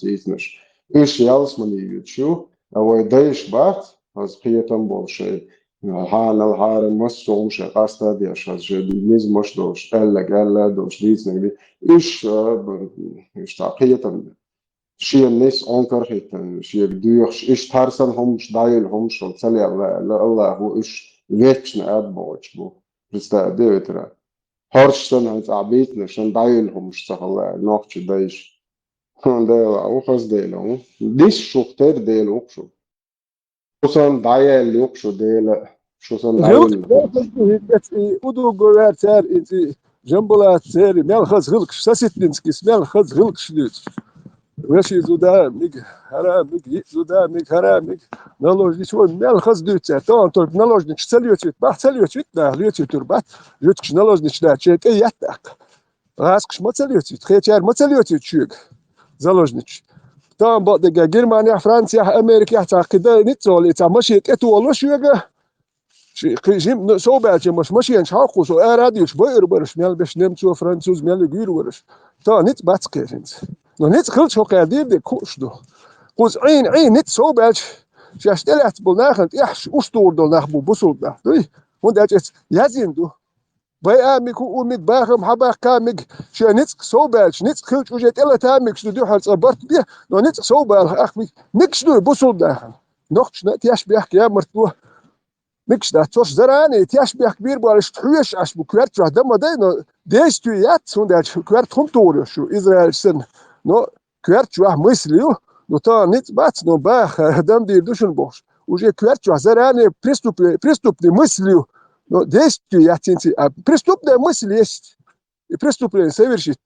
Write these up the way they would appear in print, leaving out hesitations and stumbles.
إيثنش إيش يالس من يوتشو أو دايش بات از قيتم بولشي حال الحار مسوم شي قاستا ديش از جديز مش دوش ألا دوش ديزني إيش تقيتم شيء الناس أنكر هيتن شيء بديوش إيش تارسن همش دايل همش وتسلي الله هو إيش ويتشن أبوش بو بس ده ترى هرشتن هز عبيتنا شن دايل همش سهلا نوقش دايش ده أو خاص ديلو ديش شو كتير ديلو شو خصوصا دايل يوكشو ديل خصوصا غلق دايل ودو جوار تار إنتي جنبلا تاري مال خز غلق ساسيتنسكيس مال خز غلق شلوت وشي زودا ميج هرا ميج زودا ميج هرا ميج نالوج شو مال خز دوت تان تور نالوج نش سليوتيت بحث سليوتيت لا ليوتيت تربات جوتكش نالوج نش لا تشيت اي ياتك راسكش ما سليوتيت خيتيار ما سليوتيت شوك زالوجنيتش تان بعد جرمانيا فرنسا امريكا تعقد نيتول تا ماشي اتو ولا شوغا شي جيم سو باجي ماشي نشاقو سو راديوش بير برش مال باش نمتو فرنسوز مال غير ورش تا نيت باتسكيرنت نو نيت خلت شو قادير دي كوشدو قوز عين نيت سو باج شاش تلات بلناخنت يحش اشتور دو نخبو بوسول دا دوي وندات يازيندو باي اميكو وميك باخم حبا كاميك شا نيت سو باج نيت خلت وجت الا تاميك شدو حال صبرت بيه نو نيت سو باج اخمي نيكش دو بوسول داخل نوختش نتياش بيحكي يا مرتو نيكش دا توش زراني تياش بيح كبير بالش تحويش اش بو كوارت واحد دما داينو ديستو يات وندات كوارت خمتور شو اسرائيل سن نو كوارت واحد مسليو نو تا نيت بات نو باخ دم دير دوشن بوش وجي كوارت واحد زراني بريستوبلي مسليو но действие я тинти, а преступная мысль есть, и преступление совершить.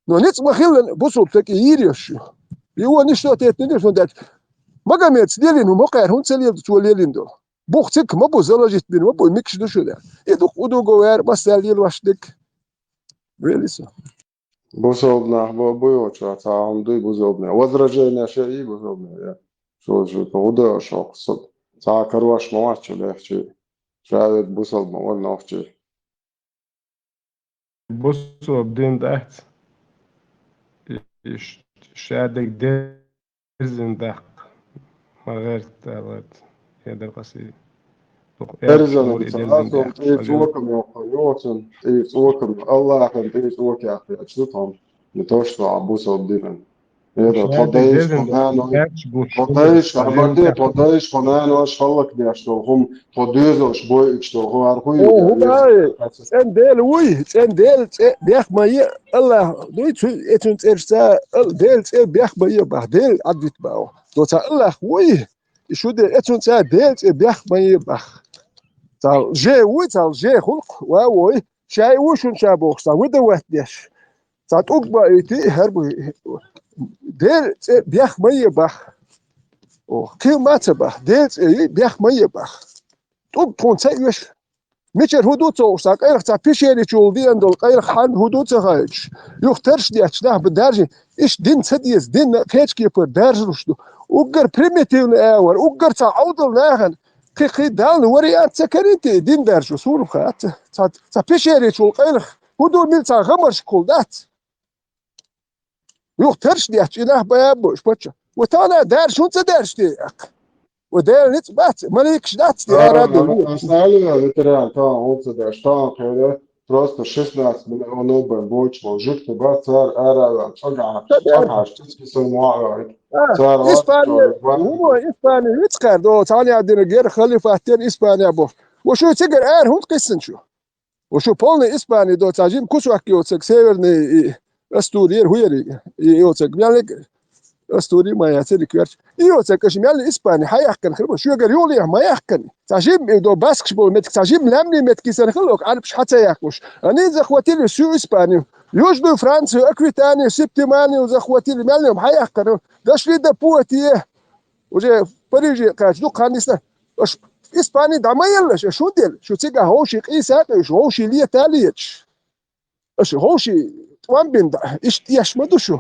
Но нет смысла бусул такие иришь. Его ничто это не нужно дать. Магомед сделин, мокер, он целил чего лелиндо. Бог цик, мабу заложить бин, мабу микш душу да. И дух удуговер, масалил вашдик. Велисо. بوزوبنا بويوتشا تاعهم دي بوزوبنا وزرجينا شيء بوزوبنا شو بودا شو قصد تاع كرواش مواتش ليحكي شاهد بوصل ما ولا نحكي بصوا بدين تحت شادك درزن دق ما غير تالت هذا القصيد إرزنا بسرعتهم تيتوكم يوقيوتن تيتوكم الله يحب تيتوك يا أخي أشتهم نتوشوا عبوسة بدينا هذا تضيش خنان واش خلق بيشتو هم تضيزوش بوي اشتو هو عرقوي هو باي سندل وي سندل بيخ ماي الله دويت اتنت ارسا ديل بيخ ماي بعدين عدت باو دوتا الله وي شو دي اتنت ديل بيخ ماي بخ تال جي وي تال جي خلق واوي شاي وشن شابوخ سا ودا وحدش تات اوكبا ايتي هربو ديل بيخ ماي بخ او كي مات بخ ديل بيخ ماي بخ توب تون سيوش ميشر هدوء توسع قيرخ تا بيشيري تشولدي اندول قيرخ حان هدوء تخايش يخترش دي اتشناه بدارجي ايش دين سديس دين كيتش كيبر دارجلوشدو اوغر بريميتيف اور اوغر تا عودل ناهن كي دال وريات سكريتي دين دارجو سور خات تا بيشيري تشول قيرخ هدوء ميل تا غمرش كولدات يخترش دي اتشناه بابوش باتشا وتانا دارش وانت دارش ديك ودير نت بات مالكش دات يا رادو أصلا ترى تا هونس ده شتا كده просто 16 مليون больше жить بات صار أرى أقعد تسكي معه صار إسبانيا هو إسبانيا يتكر دو تاني عندنا غير خليفة إسبانيا بو وشو تقر هم قسن شو وشو بولني إسبانيا دو تاجين كوسواك يوتك سيرني أستورير هويري يوتك يعني أستوري ما يعتري كيرش يوتك إيش مال إسبانيا حيحكن خلبو شو قال يولي ما يحكن تاجيم دو باسكش بول متك تاجيم لامني متك سنة خلوك عارفش حتى ياكوش أنا زخواتي لي شو إسبانيا يوجدوا فرنسا أكويتاني سبتماني وزخواتي لي مالهم حيحكن داش لي دبوتيه وجا بريجي قاعد دوك هانيسنا اش إسبانيا دا ما يلش شو ديل شو تيجا هوشي قيسات اش هوشي ليه تاليتش اش هوشي توان اش تياش مدوشو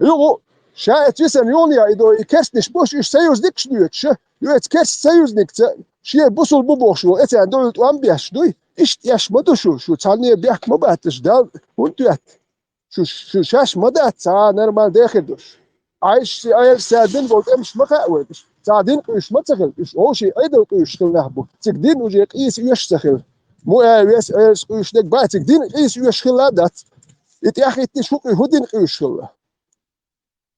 يو شايت يسن يونيا إدو يكرسنش بوش إيش سيوز ديكش دويتش يوت كرس سيوز نيكت شيء بوصل بوبوشو إتي عندو توان بياش دوي إيش تياش مدوشو شو تاني بيحك مباتش دال ونتوات شو شاش مدات تا نرمال داخل دوش عايش سادين بولت مش مخاوي سادين قيش ما تخل إيش أول شيء أيضا قيش خل نحبه تقدين وجي قيس يشتخل مو يس قيش دك بقى تقدين قيس يشخل دات يتأخي تشوق يهودين قيش خل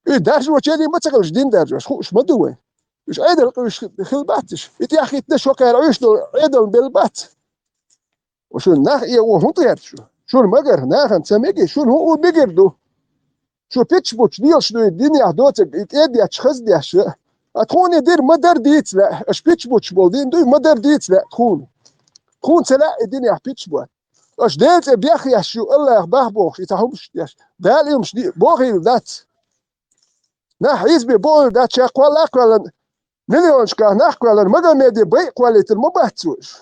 إيه درج وجهي ما تخلش دين درج خوش ما دوين إيش أيضا قيش خل باتش يتأخي تشوق يعيش أيضا بالبات وشو ناخ إيه وهو طير شو المجر ناخن سميجي شو هو بيجردو شو بيتش بوتش ديال شنو الدنيا دوتك يتأدي أشخاص دي أشياء أتخون يدير مدار ديت لا أش بيتش بوتش بولدين دوي مدار ديت لا تخون سلا الدنيا بيتش بوت أش ديت بياخي أشيو الله يخباه بوخ يتهمش ديش دال يوم شدي بوخي ذات نح يزبي بول ذات شاق ولا أقوال مليون شكا نح قوال مدى ميدي بي قواليت المباحتوش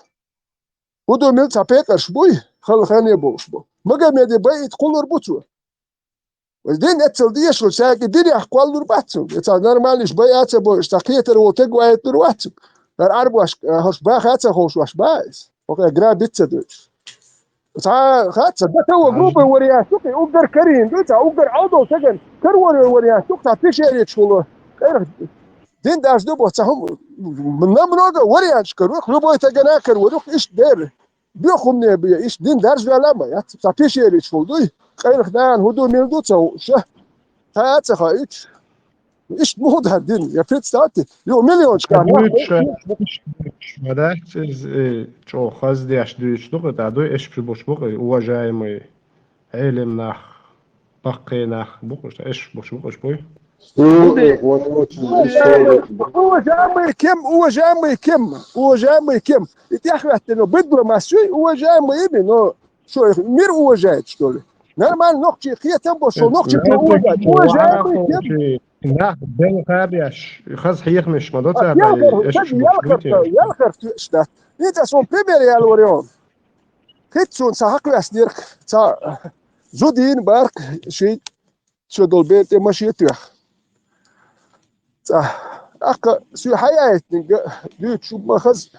ودو ملتا بيكرش بوي خلخاني بوش بو مدى ميدي بي تقول ربوتو والدين اتل ديش لو ساق الدنيا اقوال نرباتو يتا نورماليش بيات بو اشتاقيتر وتقوات نرواتو در اربواش هوش باخ هاتsa هوش واش بايس اوكي جرا بيتsa دوش تا هاتsa ده تو جروب وريا سوقي اوغر كرين دوتا اوغر عضو سجن كرور وريا سوق تا تشيري شغل دين داش دو بوتهم من نمرود وريا شكرو خلو تجنا كرو ايش دير بيخم بي ايش دين دارج ولا ما يا تا تشيري شغل خير خدان هدو ميلدو تو شه هاتsa خايت ايش مود هالدين يا فيت ساعتي يو مليون كان Madać čo chazdiaš duštuq tadu eš pribušbuq уважаемый علم بقينах بوش eš bušbuq boy уважаемый кем я хватит но дипломатию уважаемый но что мир уважает что ли нормально ногти хиятам бошо ногти уважаемый кем نح بين خابيش خز حيخ مش مدات يالخر شتا انت سون بريمير الوريون كيتسون ساحق اسديرك تا زودين بارك شي شو دول بيت ماشي تيخ تا اك سو حيات ديت شو ما خز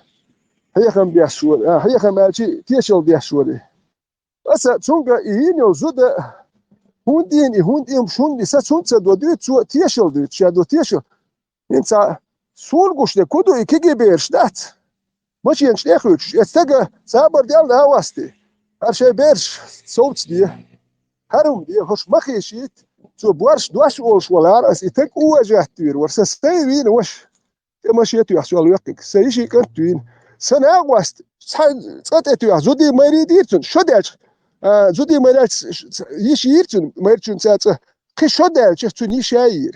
هي خم بيحشول هي خم ماشي تيشل بيحشول بس تونغا ينو زود هوندين شون لسه سونت دوديت سو تيشل ديت شادو تيشل انت سورغوش ده كودو يكيجي بيرشدات ماشي ينشليخوش يستجا صابر ديال هواستي هر شي بيرش صوت دي هرم دي خوش مخيشيت سو بورش دواش اولش ولا اس يتك وجهتير ورس سيوين وش ماشي يحصل يقك سيشي كنتين سنه واست صاتيتو زودي مريديتون شوداش زودي مرات يشيرتون مرتون ساعه قشودال تشتوني شاير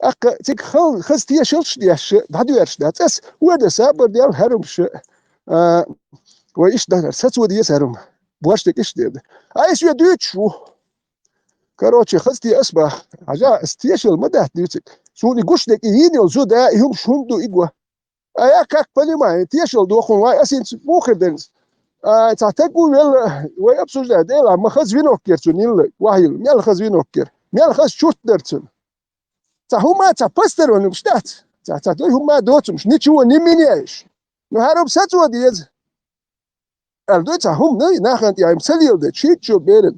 اك تك خز تيشلش دياش بعد يرشدات اس ودا صابر ديال هرمش وإيش ده ساتو ديس هرم بواشتك إيش ده عايش يدوتشو كاروتشي خزتي أصبح عجا استيشل مدح ديوتك سوني قوش لك يهيني وزودا يهم شوندو إقوى أيا كاك بالي ما تيشل دوخون واي أسين موخر دنس تعتقوا وي أبسوش ده ديلا ما خز فينوكير سونيل واهيل ميال خز فينوكير ميال خز شوت درتون هما بستر ونمش دات دوي هما دوتو مش نيتشو نيمينيش نهارب ساتو ديز الدويتا هم ناخن يعني مسليل ده تشيتشو بيرن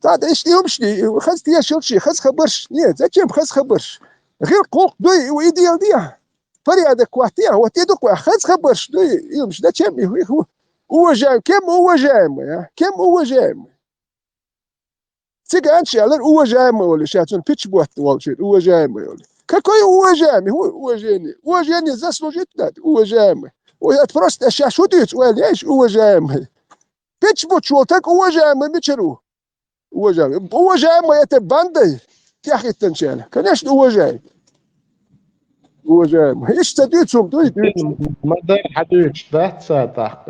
تعد ايش يمشي خز تيا شلشي خز خبرش نيه زكيم خز خبرش غير قوق دوي ويديال ديا فري هذا كواتيا هو تيدوك خز خبرش دوي يمشي ده كم هو جاي كم هو جاي كم هو جاي تيجانشي على هو جاي ولا شاتون بيتش بوت ولا شيء هو جاي ولا كاكوي هو جاني زاسلو جدا هو جاي ويتفرست اشياء شو ديت ولا ايش هو جاي بيتش بوت شولتك هو جاي بيتشرو هو جاي ما يتباندي يا اخي التنشانه كان ايش هو جاي ايش تديتهم دوي ما دار حديش ذات ساعة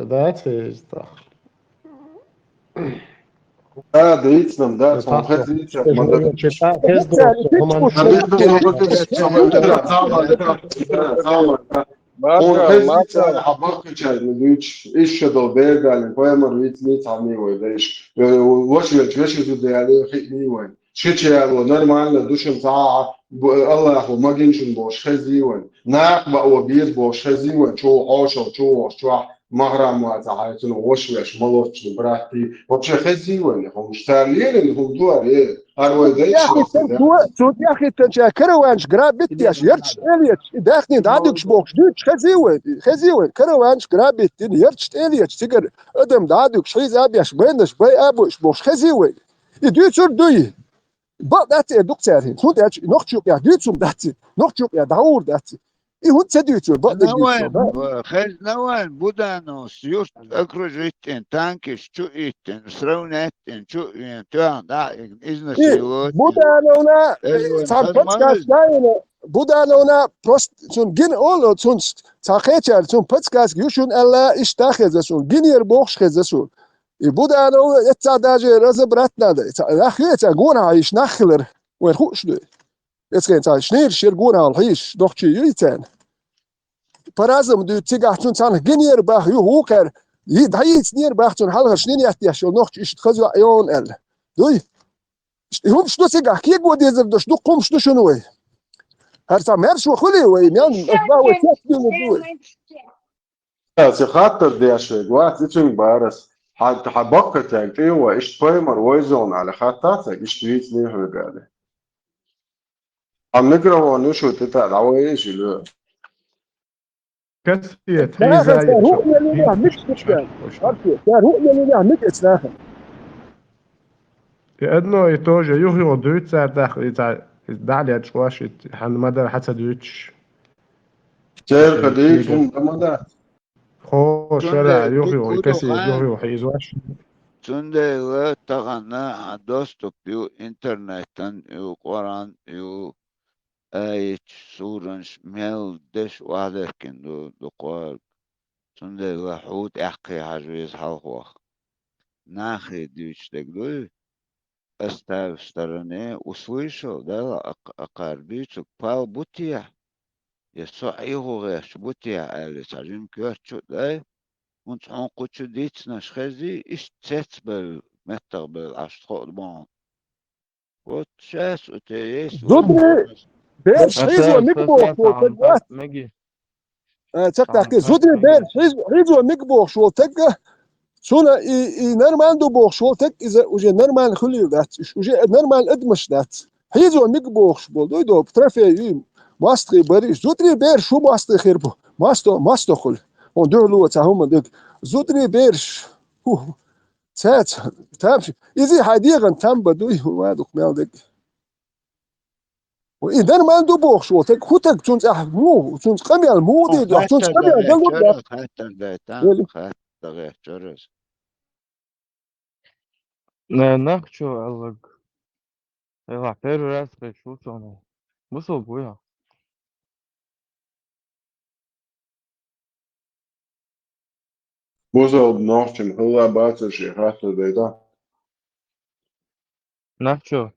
ذات ديتنم ده صار خزيت ما ايش دو بيرجع لقيمة ريت عمي ويداش واش ده عليه خيني وين شيء يعني نورمال دوشم ساعة الله يخو ما جينشن باش خزي وين ناق بقى بيز باش خزي وين شو مغرم وتعايتون وش ملوش براتي وبش خزي وين هم مشتارلين اللي هم دوار هو ده يا أخي تنتو يا أخي تنشا كروانش قرابتياش يرتش إليتش داخني دادوكش بوكش دوتش خزيوين كروانش قرابتين يرتش إليتش تقر أدم دادوكش حيز أبياش بينش بي أبوش بوكش خزيوين يدوتشور دوي بق داتي دوك تارين هون داتش نوختشوك يا دوتشوم داتي نوختشوك يا داور داتي إيه هون تدوتشور بق دوتشور نوان خز نوان بودانوس يوست أكروجيتين تانكش شو إيتين سرونتين شو ينتوان دا إذن سيوت Budanoona san podcast gaine Budanoona prost sun gin all sun sachecher sun podcast yushun alla ishtache sun ginier bochs sun I Budano etza daje raze bratna da nachyet gona ish nachler wer khush du jetzt geht's ein schnell schir gona al hish doch chi yiten parazam du tigach sun san ginier bach yu hoker yi dayits nier bach sun halger schnell ja schon noch ich khazu ayon el du هم شنو سيقع كي قود يزرد شنو قوم شنو وي هرسا مارش وخلي وي ميان أسباوي تيسبي ندوي سي خاطر دي أشياء وقت يتشن بارس حبقت يعني إيوه إيش بايمر ويزون على خاطاتك إيش تريد نيه رجالي عم نقرأ ونشو تتعد عوايش اللي كثية لا هي هو اللي له مش كتان هو اللي له مش إسناخن لأنه يتوجه يهيو دوت سار داخل دعلي شواش حن مدى حتى دوتش شير قديش هم دمدا خو شرع يهيو يكسي يهيو حيزواش تنده تغنى دوستو بيو إنترنتن يو قران يو أيش سورنش ميل دش واحدة كندو دقوال تنده وحود أحقي حجويز حلقوخ ناخي ديوش تقدوي استرني услышал, да, акарбичук пал бутия. Ясо айго геш бутия али сажим кёрчу, да. Und on kuchu dit na schezi ist zetsbel metterbel astrod bon. Вот сейчас у тебя есть زودري بيرش حيزو مكبوخ شو تقوات مجي تقطع زودري بيرش حيزو مكبوخ شو تقه شونا نرمان دو بوخ شو تك إذا وجه نرمان خلي ذات وجه نرمان أدمش ذات حيزو مكبوخ شو دو دو بترفي يم ماستري بريش زودري بير شو ماستري خيربو ماستو خل وندور لو تاهم دك زودري بيرش تات تامشي إذا حديقا تام بدوي ما دوك مال دك وإذا ما عنده بوخ شو تك خوتك تونس مو تونس قمي المودي دو تونس قمي قلب خاطر دايتان خاطر غير جرس ناخشو علق يلا فيرو راس شو صنع بصوا بويا بوزو بنوشتم هلا باتر شي خاطر ديدا ناخشو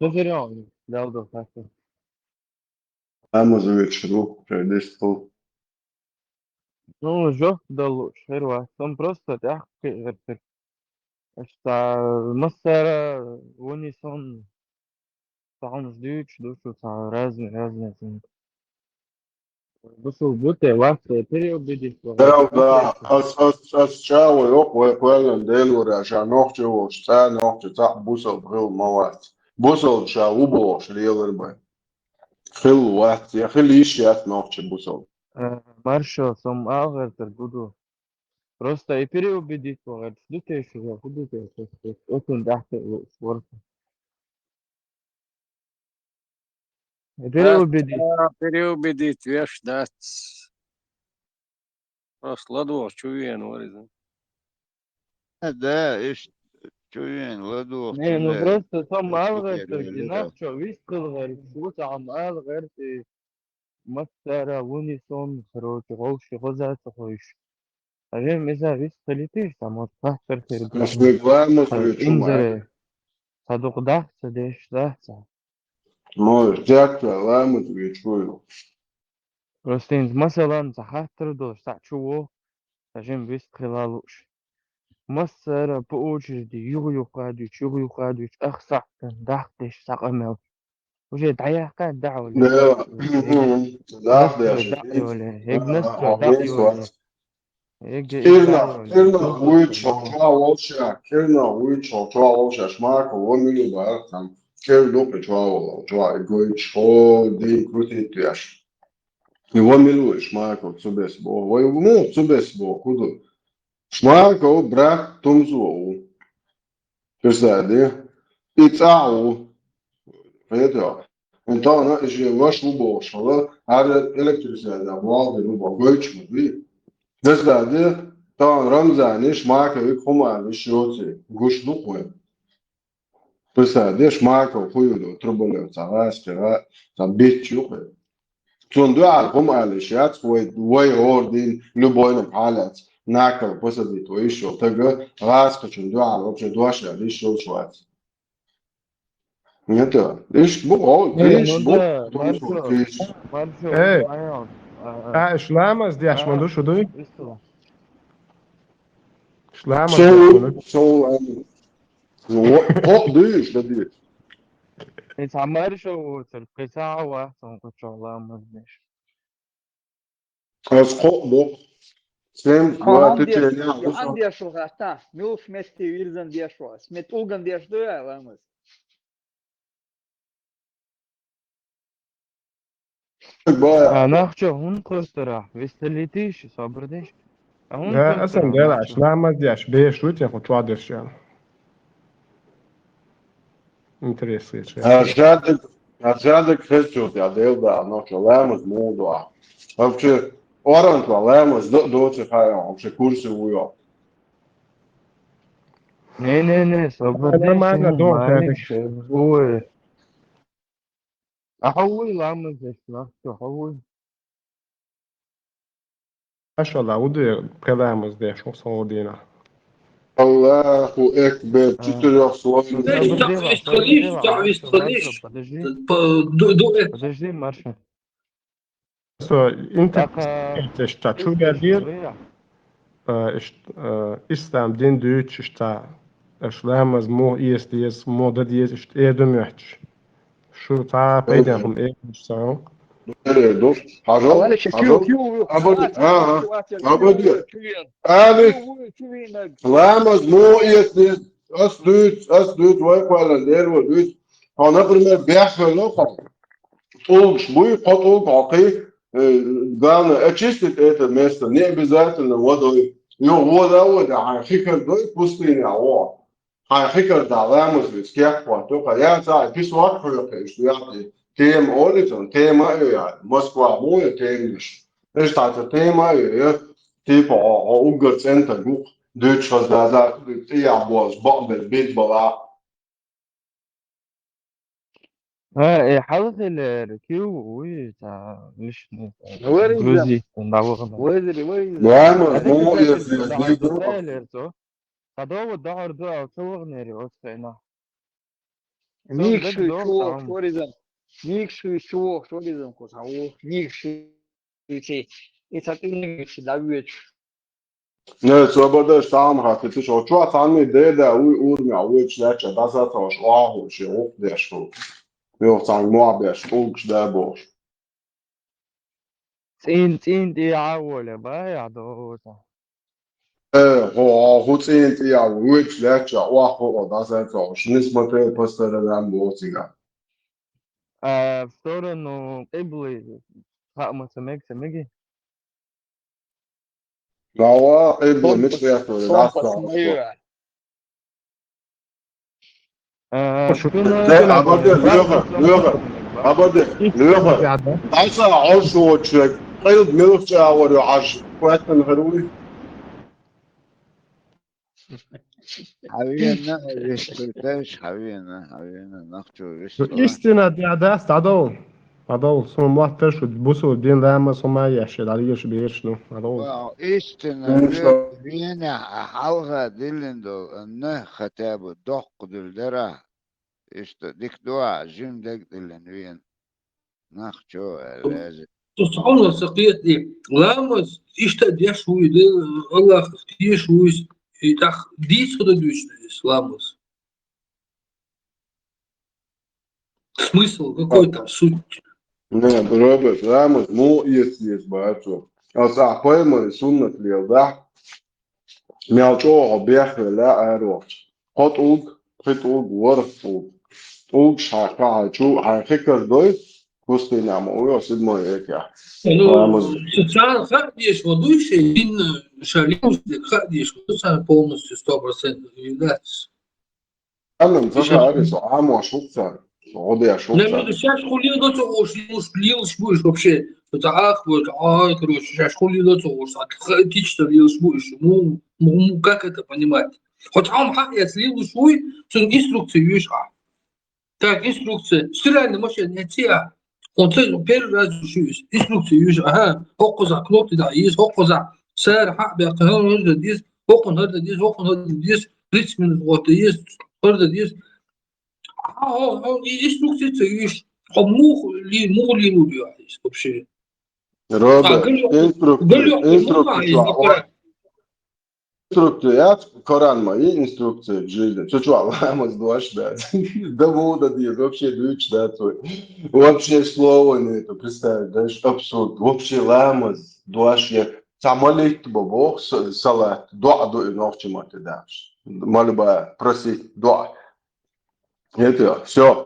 تفريون دالدو خاطر أمازويت شروع فرديش فوق Ну, жёстко дало, шерва. Сам просто тяжкий рецепт. Что мастера унисон сам ждут, что разные sind. Бусу буте вахте переубедить. دا أس شاوي يوق ويقوين ديلوري عشان نوختي وشتا نوختي تاع بوصل بغيو موات بوصل شاو بوش ليلر باي خل وات يا خل يشيات نوختي بوصل Маршо, сам агар буду. Просто и переубедить говорит, что ты еще будете, очень дахте спорт. Переубедить. Переубедить, веш дать. Просто ладно, чувен, вырезан. да, إيش شوين ودو Не, ну просто сам агар иначе вискал говорит, что сам агар ты мастера унисон, короче, голши гозаться хочешь. А я меза вискал летишь, там вот фактор مش بيقوامو شو معاك инзере. صدق дахса, деш дахса. مول جاك لامو تبيتشويو Просто инз масалан захатр до сачуо, сажем вискалалуш. مصر بأوجد يغيو قادوش أخصح داختش ساقمل وجه دعيا قاد دعوة لا لا يا نستر دعي ولا هيك نستر دعي ولا Kirna uicho chua olsha shmarko womilu ba tam kirdo pe chua olo chua goicho de krutituas. I womilu shmarko tsubesbo. Voi mu tsubesbo kudu. Shmarko brak tumzu. Pesade. Itau. Vedo. Então, je wash ubo shola har elektriciteit da wal de ubo goicho vi. Pesade. Então, Ramzani shmarko ikoma vishoti. Gush duqwe. Pesade shmarko kuyudo trubole tsavaskera tabichu. Tundua como alishat way ordin luboin halat nakal posadi to isho taga raska tundua lobje duasha isho shwat. Neta, ish bu o ish bu Marşo, ايه ayağım. اشلامز دي اشمندو شو دوي Isto. اشلامز دي اشمندو hop düş dedi. It's a marşo, القطاع واحد كتشغلها مزنش. Az hop bu. Sem Ага, tu tenia Johan diešo gata, milf mesti virzan diešo, smet ulgan diešo ja lamas. baya. ناخشو هون قسترا وستليتيش صبرديش هون ها اصلا قسترا ديال ناخشو اشلامز دي اش بيش روت ياخد شو عدش يعني انتريسي Ažadak Hristos ja deldā no šo lēmas mūdua. Apče orantla lēmas doce haja, apče kursi ujo. نه انا صبرديش معنا دون تاني معلش هو احول عامل زي ناخشو احول ما شاء الله ودي كلامز دي شو صودينا Allahu ekber, четырех слоев. صبرديلا маршо подожди маршо سو انت така اشتا شو استش قادير شوية اسلام دين دوتش اشتا اشلامز مو ايس ديس مو دديس اشت ايه دميحش شو تا بيدهم ايه مش ساو Nereye Hajol, Olha, Chiquinho, hajol. Abadi. Ali, lēmas mūies, as dūt vai kvēlen dervo dūt. Hana primer bēhve lokal. Улгш буй хот улгақи гана очистить это место не обязательно водой. Его вода хикар дой пустыня о. Хикар да лэмус ведь кекпа только я за писват хрюкай что я тем оритон тема я Москва моя темиш. Это тема я типа угар центр гук Deutsch was da sagt ja was bombe bit bala. ها حاطط الريكيو وتاع مش Where is them? جوزي نعوغنا Where is them? Lēmas هذاك mūies ذاك ir دعر divu. دسالر هذا الدعر ده صوغنا ريوسنا صون دك Никшу دوغ чуох, تعم что резан? Никшу чуох, что резан? Косаво, никшу ити. Это ты не давишь. Ne, svobodno stam hati ti šo čua sami deda urmja uvič neče da zato šlahu še updešu. Jo sam moabeš ulkš deboš. تين دي عاول بقى يا دوتا Ho hucint ja uvič neče oahu da zato nismo te postare da mocinga. فطور انه قبلي حق ما سمجي Gava eble Kompas, mitvietu da kompas so. maior. شو Ne, abade, ljöga. Dasa also check. Qeyd milch hour ash. Kwatan harui. حبيبنا ويسترتاش حبيبنا ناخدو ويسترا истина دي عداس عدو سو مواتر شو بوسو دين لاما سو ما يحشي عليش بيشنو عدو وإستنا فينا حلغة دلندو أنه ختاب دق دلدرا ديك دوا جيم دك دلن وين ناخدو لازم تصحون سقيتي لامس اشتد يشوي الله يشوي يتخ ديس خد دوش лάμос. Смысл какой там суть? Ne, Robert, Ramos, mu iesies bācu. أصح بيمر سنة ليلده ميالجو بيخ لا أروح خط ورف شاكا جو حقيقة دوي كوستي نعم ويصيد ما يكيا Ну, социально хардиш, водующий, ин шалимус, хардиш, полностью 100% является. أنا مسافر أريس عام وشوكسر عودي Ну, شوكسر сейчас хулил до того, что лилось будешь вообще. Это ах, вот, короче, сейчас хулил до того, что хаотично лилось будешь. Ну, как это понимать? Хоть он я слил свой, что инструкции видишь, Так, инструкция. Стиральная машина, не те. Он первый раз учусь. Инструкции видишь, ага, хокоза, кнопки, да, есть хокоза. Сэр, хабя, здесь, хокон, здесь, хокон, здесь, 30 минут, вот, есть, здесь. Инструкции, видишь, мух ли убивались вообще. Роберт инструкция Коран мои инструкции в жизни. Что, ламас дуаш, да? Да вода диет, вообще дучь, да, твой. Вообще слова нету, представь, да, абсурд. Вообще ламас дуаш, я самолет бог салат, дуа дуа ночи мать дашь. Молба просить дуа. Это все.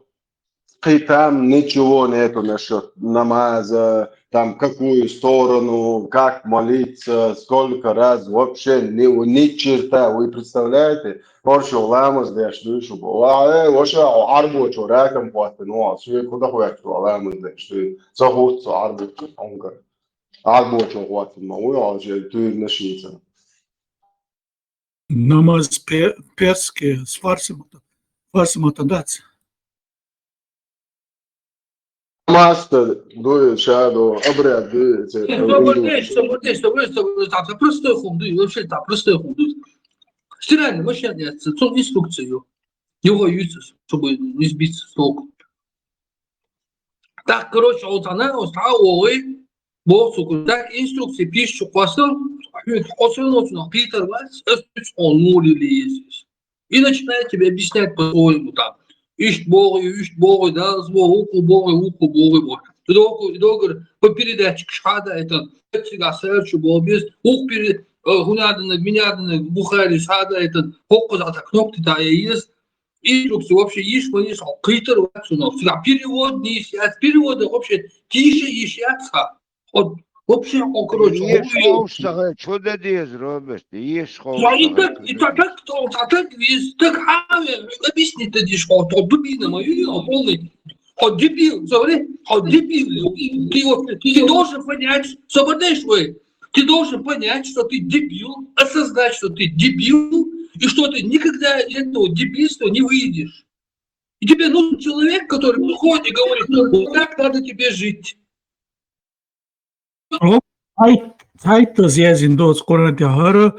И там ничего нету насчет намаза, там какую сторону, как молиться, сколько раз, вообще ни черта. Вы представляете? Вообще ламас дашь душу. Вообще арбу что раком платит, ну, все куда ходят, ламас дашь, заход арбу онка. Арбу что платит, ну, вообще ты нашится. Намаз перский с фарсом отдаться. Мастер дует шаду, обряд дует. Там простой хунду, вообще там простой хунду. Стиральная машина, он инструкцию. Его юзать, чтобы не сбиться с толку. Так, короче, вот она устала, так инструкции пишет, Питер Вайс, он мурили есть. И начинает тебе объяснять по-своему там. Ищ Бога, да, уку Бога. Ты долго по передаче шада, это всегда сэрчу был без ух перед гуняданы, Бухари, шада, это покуда кнопки, да, есть. Инструкции вообще есть, Питер Вайс, всегда перевод не есть, переводы вообще тише ищется. Вообще, короче, что да здесь, Роберт, есть и так, объясни ты здесь, дубина мою, полный, дебил, дебил, ты должен понять, ты должен понять, что ты дебил, осознать, что ты дебил, и что ты никогда из этого дебильства не выйдешь. И тебе нужен человек, который приходит и говорит, как надо тебе жить. Айтыз язин дос корати хара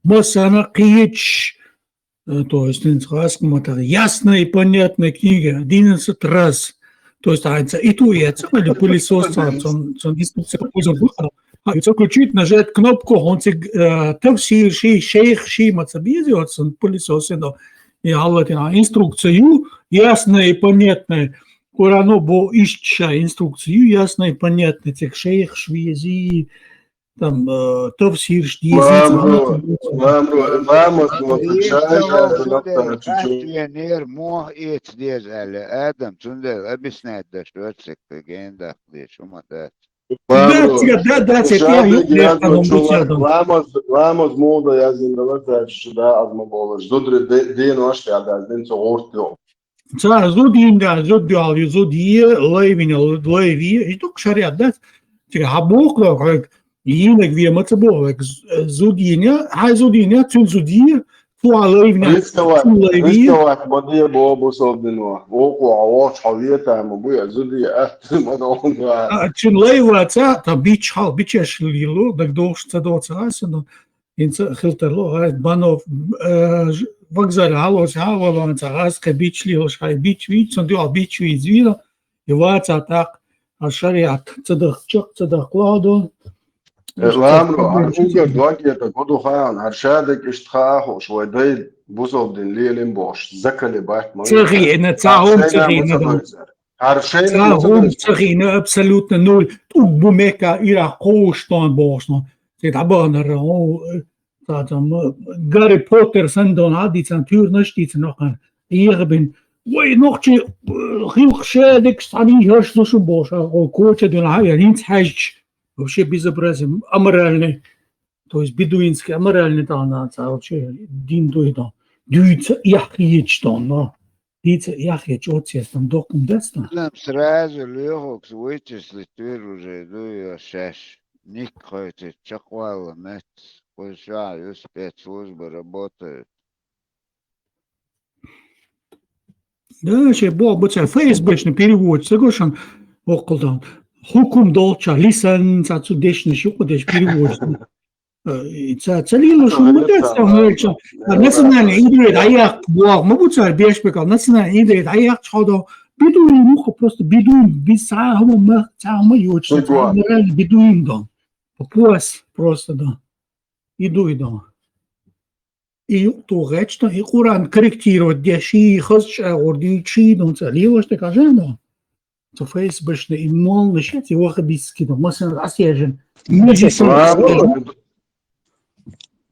масана кич, то есть ясная и понятная книга, 11 раз. То есть и ту яйца, или пылесос, он инструкция пользовался, а если включить, нажать кнопку, он тавсир, шейх, мацабизиот, он пылесос, и инструкцию ясная и понятная. Корано бо ища инструкцию ясно и понятно тех шейх, швези, там, тавсир, пионер мог идти здесь, Адам, Цундер, объяснять, да, что это легенда, что это. Ламас мода я зиндала, что азмаболаш, зудре ден ваште, да, ден цогортио. Ца зудинда, зудие, лайвия, и только шарят, да? Хабохла, как инек вематься бог, зудиня, цун зудие, лайвия. Рисковать, бодия бобус обденуа. Оку, шалиета, мабуя, зудия, мадонга. Чун лайва, ца, та бичеш лило, так долшца доцасано, инца хилтерло, банов, вокзале алос алваланца аска бичли ошай бичвич он дал бичвич вила и ваца так ашариат цадах кладо ламро архуга догета годухан аршадек иштхахо швайдай бусовдин лелин бош закали бат царина цаум царина абсолютно ноль بمكة إلى قوشتان بوشتان تتعبان الرهو جاري بوتر سندون عادي تنتور نشتي تنقن يغبن وي نقطي خيوخ شادك صاني هرش دوشو بوشا وكوتش دون هاي هينت حاج وشي بيزبرازم أمرالني تويس بدوينسك أمرالني تانا تاوشي دين دويدان دويت يحكيجتان ديت يحكيجوتسيستان دوكم دستان Нам сразу легок вычислить уже иду шаш. Никакой ты чаквала мет. Пусть спецслужбы работают. Да, ще бо фейсбучний перевод, соглашен около хукум долча, лисан, цацудешний, шукодеш перевод. Це ліло, що модець говориться, національний ідея, аяк, бог, мабуть, це бешпекал, національний ідея, аяк, чудо, бідуїн, мухо, просто бідуїн, бісагому, цягому, йочно, цягому, бідуїн, да. Попуас, просто, да. Іду. И то речно, и Коран корректирует, где ши, хозча, орди, чи, ну, це ліво ж така жена. Це фейсбучне і молне ще, ці вахабітські, ну, масен расєжен.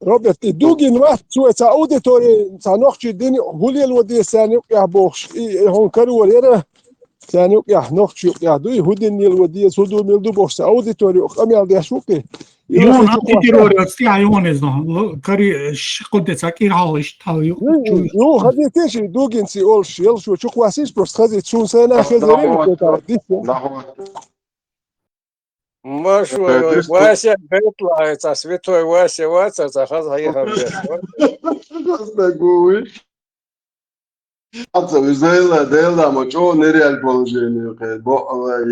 Роберт, і дугін вахт, це аудиторії, це нохчі день, гуліл воді сянюк, я бохш, і гонкару валера, сянюк, я нохчі, я дуй, гудін ніл воді, суду мілду бохш, це аудиторії, амял дешуки. Йон аудиторія, це йон знав, карі шкодеться, кіргалиш, та й. Ну, хаді тиші, дугін ці олш, єлшу, чуквасиш, просто хаді цунсена, хезерин, Машу, Вася Бетлається, святой Вася Вася, це хазаєга حتى بزيلا ديلا مچو نريال بولجيني قيد بقى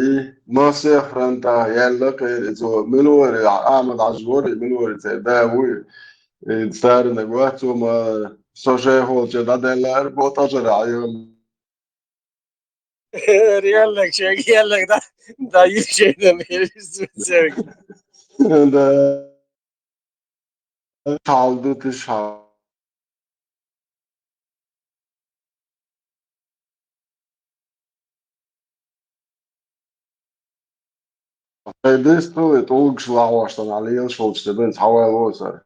ناصر فرنتا يلا قيد تو منور احمد عجوري منور داوي صار نغوات ما سوجي هو جدا ديلا بوتاجر عيون Реально, человек, реально, да, еще на мире. ده çaldı dışarı. ده استوى طولق شلاواشتن على يلشولش تبنت حوالي وصل.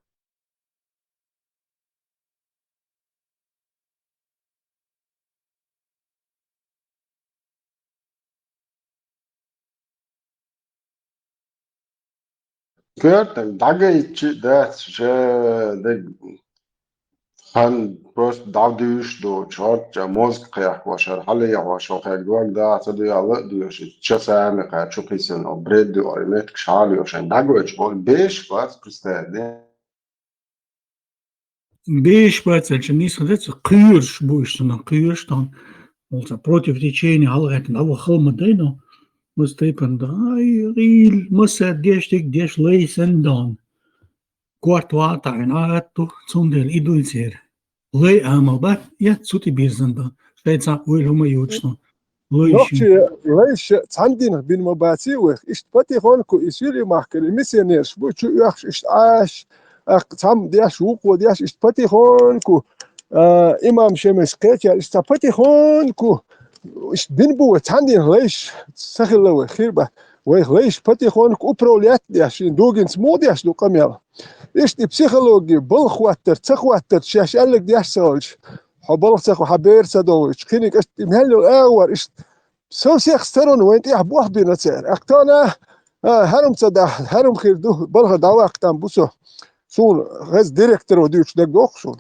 Gördüm, daga içi de han просто давдыш до чорча мозг каяк вашар хали я вашо каяк дуак да цаду я ла душ часами каяк чукисен обред ду армет кшали ошен дагоч бол беш вас пристеде Беш бацельче не сходится, кырш будешь, на кырш там, also против течения, алгетен, ава хылма дейно, мы степен да, рил, мы деш лейсен дан. Kwart water en aatu zonder idulzer. Lei amabat ja zuti birzanda. Steitsa oil homa yuchno. نقطي ليش عندنا بين مباتي وخ إيش بتي هونكو يصير محكي المسيانيرش بوشو يخش إيش عاش تام دياش وقو دياش إيش بتي هونكو إمام شمس كيتيا إيش بتي هونكو إيش بين بو عندنا ليش سخل لو خير وخ ليش بتي هونكو أبروليات دياش دوجنس مو دياش دو كميال إيش دي بسيخولوجي بالخواتر تخواتر شاش قالك دياش سولش حبلتك وحبير سدوش كينك إيش مهلو الأول إيش سو سيخ سترون وين تيح بوح بيناتير أكتانا هرم صدا هرم خير دو بلغ دواق تام بوسو سون غز ديريكتور وديوش دقوق سون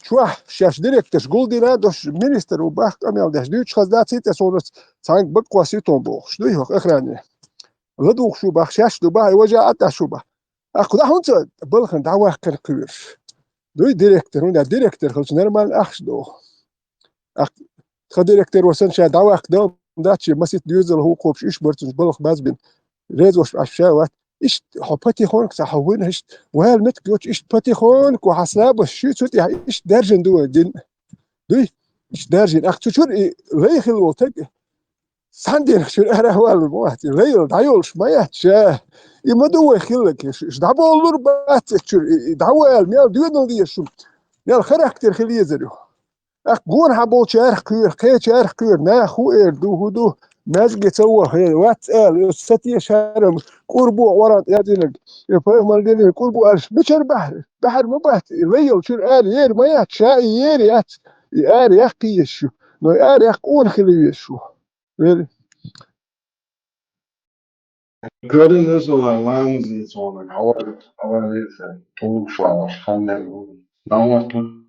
شوح شاش ديريكتور شقول دينا دوش مينيستر وباح كاميال داش ديوش خز دات سيتا سونس تانك بقوا سيتون بوخ شدوي هوك اخراني غدوخ شو باح شاش دو باح وجا أتا شو باح أخو دا هونت بلغ دواق كان كوير دوي ديريكتور هون ديريكتور خلص نرمال أخش دو خ ديريكتور وسن شا دواق دو داتشي مسيت ديوزل هو قوبش إيش برتش بلخ بازبن ريزوش عشاوات إيش حبتي خونك تحوين إيش وهل متكوش إيش بتي خونك وحساب الشيء سوتي إيش درجن دو دين دوي إيش درجن أختو شور ليه الوتك ساندين شور أهوال الموات ليه دايولش ما يحشاه إما دو خلك إيش دعوا اللور بات شور دعوا الميال ديودن دي شو يال خرختر خليه زريو أخ جون حبول شارخ كير خي شارخ كير نا خو دو هدو مسجد سوى هي واتسال ستي شهر قربو ورا يدينك يفهم الدين قربو أرش بشر بحر مبات يليو شر آل يير ما يات شاي يير يات يار يقي يشو نو يار يقون خلي يشو really Görünüz olan sonra hava ise Uşak, Hanel, Namatlı.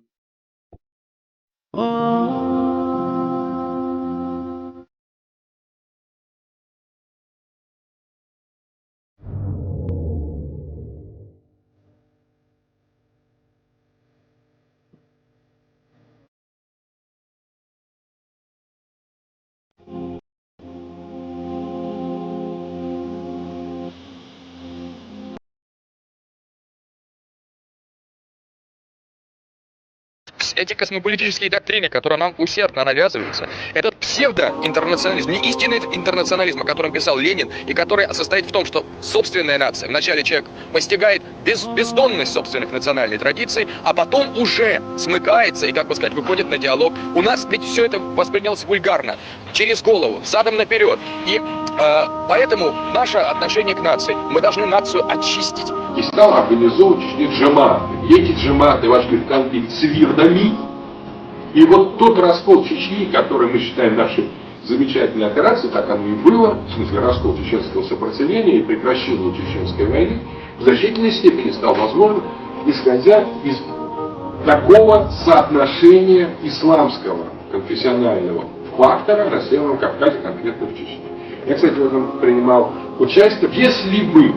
Эти космополитические доктрины, которые нам усердно навязываются, этот псевдоинтернационализм, не истинный интернационализм, о котором писал Ленин, и который состоит в том, что собственная нация, вначале человек постигает бездонность собственных национальных традиций, а потом уже смыкается и, как бы сказать, выходит на диалог. У нас ведь все это воспринялось вульгарно, через голову, задом наперед. И поэтому наше отношение к нации, мы должны нацию очистить. И стал организовывать джаматы. И эти джаматы вошли в конфликт с вирдами. И вот тот раскол Чечни, который мы считаем нашей замечательной операцией, так оно и было, в смысле раскол чеченского сопротивления и прекращение чеченской войны, в значительной степени стал возможным, исходя из такого соотношения исламского конфессионального фактора на Северном Кавказе, конкретно в Чечне. Я, кстати, в этом принимал участие. Если бы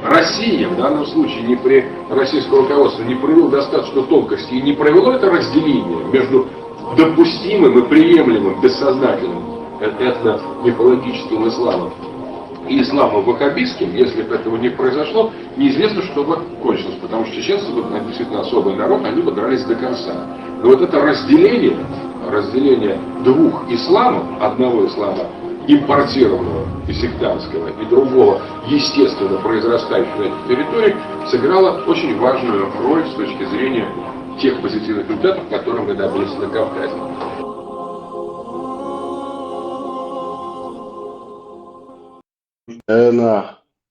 Россия, в данном случае, не при российском руководстве не провело достаточно тонкости и не провело это разделение между допустимым и приемлемым бессознательным этно-мифологическим исламом и исламом ваххабистским, если бы этого не произошло, неизвестно, что бы кончилось, потому что чеченцы были действительно особый народ, они бы дрались до конца. Но вот это разделение двух исламов, одного ислама, импортированного и сектантского, и другого, естественно, произрастающего на этих территориях, сыграла очень важную роль с точки зрения тех позитивных результатов, которые мы добились на Кавказе.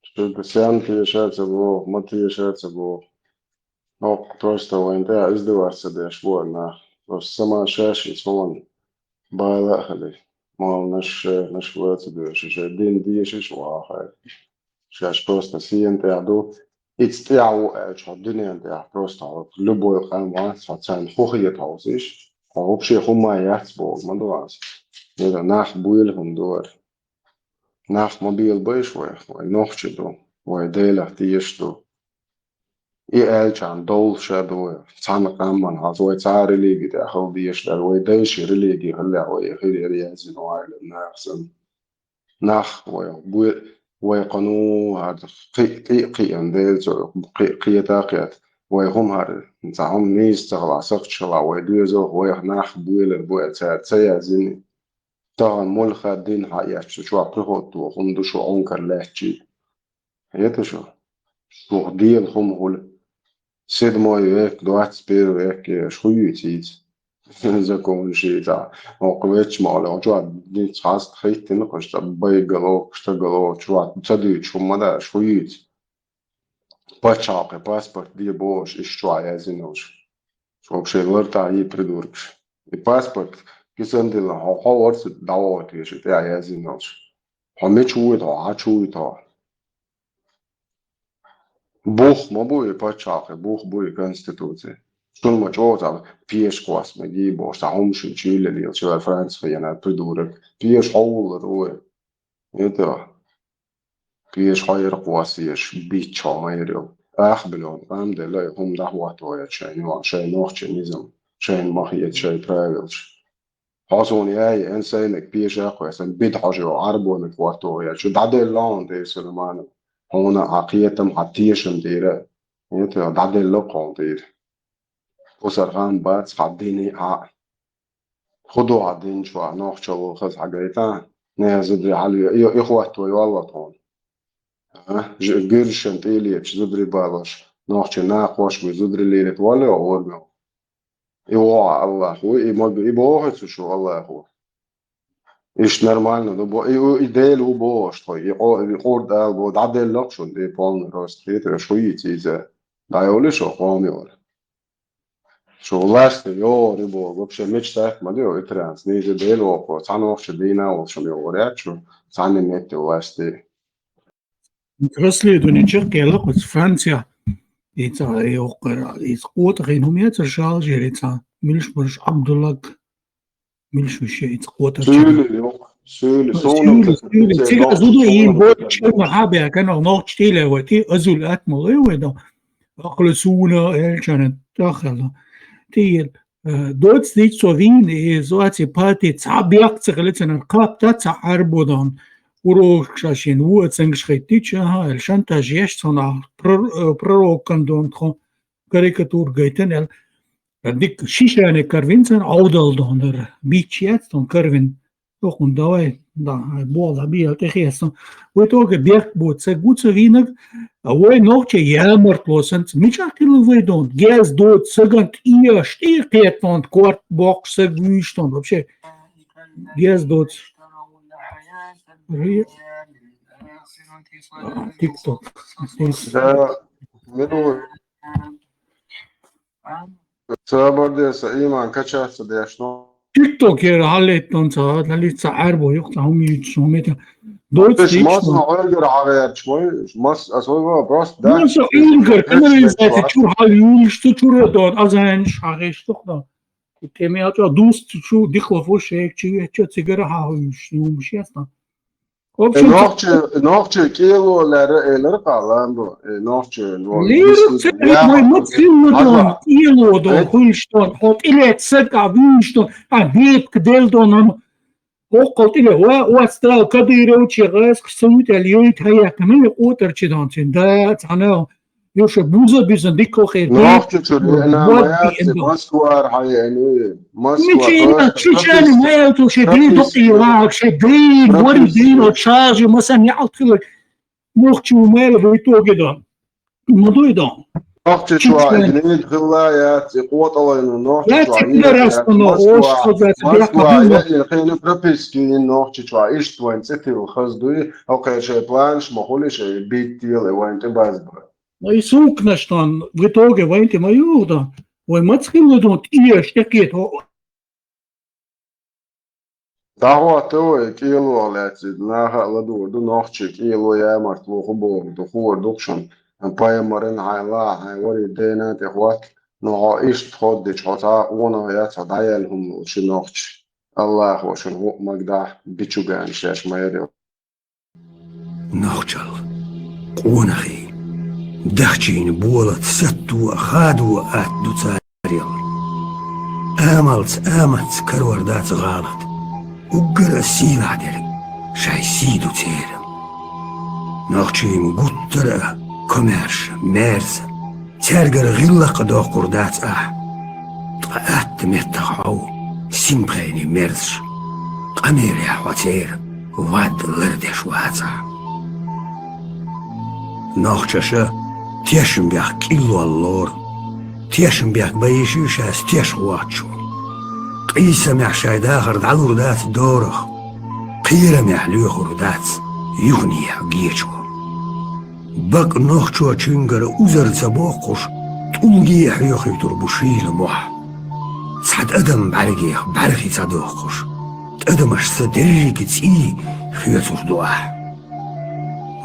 Что сян решается было, мат решается было. Ну, просто война издеваться дашь, вот, просто сама шаши, свон, байла, мол, наш владыка, что день дишь, вахай. Сейчас просто сиенте аду, ицтяу, что дненте, просто любой ханван, социально хохиет хаусиш, а вообще хумаят бог, мадуас. Это нах буэль хундуар. Нах мобил бэшвэ, вай нохчеду, вай дейлах тиешту. И эльчан долшеду, цана камман, хазуай ца религии, да хал диешту, вай дэйши религии, халя, вай хири риязин, вай нахсан. Нах, وای قانون هر قی اندیل جو قی تاقیت وای هم هر زعم نیست تغلا سخت شلا وای دوزو وای نخ بویل بوی تای زینی تا مول خدین حیات شو عقله تو هم دو شو عنکر لحچی هیت شو دیل هم هول سید مای یک دوات بیر یک شوی چیز زكون شيء تاع موقعش ماله جو دي تحس خيط نقش باي قلو اشتغلوا شو تصدق شو ماذا شويت باشاقة паспорт دي бош и что я зинуш вообще лорта и придуркш и паспорт кисандила хаварс дават ешит я зинуш хаме чует а чует бух мобуй пачаقة бух буй конституция شون ما جوزا بيش قواس مجيبو شعومش نشيل اللي شو فرنسا خيانا بدورك بيش حول روي يدا بيش خير قواسيش بيتشا ما يريو أخبلون فهم ده لا هم ده وقتها شيء نوخش نظام شيء ماهية شيء برايلش حاصون ياي إنسانك بيش أقوى بيد حاجة عربونك وقتها شو دعدل لون ده سلمان هنا عقيتم حتيشم ديره يدا دعدل لقون ديره وسرغان بات قديني خدوا عدين شو نوخشوا خذ حاجيتان نازدري على إخوته والله طون قرشن تيلي بزدري بالش نوخش ناقوش بزدري ليلة ولا أورجو إيوا الله هو إيه ما بيبوه شو الله هو إيش نورمально, ну, идея убо, что и орд албо, да делок, что и полный рост, это шуи тизе, да я улишу, помню, что власть его рыбо, вообще мечтает, мадё, и транс, не изе дело, по цану вообще дина, вот что мне говорят, что цаны нет власти. Расследование Черкелок, вот Франция, это из кого-то реномируется Шалжи, это Мильшбурж Абдуллах, Мильшвище, из кого-то. Söyle, Сега зуда им вот чёрно хабе, кано ног штиле, вот и азул атмол, это акле суна, эльчана, тахала. Ти дот стич совин, и зоати парти цабяк цеглицен капта царбодан. Урок шашин, вот сангшхайтича, эльшанта жештона, пророкандон, карикатур гайтен, дик шишане карвинцен, аудалдонер, бичетстон карвин. Toch een dag, dan bola bij te geven. We toch berg boot, ze goed zo weinig. We nog je jammer lossend. Michak willen we doen. Gas dood, ze gaan hier steekt van kort box, ze guiston. Вообще, gas dood. TikTok. Це буде іman качаться дешно. TikTok yer halletton sa lalitsa arbo juhta humita Deutsch mas ma orger haver chmoy mas asova prost da so ilger kanalizate chur halul sto chur dort azan shagest doch da temi ato dust chu dikhlo shek chi sigara ha huş yasna Nohçe kiloları kalan bu. Nohçe. Lirik moy mutsiludon ilodon hulston hot ilet seka vünston a bit kdeldon am oqalt ile wa stra kadire uchigas ksut aliyot hayat min oterchidan tin da tana yosh buza bizan dikko khair Nohçe ana Moskva hayani Moskva تشاني ما يلتو شديد الطيران شديد وردين وتشارج مثلا يعطي لك مخشي ومال بيتو كده الموضوع ده Nohçe çuğa edinil hılayat قوة الله nohçe لا تقدر اصلا اوش خذت Moskva yani propiski nohçe çuğa iş tuan setil khazdu او şey planş mahuli şey bit diye وانت bazba ما يسوقناش طن в итоге وانت ما يوضع وما تخيل دون ايش تكيت Daho to kilo leti na ladu do nohçe kilo ya martlo khubo do khur dokşan paya marin hayla haywari dena te khwat no ish tkhod chota ona ya tadayal hum shnohch Allah wa shnu magdah bichugan shash mayri nohchal qonahi dachchin bolat sattu khadu at dutsaril amalt karwardat ghalat وقرا سيل عدل شاي سيدو تيرم ناخشيم قطرة كوميرش ميرز ترقر غلق دا قردات طقات متقعو سيمبغيني ميرزش قمير يا حواتير واد لردش واتع ناخشاشا تيشم بيخ كيلو اللور تيشم بيخ بيشي شاس تيش واتشو قيسة محشاي داخر دعلو ردات دورخ قيرة محلوخ ردات يغني حقيتشو بق نوخشو چنگر اوزر زباقش تولگي حيوخي تربوشيل موح سعد ادم برغي صدوخش ادمش صدري كتسي خيوتر دوح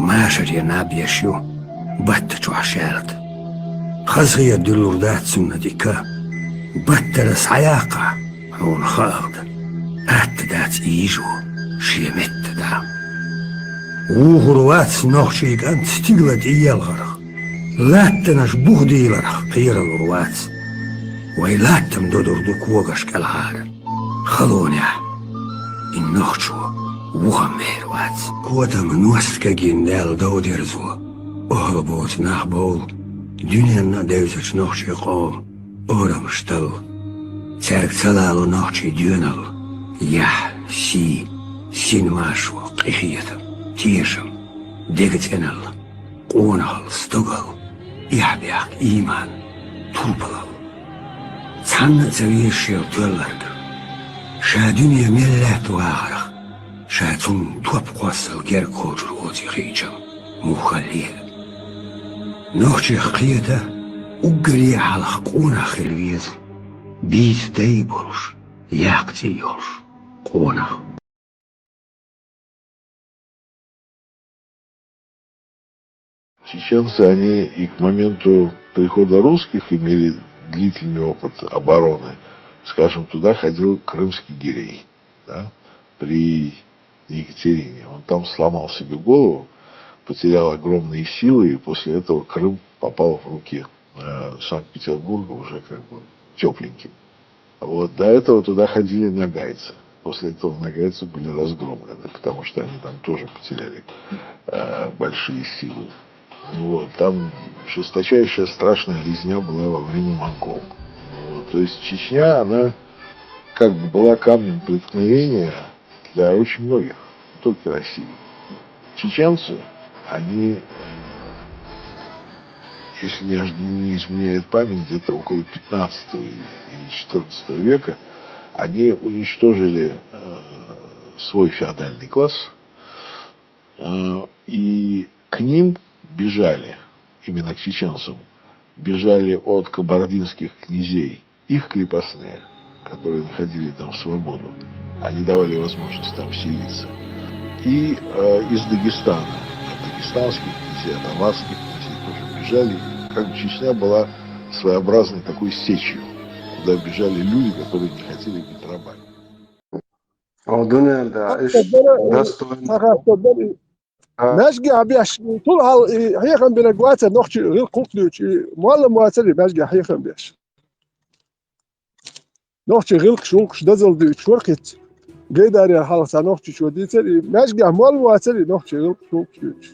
ماشر يا نابيشو باتشو عشالت خزغي دلو ردات سنة ديكا باترس عياقة هون خالد أتدات إيجو شيمت دا وغروات نوخشيك أنت تقلد إيال غرق لاتناش بوغدي لرخ قير الغروات ويلاتم دودر دوكوغش كالعار خلوني إن نوخشو وغميروات كوتا منوسكا جندال دودرزو أهربوت نحبول دنيانا دوزش نوخشي قوم أورمشتل Церк целало ночи дюнал, син машу, قيخيتم تيشم ديقت انال قونال ستوغل يحبيق إيمان توبلال تحنى زوير شيو تولرق شا دنيا ملات واغرق شاتون توب قواسة وجير كوجر وزي خيجم مخليه نوشي خيته وقلي على قونا خلويز بيت دايبرش ياقتي يورش قونا. Чеченцы, они и к моменту прихода русских имели длительный опыт обороны. Скажем, туда ходил крымский гирей, да, при Екатерине. Он там сломал себе голову, потерял огромные силы, и после этого Крым попал в руки Санкт-Петербурга уже как бы тепленьким. Вот до этого туда ходили нагайцы. После этого нагайцы были разгромлены, потому что они там тоже потеряли большие силы. Вот, там жесточайшая страшная резня была во время монгол. Вот, то есть Чечня, она как бы была камнем преткновения для очень многих, не только России. Чеченцы, они, если не изменяет память, где-то около 15 или 14 века, они уничтожили свой феодальный класс, и к ним бежали, именно к чеченцам, бежали от кабардинских князей, их крепостные, которые находили там свободу. Они давали возможность там селиться. И из Дагестана, от дагестанских князей, от аварских князей тоже бежали. Как бы Чечня была своеобразной такой сечью, куда бежали люди, которые не хотели быть рабами. مشجع بيش طول هي كان بنجوات نوختي غير قلتلوش معلم معتري مشجع هي كان بيش نوختي غير شونكش دزل دي شوركت جيداري حالة نوختي شو دي تري مشجع معلم معتري نوختي غير شونكش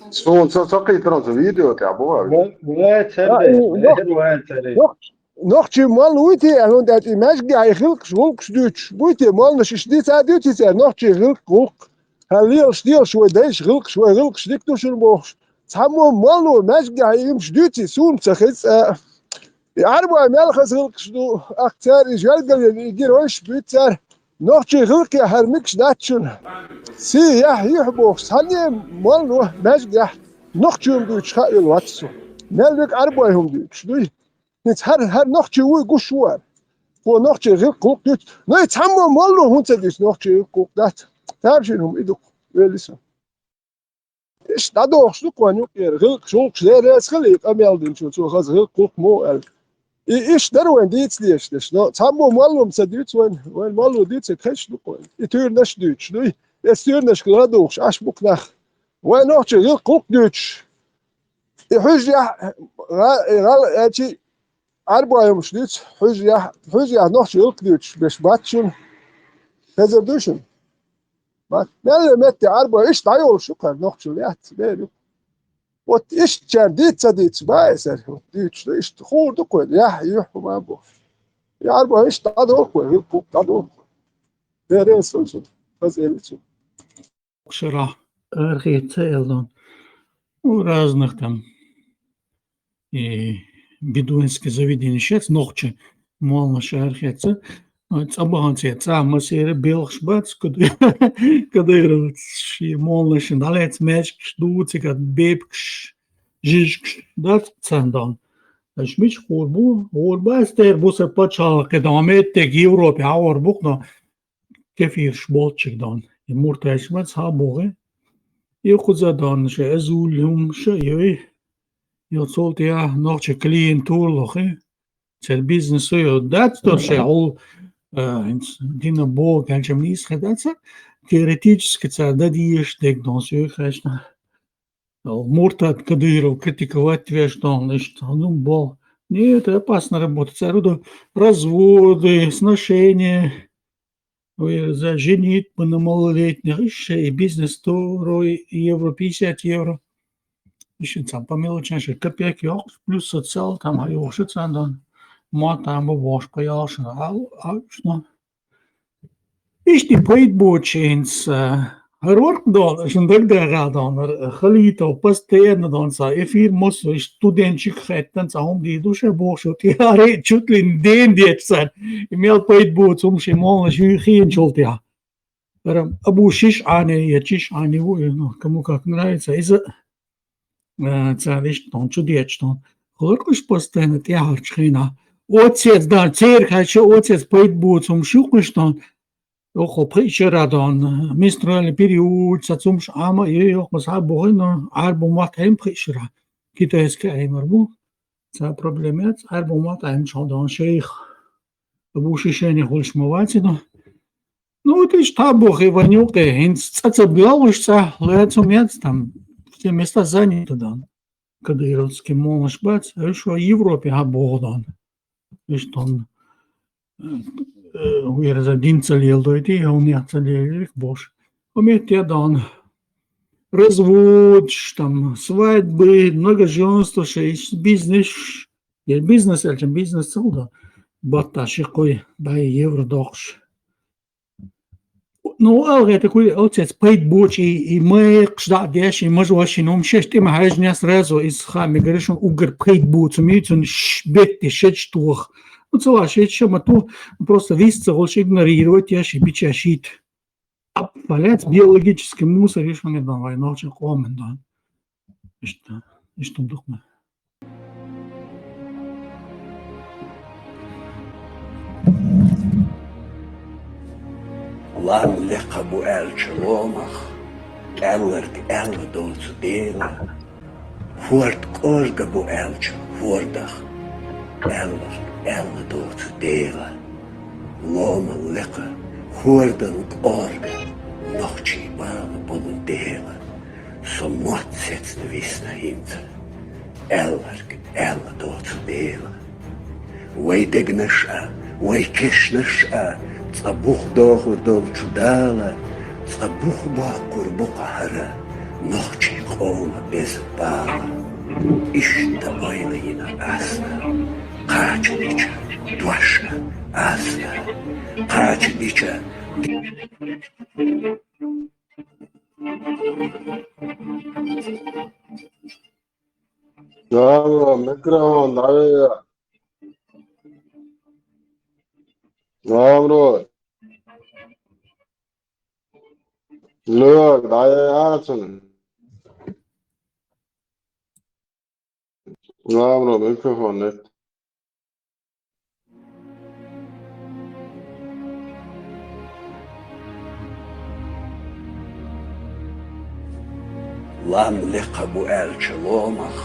سون ساقي ترى فيديو تعبوها نوختي مال ويتي هون دات مشجع يخلق شونكش دوتش ويتي مال نش دي تعديتي تر نوختي غير هالليل شديل شوي دايش غلق شوي غلق شديك توش الموخش تحمو مالو مشجع يمش دوتي سون تخيز يعربوا مالخز غلق شدو اختار يجلقل يجير ويش بيتر نوختي غلق يا هرمكش داتشون سي يحبوخس هاللي مالو مشجع نوختي هم دوتش خايل واتسو مالك عربوا هم دوتش دوي نت هر نوختي وي قشوار هو نوختي غلق دوتش نو تحمو مالو هون تديش نوختي غلق دات تعرفينهم إيدك ويلسون إيش تدوخ شو قانون غلق شو كذا خليك أميالدين شو خلاص غلق مو ال إيش دروين ديتس ليش ليش لا تامو مالهم سديت وين مالو ديتس كيش لقون يتير نش ديتش دوي يستير نش كلا دوخش عش بكناخ وين نوتش غلق ديتش يحجة غال أتي أربعة يوم شديت حجة نوتش غلق ديتش بس باتشون هذا دوشن ماذا متى عربة إيش تعيول شكر نخشوا ليات بيرو وات إيش كان ديت بايسر ديت إيش تخور دكول يحو ما بو يا عربة إيش تعدو كول يبقى تعدو بيرو سوسو فزيلتو شرح أرخيت أيضا وразных там и бедуинские заведения сейчас ногче мало шархется Цабанцы, цамасеры, белшбац, когда ши молнышин, далец мечкш, дуцик, бебкш, жижкш, да цандан. Шмич хорба стер буса почал, когда амете к Европе, а орбукно кефир шботчик дан. И мурташмац хабоге. И хузадан ше азулюм ше йой. Я солте я ноче клиентурлохе. Цер бизнес йо дат то ше ол Дина Бог, чем не исходится, теоретически да диештек дон все конечно. Муртат Кадыров критиковать вещь дон, ну бол. Нет, это опасно работать. Цару разводы, сношения, за женитьбу на малолетних, еще и бизнес 100 евро, 50 евро. Еще там по мелочам, копейки, плюс социал, там, а его шицан дон. Матам бошь пояшен, а что? Ишти поит бочинс, Harvard dan, schon тогда dan, خليته постоянно dan sa, efir mosso студентчик хэттан цаум ди душа бошут, яре чуть ли ден детсан, имел пойт будет сумши мол, жюхин чултя. Абу шиш ани, я чиш ани, кому как нравится, из царишь тон, чудеч тон. Хлоркуш постоянно тяхарчхина. Отец дан, церковь, что отец пойт будет сумшукуш тон, Ох, притчера dan, mistrale period, zat soms ama je mas ha bohin, album wat hem pritchera. Kita eske eimer bu, za problemet, album wat hem schon dan sheikh. Bu shisheni holsh mawati no. No, het is taboch evanyoke, hins tsatsa bialushca, leetzum jetzt tam, те места заняты dan. Когда иродский молнаш бац, еще в Европе ha bodan. Is dan weer eens een dienst leert, die gewoon niet leert, boos. Om het ja dan развод, там свадьбы, многоженство, шесть бизнес, я бизнес, я чем бизнес целда, баташи кой, да евро дохш. Ну, алга такой отец пойт боч и мы кшда деш и мы жвашином шесть им хажня сразу из хами говоришь угр пойт боч, умеют он шбетти шештух. Ну, целая шесть, мы то просто висца больше игнорировать, я шибича щит. Обвалять биологический мусор, решение давай, ночью комен, да. И что думаю? Lan leqa bu elçilomach, ellerk elle doodse delen. Voort orga bu elçil, voordach, ellerk elle doodse delen. Loma leqa, voordank orga, nochtje balen bonnen delen. Zo mot zet de wisna hinte, ellerk elle doodse delen. Wij degnesha, wij kishnesha, صبوخ داخل دل چوداله صبوخ با قربو قهره نخچی قوم بزباله اشتا بايلينا أسنا قاچ ديچه دوشه أسنا قاچ ديچه Bravo, mikrofon, daj. Dobro. Lök, daj Arsen. Dobro, mikrofon net. Lan leqa bu elçilomach,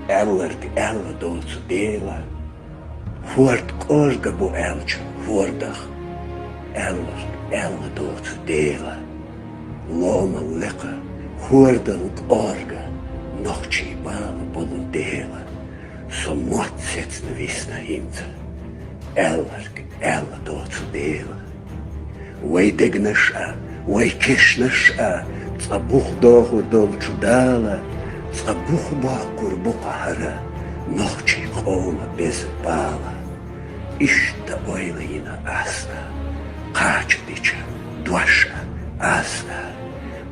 ellerk elle doodse delen. Voort orga bu elçil, voordach, ellerk elle doodse delen. Loma leqa, voordank orga, nochtje balen bonnen delen. Zo mot zet de wisna hinte, ellerk elle doodse delen. Wij degnesha, wij kishnesha, صبوخ داخل دل چوداله صبوخ با قربو قهره نخچی قوم بزباله اشتا بايلينا أسنا قاچ ديچه دوشه أسنا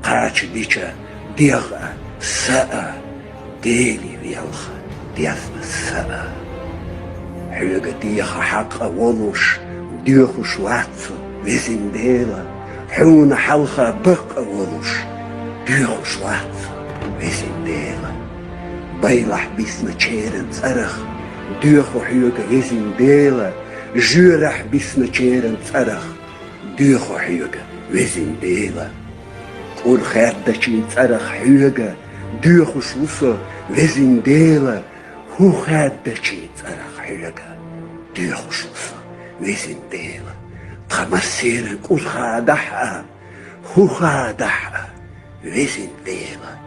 قاچ ديچه ديغه سأه ديلي ويلخه ديثنا سأه حيوغه ديخه حقه ولوش ديخه شواتسو وزين ديله حون حلخه بقه ولوش ديخو شوات ويسين ديلا بيلح بيسنا تشيرن صرخ ديخو حيوغا ويسين ديلا جورح بيسنا تشيرن صرخ ديخو حيوغا ويسين ديلا قول خير داشين صرخ حيوغا ديخو شوصا ويسين ديلا هو خير داشين صرخ حيوغا ديخو شوصا ويسين ديلا تخمسيرن قول خادحها هو خادحها ويسين ديلا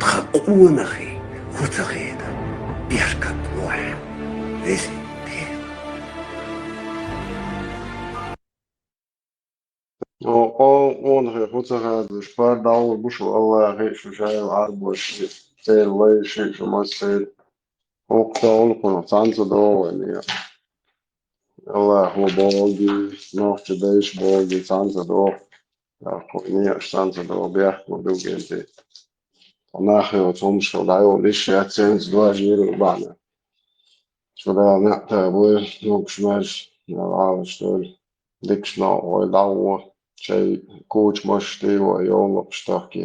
تخقونخي خوتغيدا بيركت روح ويسين ديلا Onge goed dus paar dagen boesel Allah heeft zijn arbeid veel lees zoals veel ook dan kon tanzen door en ja Allah hoe bogi nog te deze bogi tanzen door Nii stanza do biehku dugenti. Nahe somšel dajo liše cents dva žiru bana. Šodā tā voi nokšmērs āvestol dikšno vai lauo šei kūčmošti vai joulopštaki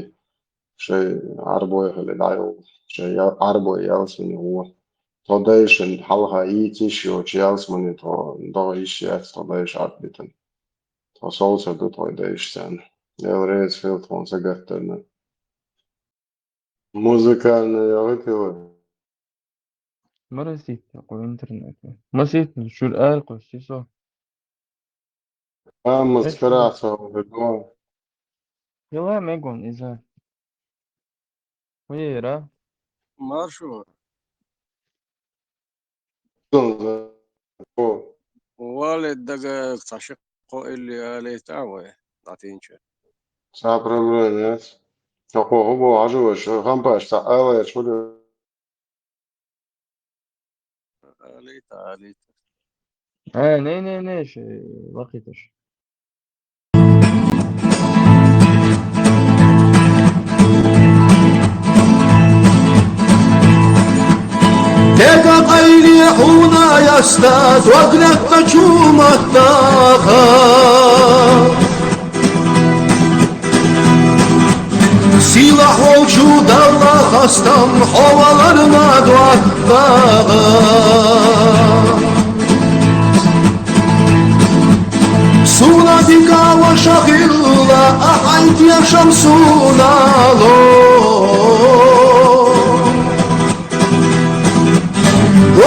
šei arboihali dajo šei arboi jälsmini huo. Todēļ halha īcišo jälsmini to išjēts todēļ atbitan. To saucētu to dēļšķēn. Vēlreiz filtrons sagatavina. Muzikālne jau itila. مرة قوي إنترنت مسيت شو الآل قوي شو Muzikālāca vidō. يلا ما يقول إذا ويرا مارشو والد دقا تشقو اللي آلي تاوي تعطينش Saprotu, ko hubo ažoši, hampāši tā ēlēt šodien. آلي ني شيء وقتش Tega qayli huna yastad wagnak tachumattaha Silah olcu dalla hastan havalarına duattaha Suna dikava şahilla ahayt yaşam sunalo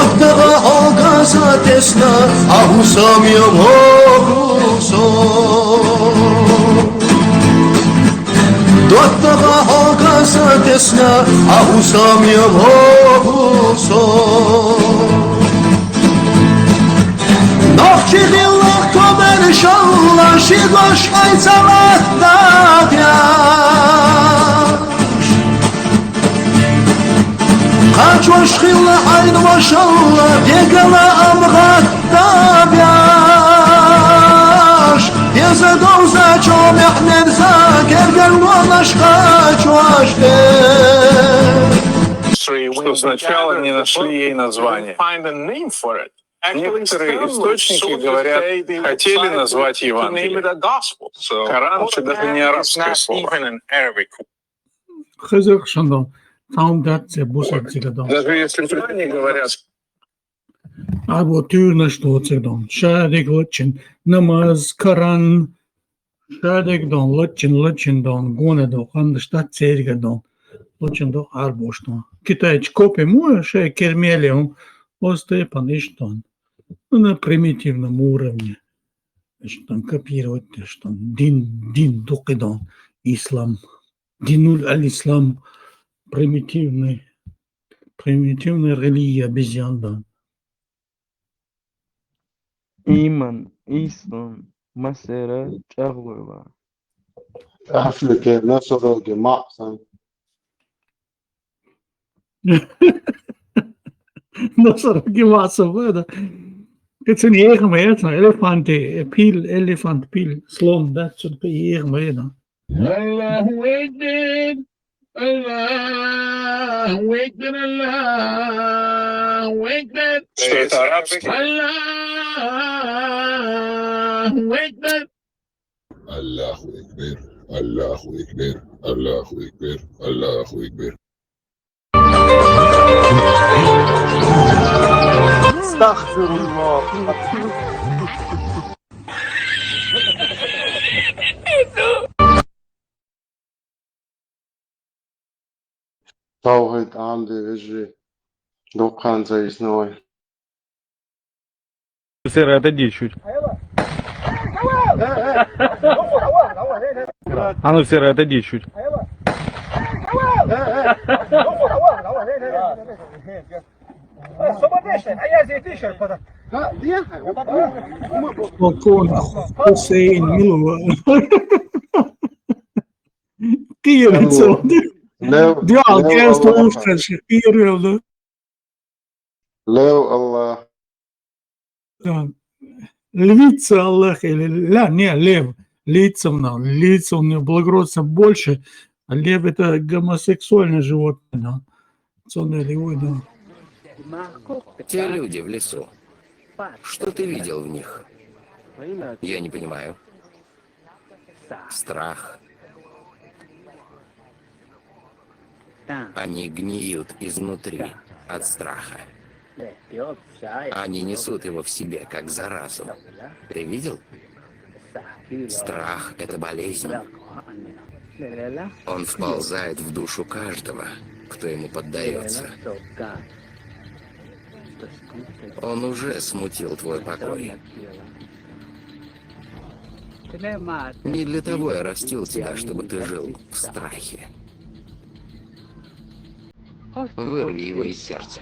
Ottaga olgasa tesna ahusam yamoguso Ottaga olgasa tesna ahusam yamoguso Nochi billah komer shalla shigosh hayzamat dadya Kaçoş xilla ayn maşallah degala amgat tabiaş Yeza dovza çom ihnerza kergen валаш kaçoşte Что сначала не нашли ей название. Некоторые источники говорят, хотели назвать Евангелие. Коран — это даже не арабское слово. Хазар шандон. Там датся бусатцигадон. Даже если в Коране говорят, Або тюрна что цигдон. Шадик лочин. Намаз, Коран. Шадик дон. Лочин дон. Гонедо. Хандштат церигадон. Лочин до арбоштон. Китайч копи муа ше кермелиум. Остепан иштон. На примитивном уровне. Что копировать, что дин докидон. Ислам. Динуль аль-Ислам. Примитивная религия обезьян, да. إيمان إسلام مسيرة شغلة Африка, насороги, максан. Nosorogi masov, da. Kad se njega mejatno, elefant pil, slon, da se njega mejatno. Allahu Akbar, Allahu Akbar, Allahu Akbar. что это арабский. Allahu Akbar. Allahu Ekber, Allahu Ekber, Allahu Ekber, Allahu Ekber. Astaghfirullah. Tawhid amdi vijri. Dokkan zaisnoy. Сэр, отойди чуть. А ну, сэр, отойди чуть. Hussein Milova. Kierится. Диал, я слушаю, Кирилл. Лев Аллах. Львица Аллах или не лев. лицам, лица у него благородства больше, а лев это гомосексуальное животное, да. Те люди в лесу. Что ты видел в них? Я не понимаю. Страх. Они гниют изнутри от страха. Они несут его в себе, как заразу. Ты видел? Страх — это болезнь. Он вползает в душу каждого, кто ему поддается. Он уже смутил твой покой. Не для того я растил тебя, чтобы ты жил в страхе. Вырви его из сердца.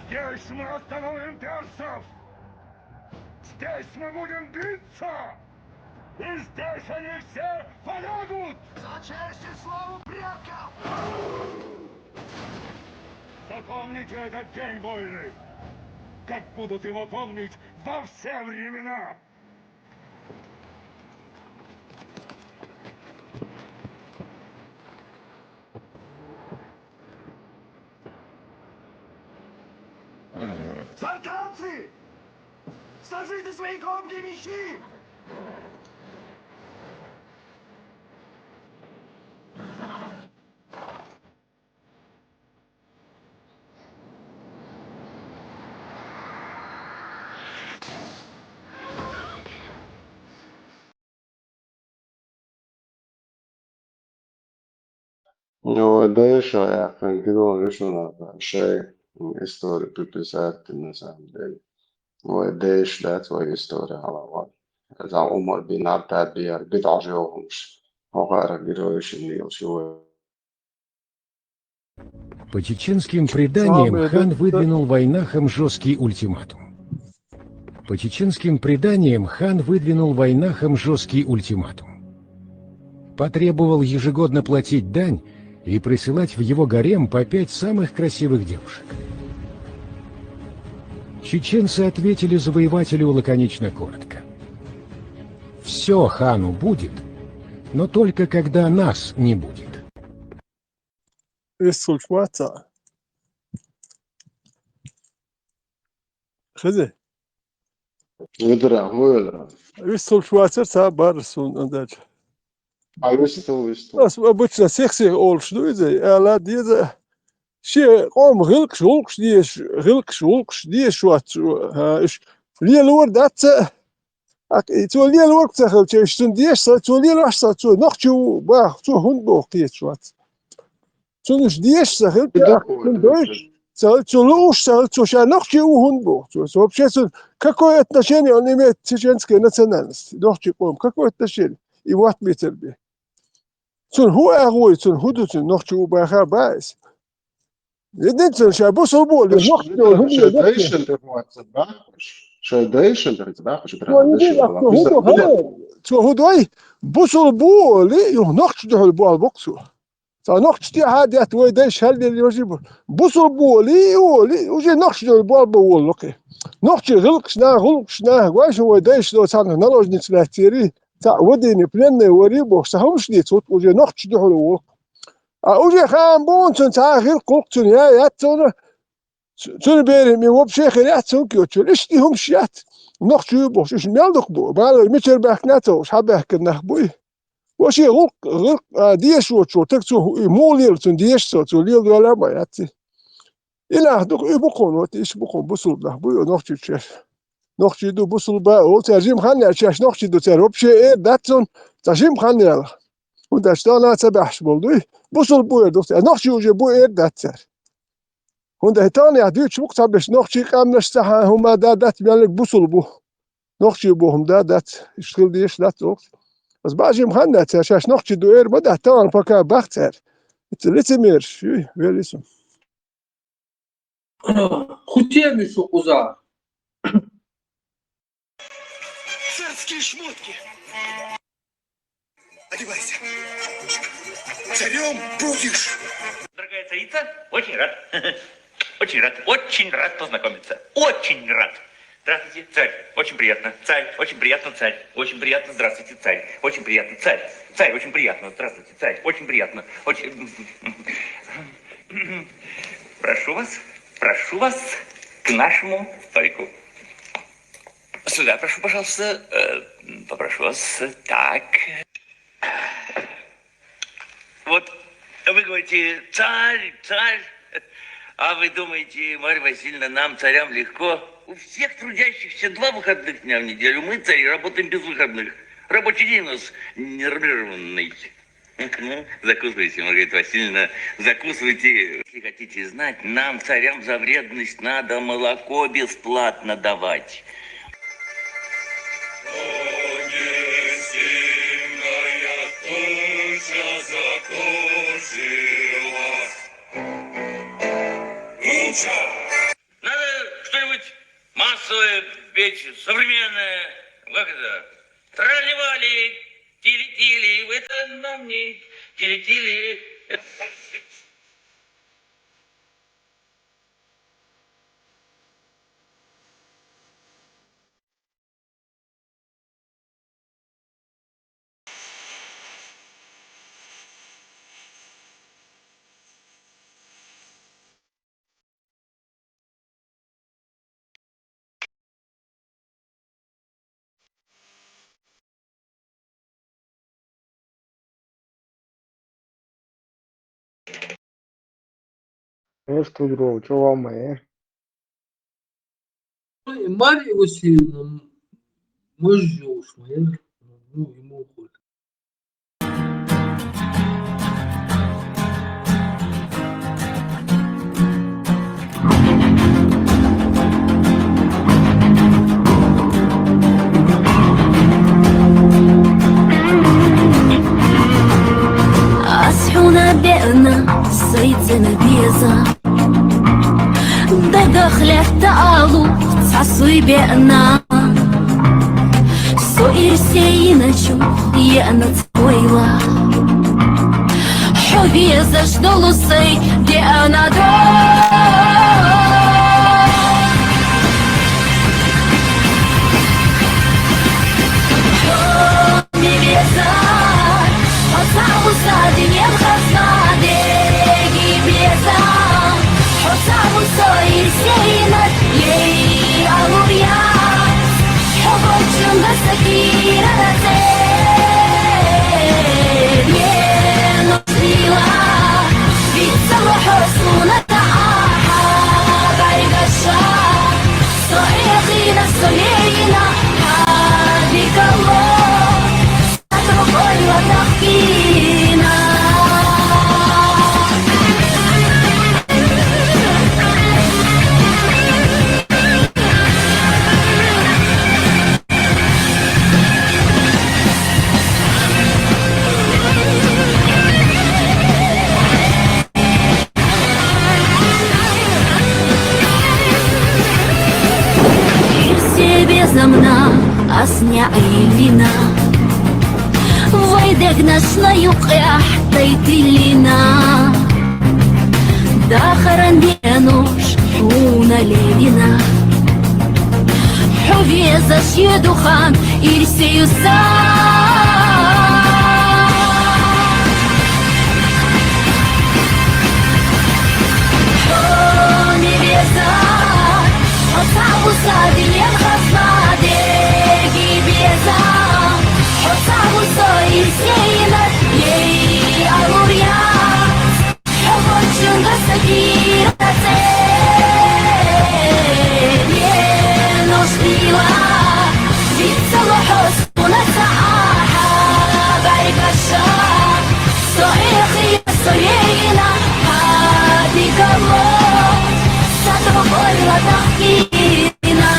Здесь мы остановим персов! Здесь мы будем биться! И здесь они все полягут! За честь и славу предков! Запомните этот день войны! Как будут его помнить во все времена! Спартанцы! Сложите свои громкие мечи! Jo, det är jag tänker då lyssna på شيء historia publicerat من samtidigt. Och det är det var historia على بعض. إذا عمر بن عبد بيار بضع جوهمش وغير جروش اللي شو. По чеченским преданиям хан выдвинул войнахам жесткий ультиматум. По чеченским преданиям хан выдвинул войнахам жесткий ультиматум. Потребовал ежегодно платить дань и присылать в его гарем по 5 самых красивых девушек. Чеченцы ответили завоевателю лаконично коротко. Все хану будет, но только когда нас не будет. خذه выдра. Вистул Швейцар барсун андаж. Вистул. Бas обычно секси олш дуйзе, ала дизе شيء قوم غلقش ديش شوات ايش ليل ورد ات تو ليل ورد تاخذ شتون ديش تو ليل واش تو نختو با تو هون بوقيت شوات تو نش ديش تاخذ دويش تو لوش تو شا نختو هون بو تو بشيت какое отношение он имеет к чеченской национальности нохти قوم какое отношение и вот метр би تو هو اغوي تو هدو تو نختو با خباس единственное, что бусул боли, هدوي بوصل بولي ينقش ده البول بوكسو فنقش دي هادي اتوي دايش هل اللي يجيبه بوصل بولي وجي نقش ده البول بول لقي نقش غلقشنا واش هو دايش لو صار نلوجني تلاثيري تاع وديني بلن وريبو سهمش دي توت وجي نقش ده البول وجي خان بون تنتا غير قوقتن يا تون بيري مي وب شيخ يا تونكيو اشتي هم شيات نقشو بوش اش مالدك بو بال ميتر باكناتو شحال كنا خبوي وشي غلق ديش وتشو تكتو مولير تون ديش تو ليل ولا ما ياتي الى دوك يبقون وتيش بقون بوصل ده بو نقشو تشيش نقشو دو بوصل با او ترجم خان تشيش نقشو دو تروب شي داتون ترجم خان وداشتانا تبعش بولدوي بوصل بوير دوختي نقشي وجي بوير داتر هوندا هتاني عديت وقت باش نقشي قامناش تاع هما دات مالك بوصل بو نقشي بوهم دات يشتغل ديش دات وقت بس باجي مخنات شاش نقشي دوير بدا تان فكا بختر تلتمير شو ويل اسم Хутеми шукуза. Царские шмотки! Одевайся. Царем будешь. Дорогая царица, очень рад. Очень рад познакомиться. Очень рад. Здравствуйте, царь. Очень приятно. Царь. Очень приятно, царь. Очень приятно. Здравствуйте, царь. Очень приятно, царь. Царь. Очень приятно. Здравствуйте, царь. Очень приятно. Очень... Прошу вас к нашему столику. Сюда, прошу, пожалуйста. Попрошу вас. Так. Вот вы говорите, царь, царь. А вы думаете, Марья Васильевна, нам, царям, легко? У всех трудящихся 2 выходных дня в неделю. Мы, цари, работаем без выходных. Рабочий день у нас нервированный. Закусывайте, Маргарита Васильевна, закусывайте. Если хотите знать, нам, царям, за вредность надо молоко бесплатно давать. Надо что-нибудь массовое печь, современное. Как это? Тролливали, тили-тили. Это нам не тили-тили. Что, друг, что вам, Марья Васильевна, мужёж моя, ну, ему уходит. أصحونا بأنا صيدنا بيزا دخلة تعالو تصعصي بأنا سوئر سينا شو يأنا تطويلا حبي زجدلو سي بأنا أصنع لنا ويدك نشنا يقع حطيت لنا داخرا بيانوش حونا لينا حبي زاش يدخان يرسي حوني بيزار حصعب صادي الخصادي حصعب صاير سينا يي أغوريات حبك شنغ سكير تسير يي نصبيلا بيتصل حسنا سعاحة بعيد الشام صحيحي صحيحنا هاديك الله ستبقى لتحكينا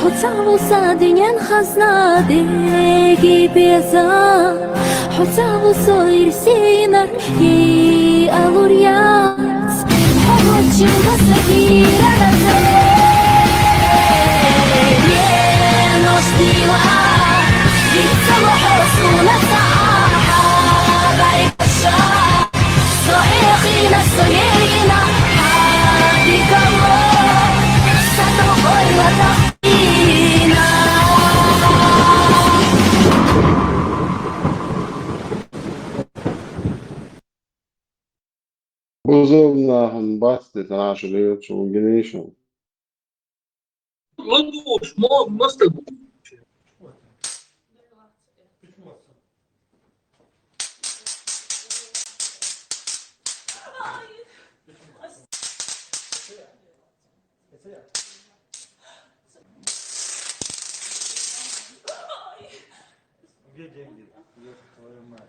حتى صادين خزنا ديكي بيزا حتى صير سينر يي أغوريات حبك شنغ سكير يي نصديلا بيتصل حصونا سعاحة Buzovna bastet naše liječe u Genišu. Ладош, мастер. Где деньги? Твою мать.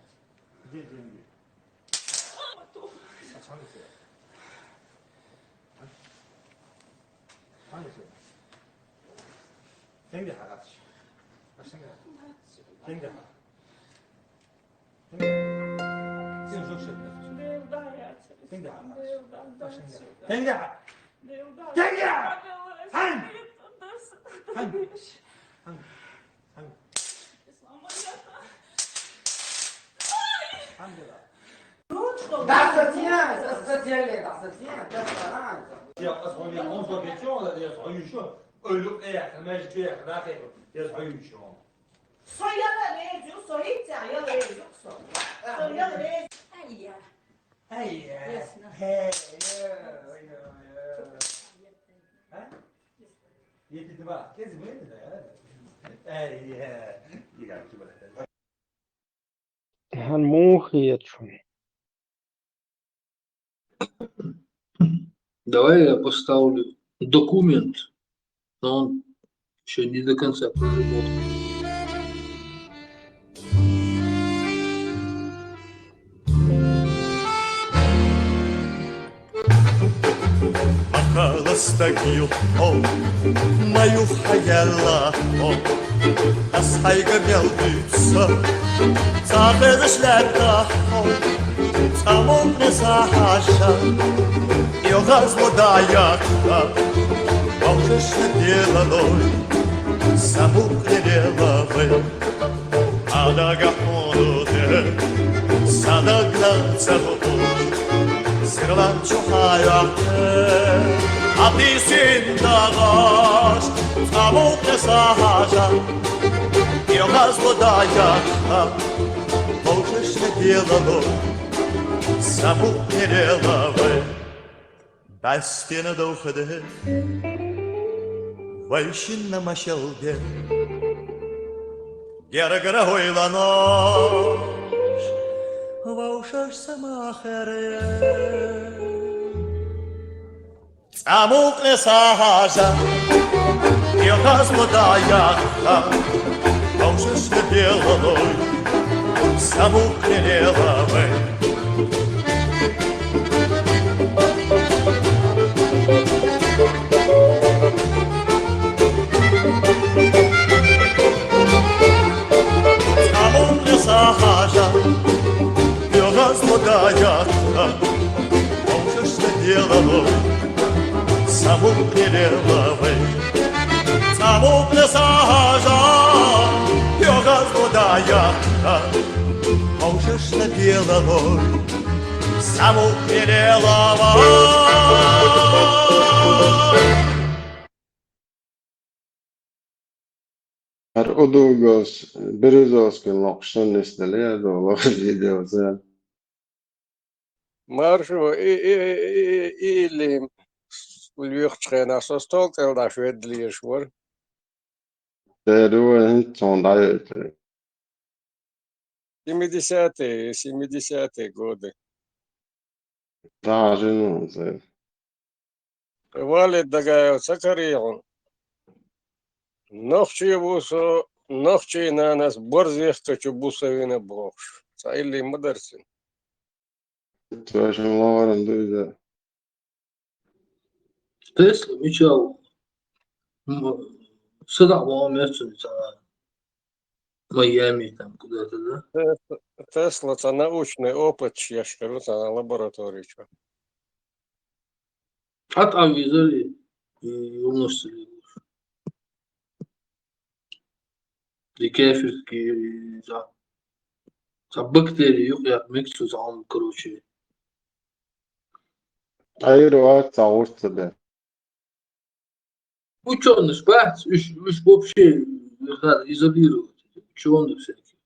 Где деньги? Деньги 하나씩. деньги. Давай я поставлю документ, но он еще не до конца проработан. Холостаю, мою хаялла, асхайга мелдится, цапедышлята, цамон не сахаша, йога злодаяка, можешь не белой, самукрелелавы, адагахону те, садагна цабу. Сырлан чухаяты, а ты сын дагаш, саму пресажа, йога злодаяка, можешь не белой, саму перелавы. Без стены доходы, вальщин на мощелбе, гера ойлано. Ваушаш самахере Цамук не сахажа Йога злодаяка Ваушаш не белой Самук не лелавы Цамук не сахажа злодаяка, можешь не деловой, саму прелеловой, саму пресажа, йога злодаяка, можешь не деловой, саму прелеловой. Udugos Berezovskim lokšan istelijedo, video zel. Маршу или Львихчена состол, тогда шведлиеш вор. Det är inte sån där ute. 70-е годы. Да, жену zel. Валит дагаются карьером. Нохчи бусо, нохчи на нас борзех, качу бусовина блокш. Сайли мадерсин. Твоим лаваром дуйда. Тесла мечал сюда место Майами там куда-то, да? Тесла это научный опыт, я скажу, это лаборатория. А там вязали и умножили. И кефирки, за бактерии, я миксу за он, короче. Ayırıva çağırsa da. Ученый бать, вообще изолировать. Ученый всякий.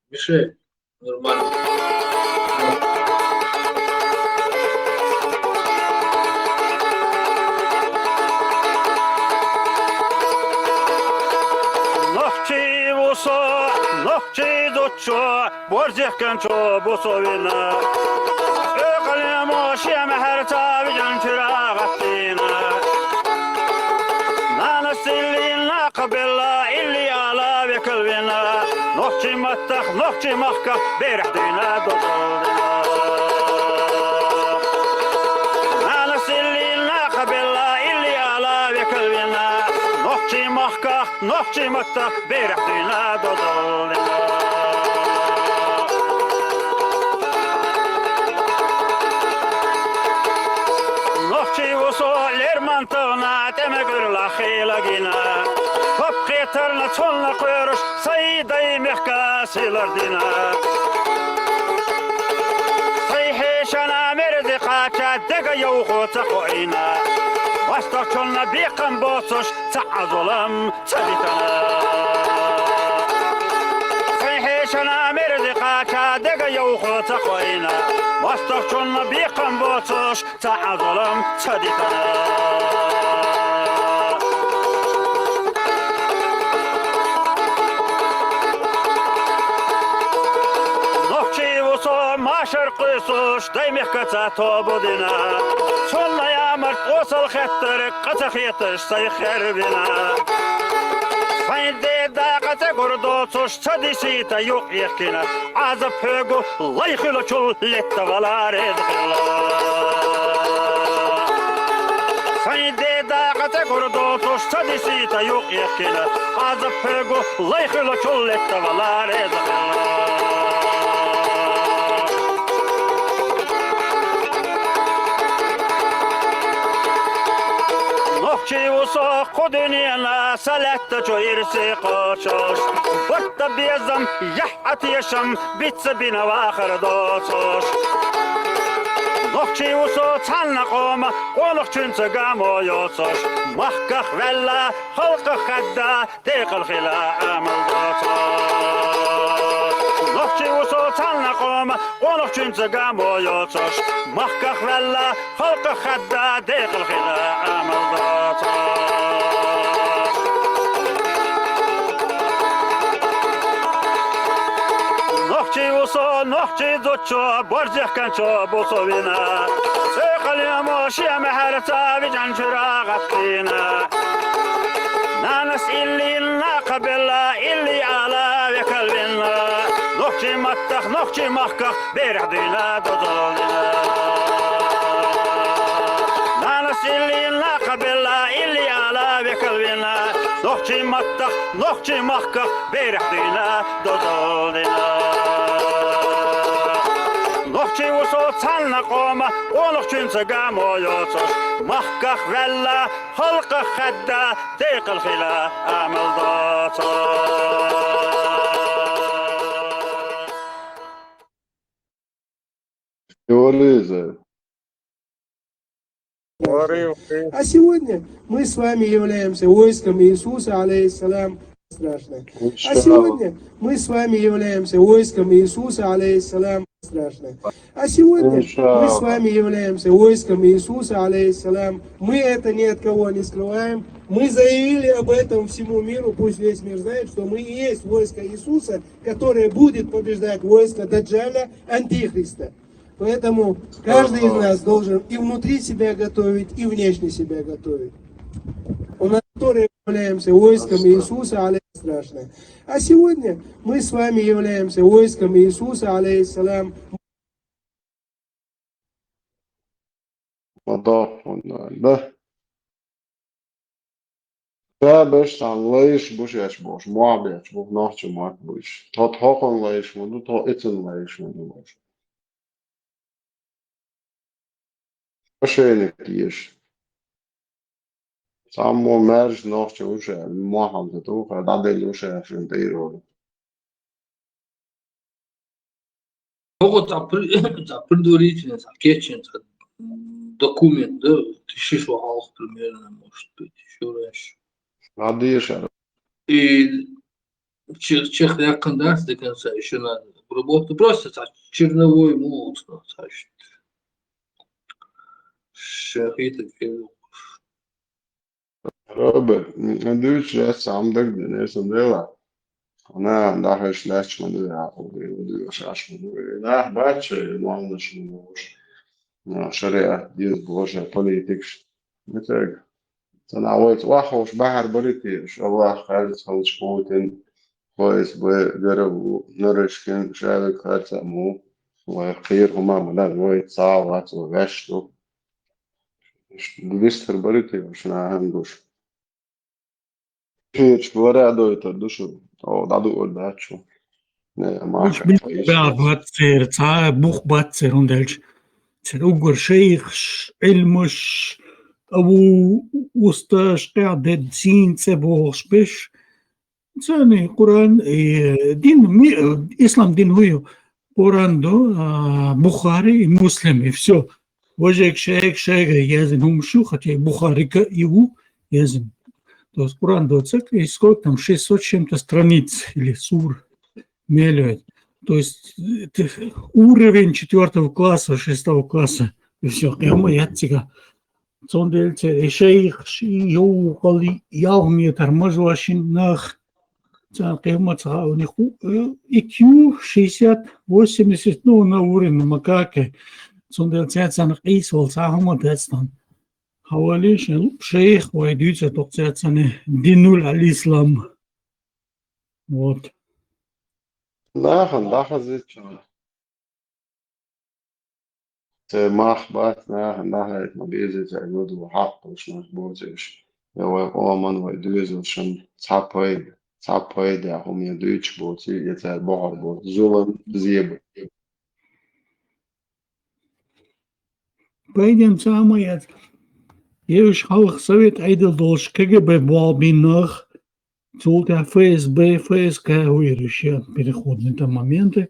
Мешает нормально. ногчи дучо, борзих канчо бусовина. Öqalemo şem her tavican çırağattina. Nana sillina qabilla illi ala ve kalbina. Nokçi mattah, nokçi mahka berahdina dodaldina. Nana sillina qabilla illi ala ve kalbina. Nokçi mattah berahdina dodaldina. Lermantona temegurla khilagina hop qitarna tolna qo'yrush sayday mehkasilardina sayheshana merdi qacha dega yawqo taqoina vastaqolna biqam bososh ta'azulam saditana sayheshana merdi qacha dega yawqo taqoina vastaqolna biqam bososh ta'azulam saditana Maşar qıysuş daymıqqa tobudina Solla yamart osal xəttır qaçaq yetiş say xərbina Sayde da qaça qurdu suş çadisita yox yekina Azab högu layxılı çul lettavalar edqila Sayde da qaça qurdu suş çadisita yox yekina Azab högu layxılı çul lettavalar edqila Чивусо ходынена салетта чойрси қочош Бұртта безам ях атешам битса бина вахыр досош Нохчивусо цанна қома қонық чүнсі гамойосош Махқақ вәлла халқы қадда дейқыл хила амыл досош Нохчивусо цанна қома қонық чүнсі гамойосош Махқақ вәлла халқы қадда дейқыл хила амыл досош Нохчи дучо, борзих канчо бусовина Сөйқалимо шиям харца вижан чырағаттина Нанас иллина қабилла илли ала векалвина Нохчи маттах, нохчи махках берхдина додолдина Нанас иллина қабилла илли ала векалвина Нохчи маттах, нохчи махках берхдина додолдина Нохчи усо цанна қома, онық чүнсі гамойосош Махқақ вәлла, халқы қадда, дейқыл хила амылдосош А сегодня мы с вами являемся войском Иисуса, алейхиссалям, страшно. А сегодня мы с вами являемся войском Иисуса, алейхиссалям, страшно. А сегодня мы с вами являемся войском Иисуса, алейхиссалям. Мы это ни от кого не скрываем. Мы заявили об этом всему миру, пусть весь мир знает, что мы и есть войско Иисуса, которое будет побеждать войско Даджаля, Антихриста. Поэтому каждый из нас должен и внутри себя готовить, и внешне себя готовить. У нас которые являемся войском Иисуса, алейхиссалям. А сегодня мы с вами являемся войском Иисуса, алейхиссалям. Да. Беш анлайш бушеш бош, муабеш бош, нахче мак бош. Тот хокон лайш муду, то этен лайш муду бош. Waarschijnlijk is. Samen met nog te doen, morgen te doen, dat de losse zijn te doen. Могут предварительно, кетчинг, документ, да, тысячи шагов примерно, может быть, еще раньше. Надеюсь. И чех яконdas до конца еще надо обработать. Просто так, черновой молот, значит. Robert, nu is het samen dat ik de eerste deel heb. أنا داخل لاش من ده ودي شاش من ده باتش ما عندش منوش شريعة ديز بوجه بوليتيكس مثل تناولت واحوش بحر بوليتيكس الله خالص خلص بوتين كويس بجرب نرشكن شارك هاتمو وخير هما مدان ويت صاوات وغشتو بيستر بوليتيكس نعملوش فيش ورا دويتر دوشو أو دادو قول باتشو Ich bin Batzer, Zaha Buch Batzer und Elch. Ugur Sheikh, Ilmush, Abu Ustash, Qaded, Zin, Cebo, Spish. Zani, Quran, Din, Islam Din Huyo. Quran do, Bukhari, Muslim, и все. Вожек, Шейх, Язин, Умшу, хотя Бухари его Язин. То есть Quran до церкви, и сколько там, 600 чем-то страниц или сур. Мелюет. То есть уровень 4 класса, 6 класса, и все. Кема ятига. Цондельце, и шейх, йоукали, ялми, тормозлашин, нах. Кема ца, у них IQ 60-80, ну, на уровне макаке. Цондельце, цанах Исвал, цахама, децтан. Хавалиш, шейх, вайдюца, токцецане, динуль аль-Ислам. Вот. Нахен зит ماخ بات ناخن ما بيزيد يقولوا حق وش مظبوطش هو من ويدوز شن صحابي ده هم يدوش بوتي يتال بحر بوت ظلم زيب Пойдем самое. Я уж халах совет айдел долж КГБ Балбинах. Цулт ФСБ, ФСК уирущие переходные там моменты.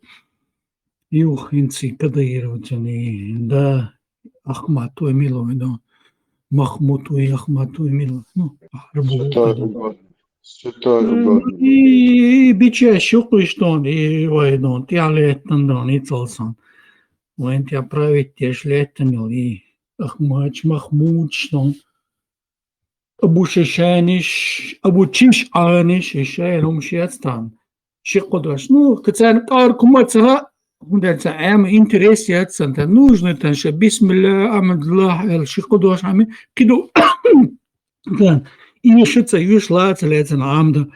И ухинцы кадаировать они, да, Ахмату Эмилу, да, Махмуту и Ахмату Эмилу, ну, и бича щукуштон, и вайдон, тиалеттан, и целсан. Вайн тя править тяж леттан, и Ахмач, Махмудштон. Abu Shishanish, Abu Chish Anish, Shayrum Shiatstan. Shikodosh. Ну, кацан каркумаца, хундальца, интерес яцанта. Нужно танша, бисмилля, амадлах, шикодош, ами, киду. И шица, юшлац, лецан, амда.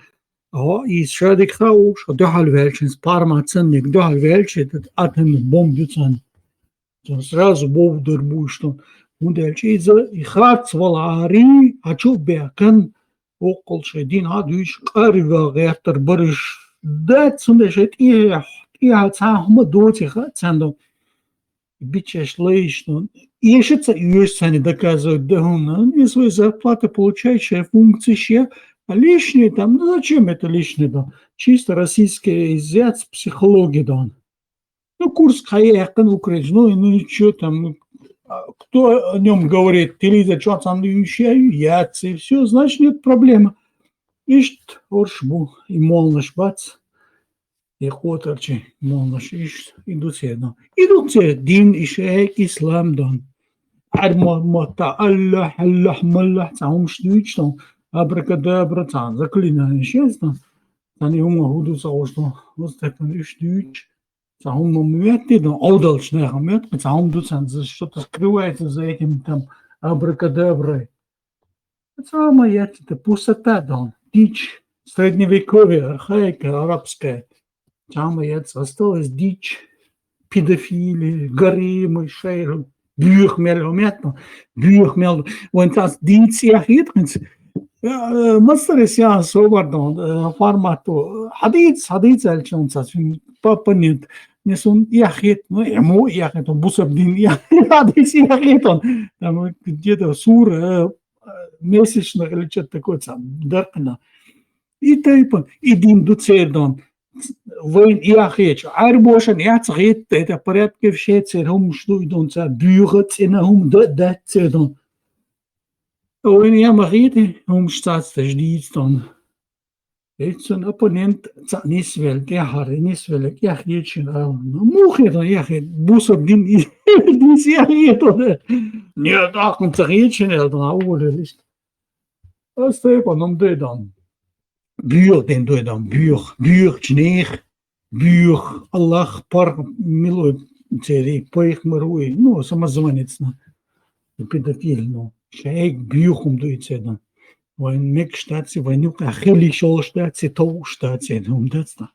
И шадик хауш, дохал велчин, спарма ценник, дохал велчин, этот атом бомбюцан. Сразу бомб дурбуштон. Мудельчиза и хацвалари, а чё бекан, окол шедин адуш, карива гертер барыш, да цундешет и хацахма доти хацандо. Бичеш лейшно. И ешица юсани доказывают дагуна, и свои зарплаты получающие функции, а лишние там, ну зачем это лишнее, да? Чисто российский изъят психологии, да. Ну, курс хаяхан украинский, ну и что там, кто о нем говорит, телевизор, что там яйца, и все, значит, нет проблемы. Ишт, оршбу, и молнаш бац, и хоторчи, молнаш, ишт, идут все, дин, и шейх, ислам, дан. Армата, Аллах, Аллах, Маллах, цаум штуич, там, абракадабра, цан, заклинание, честно, там и умагуду, что, вот так, штуич. Цаум момент, да, одалчный момент, цаум дуцан, что-то скрывается за этим там абракадаброй. Самое это пустота, да, дичь, средневековье, архаика, арабская. Самое это осталось дичь, педофилии, гаремы, шейры, бюхмел, умятно, бюхмел, вон tas дичь я хитринц. مصر سياسة وبردون فارماتو حديث الشون ساسين بابنيت نسون يخيط مو يخيطون بوسبدين حديث يخيطون там где-то сур месячно или что-то такое даркна и тайпон идин дуцердон войн яхеч арбошан яцгит это порядке в шецерум что идон за бюрет инахум дацердон وين يا مغيتي هم شتات تجديد تون إتسون أبوننت نسبة لكهر نسبة لك يا أخي شنو مو خير يا أخي بوسط دين دين سياحية تون نيا داخل تغيير شنو هذا أول ليش أستيقظ نمضي دون büyük den duydum, büyük çneyik, büyük Allah par miluj цери поих мируй, ну, самозванецна, педофил, ну, шейк büyüküm duydum. Вайн мек штатси, вайнюк ахили шол штатси, тоу штатси, das da.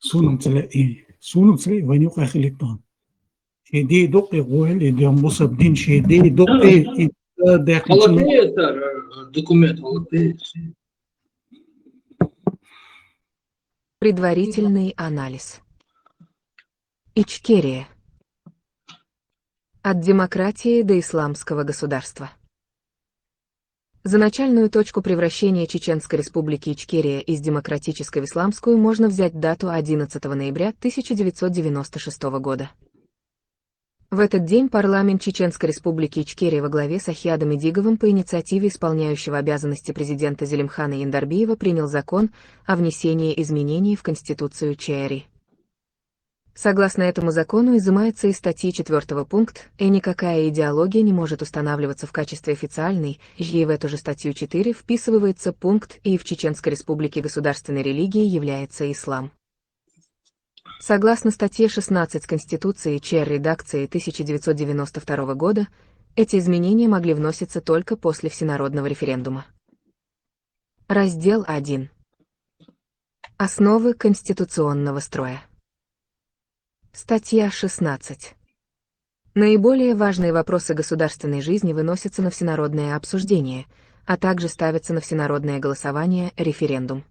Sunum tsle, вайнюк ахили тон. Шеди доки гоели, дям мусабдин шеди доки, Холопея, документ, холопея. Предварительный анализ. Ичкерия. От демократии до исламского государства. За начальную точку превращения Чеченской республики Ичкерия из демократической в исламскую можно взять дату 11 ноября 1996 года. В этот день парламент Чеченской республики Ичкерия во главе с Ахьядом Идиговым по инициативе исполняющего обязанности президента Зелимхана Яндарбиева принял закон о внесении изменений в Конституцию ЧРИ. Согласно этому закону изымается из статьи 4 пункт «И никакая идеология не может устанавливаться в качестве официальной», и в эту же статью 4 вписывается пункт «И в Чеченской республике государственной религией является ислам». Согласно статье 16 Конституции ЧР редакции 1992 года, эти изменения могли вноситься только после всенародного референдума. Раздел 1. Основы конституционного строя. Статья 16. Наиболее важные вопросы государственной жизни выносятся на всенародное обсуждение, а также ставятся на всенародное голосование, референдум.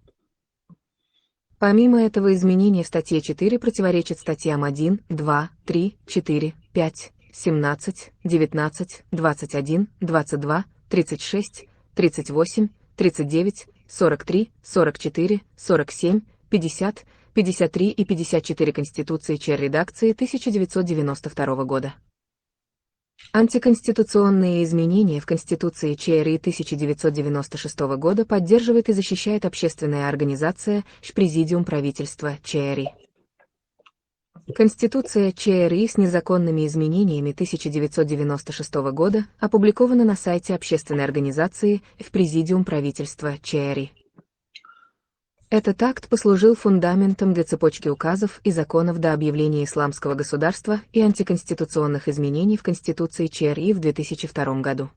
Помимо этого, изменение в статье 4 противоречит статьям 1, 2, 3, 4, 5, 17, 19, 21, 22, 36, 38, 39, 43, 44, 47, 50, 53 и 54 Конституции ЧР редакции 1992 года. Антиконституционные изменения в Конституции ЧРИ 1996 года поддерживает и защищает общественная организация Президиум правительства ЧРИ. Конституция ЧРИ с незаконными изменениями 1996 года опубликована на сайте общественной организации Президиум правительства ЧРИ. Этот акт послужил фундаментом для цепочки указов и законов до объявления исламского государства и антиконституционных изменений в Конституции ЧРИ в 2002 году.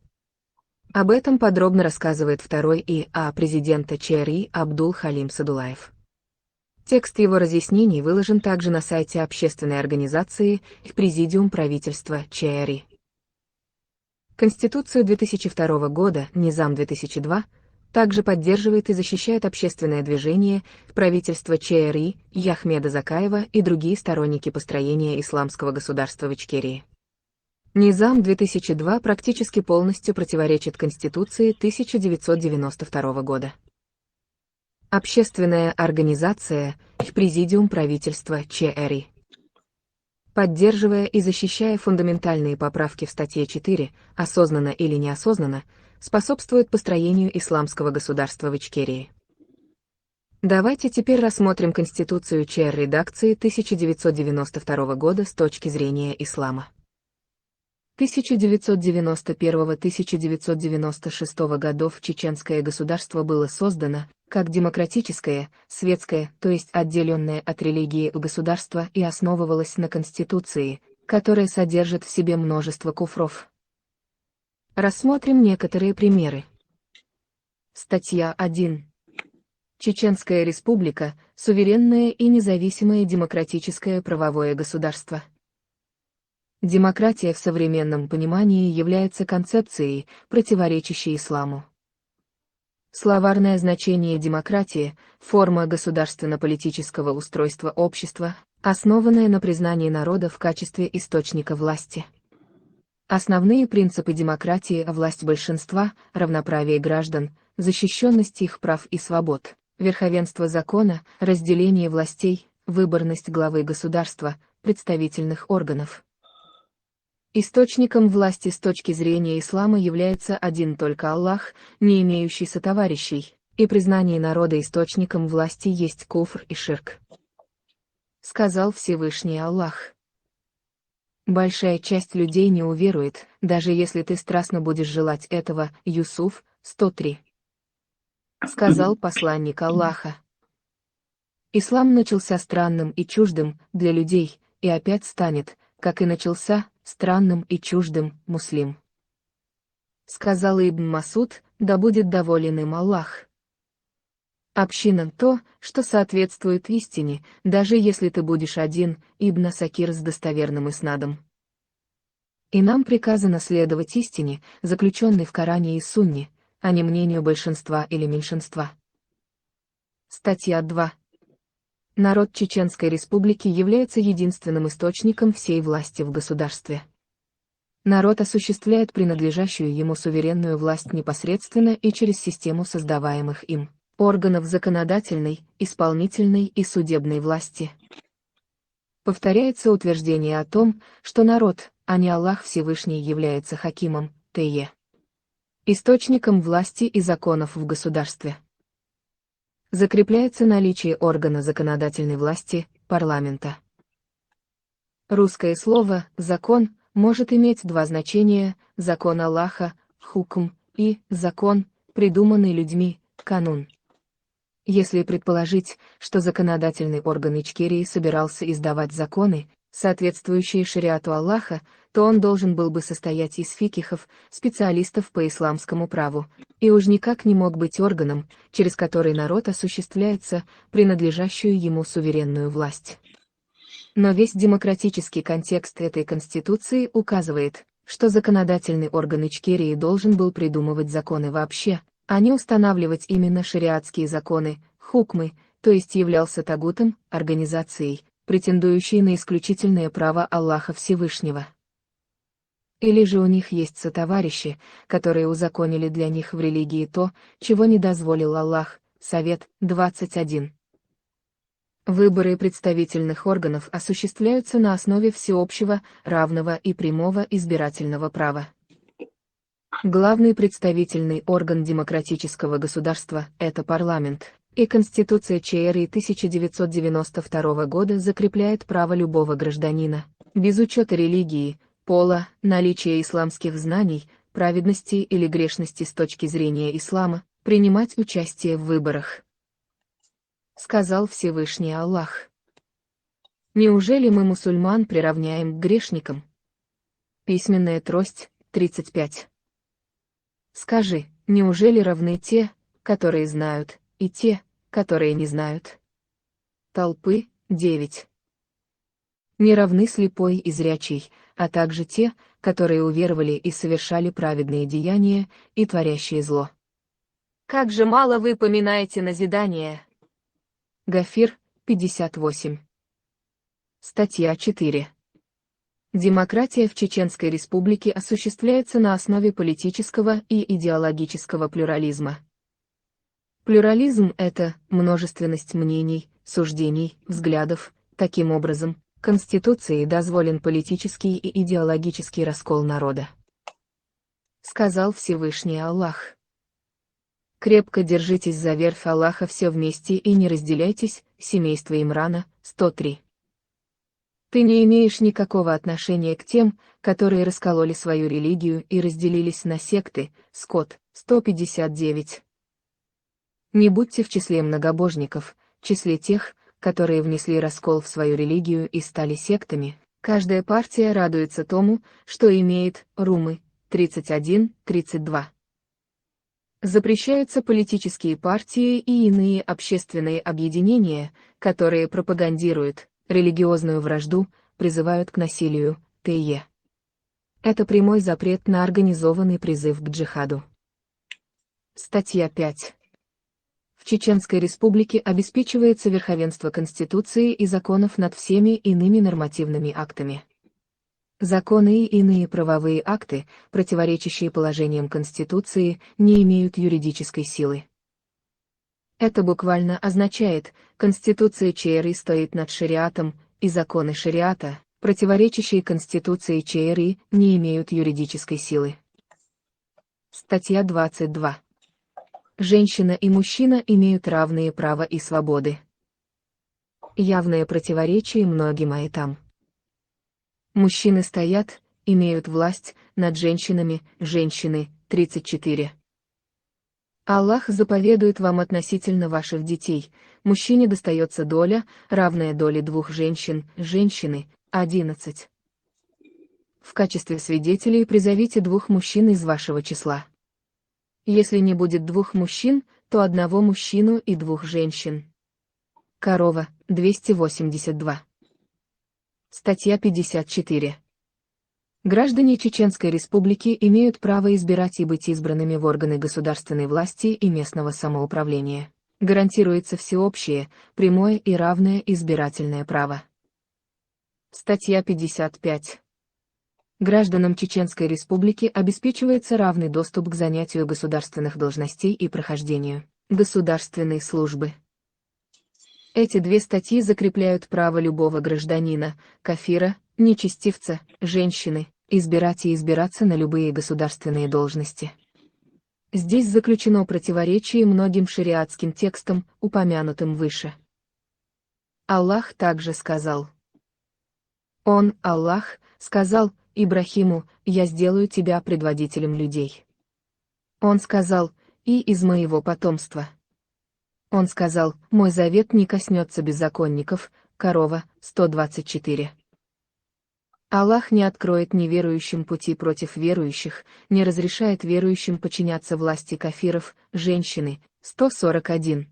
Об этом подробно рассказывает второй ИА президента ЧРИ Абдул Халим Садулаев. Текст его разъяснений выложен также на сайте общественной организации Президиум правительства ЧРИ. Конституцию 2002 года, Низам 2002, также поддерживает и защищает общественное движение, правительство ЧРИ, Яхмеда Закаева и другие сторонники построения исламского государства в Ичкерии. Низам 2002 практически полностью противоречит Конституции 1992 года. Общественная организация Президиум правительства ЧРИ. Поддерживая и защищая фундаментальные поправки в статье 4, осознанно или неосознанно, способствует построению исламского государства в Ичкерии. Давайте теперь рассмотрим Конституцию ЧР редакции 1992 года с точки зрения ислама. 1991-1996 годов чеченское государство было создано как демократическое, светское, то есть отделенное от религии государство и основывалось на Конституции, которая содержит в себе множество куфров. Рассмотрим некоторые примеры. Статья 1. Чеченская республика – суверенное и независимое демократическое правовое государство. Демократия в современном понимании является концепцией, противоречащей исламу. Словарное значение демократии – форма государственно-политического устройства общества, основанная на признании народа в качестве источника власти. Основные принципы демократии – власть большинства, равноправие граждан, защищенность их прав и свобод, верховенство закона, разделение властей, выборность главы государства, представительных органов. Источником власти с точки зрения ислама является один только Аллах, не имеющий сотоварищей, и признание народа источником власти есть куфр и ширк. Сказал Всевышний Аллах. Большая часть людей не уверует, даже если ты страстно будешь желать этого. Юсуф, 103. сказал посланник Аллаха. Ислам начался странным и чуждым для людей, и опять станет, как и начался, странным и чуждым муслим. Сказал Ибн Масуд, да будет доволен им Аллах. Община — то, что соответствует истине, даже если ты будешь один, Ибн Асакир с достоверным иснадом. И нам приказано следовать истине, заключенной в Коране и Сунне, а не мнению большинства или меньшинства. Статья 2. Народ Чеченской Республики является единственным источником всей власти в государстве. Народ осуществляет принадлежащую ему суверенную власть непосредственно и через систему создаваемых им органов законодательной, исполнительной и судебной власти. Повторяется утверждение о том, что народ, а не Аллах Всевышний, является хакимом, т.е. источником власти и законов в государстве. Закрепляется наличие органа законодательной власти, парламента. Русское слово «закон» может иметь два значения: закон Аллаха, хукм, и закон, придуманный людьми, канун. Если предположить, что законодательный орган Ичкерии собирался издавать законы, соответствующие шариату Аллаха, то он должен был бы состоять из фикихов, специалистов по исламскому праву, и уж никак не мог быть органом, через который народ осуществляется принадлежащую ему суверенную власть. Но весь демократический контекст этой Конституции указывает, что законодательный орган Ичкерии должен был придумывать законы вообще, а не устанавливать именно шариатские законы, хукмы, то есть являлся тагутом, организацией, претендующей на исключительное право Аллаха Всевышнего. Или же у них есть сотоварищи, которые узаконили для них в религии то, чего не дозволил Аллах. Совет 21. Выборы представительных органов осуществляются на основе всеобщего, равного и прямого избирательного права. Главный представительный орган демократического государства – это парламент, и Конституция ЧРИ 1992 года закрепляет право любого гражданина, без учета религии, пола, наличия исламских знаний, праведности или грешности с точки зрения ислама, принимать участие в выборах. Сказал Всевышний Аллах. Неужели мы мусульман приравняем к грешникам? Письменная трость, 35. Скажи, неужели равны те, которые знают, и те, которые не знают? Толпы, 9. Не равны слепой и зрячий, а также те, которые уверовали и совершали праведные деяния, и творящие зло. Как же мало вы поминаете назидание! Гафир, 58. Статья 4. Демократия в Чеченской Республике осуществляется на основе политического и идеологического плюрализма. Плюрализм — это множественность мнений, суждений, взглядов. Таким образом, Конституцией дозволен политический и идеологический раскол народа. Сказал Всевышний Аллах. Крепко держитесь за верфь Аллаха все вместе и не разделяйтесь, семейство Имрана, 103. Ты не имеешь никакого отношения к тем, которые раскололи свою религию и разделились на секты, Скот, 159. Не будьте в числе многобожников, в числе тех, которые внесли раскол в свою религию и стали сектами. Каждая партия радуется тому, что имеет Румы, 31-32. Запрещаются политические партии и иные общественные объединения, которые пропагандируют религиозную вражду, призывают к насилию, т.е. Это прямой запрет на организованный призыв к джихаду. Статья 5. В Чеченской Республике обеспечивается верховенство Конституции и законов над всеми иными нормативными актами. Законы и иные правовые акты, противоречащие положениям Конституции, не имеют юридической силы. Это буквально означает, Конституция ЧРИ стоит над шариатом, и законы шариата, противоречащие Конституции ЧРИ, не имеют юридической силы. Статья 22. Женщина и мужчина имеют равные права и свободы. Явное противоречие многим аятам. Мужчины стоят, имеют власть над женщинами, женщины, 34. Аллах заповедует вам относительно ваших детей. Мужчине достается доля, равная доле двух женщин, женщины, 11. В качестве свидетелей призовите двух мужчин из вашего числа. Если не будет двух мужчин, то одного мужчину и двух женщин. Корова, 282. Статья 54. Граждане Чеченской Республики имеют право избирать и быть избранными в органы государственной власти и местного самоуправления. Гарантируется всеобщее, прямое и равное избирательное право. Статья 55. Гражданам Чеченской Республики обеспечивается равный доступ к занятию государственных должностей и прохождению государственной службы. Эти две статьи закрепляют право любого гражданина, кафира, нечестивца, женщины, избирать и избираться на любые государственные должности. Здесь заключено противоречие многим шариатским текстам, упомянутым выше. Аллах также сказал. Он, Аллах, сказал Ибрахиму: «Я сделаю тебя предводителем людей». Он сказал: «И из моего потомства». Он сказал: «Мой завет не коснется беззаконников». Корова, 124. Аллах не откроет неверующим пути против верующих, не разрешает верующим подчиняться власти кафиров, женщины, 141.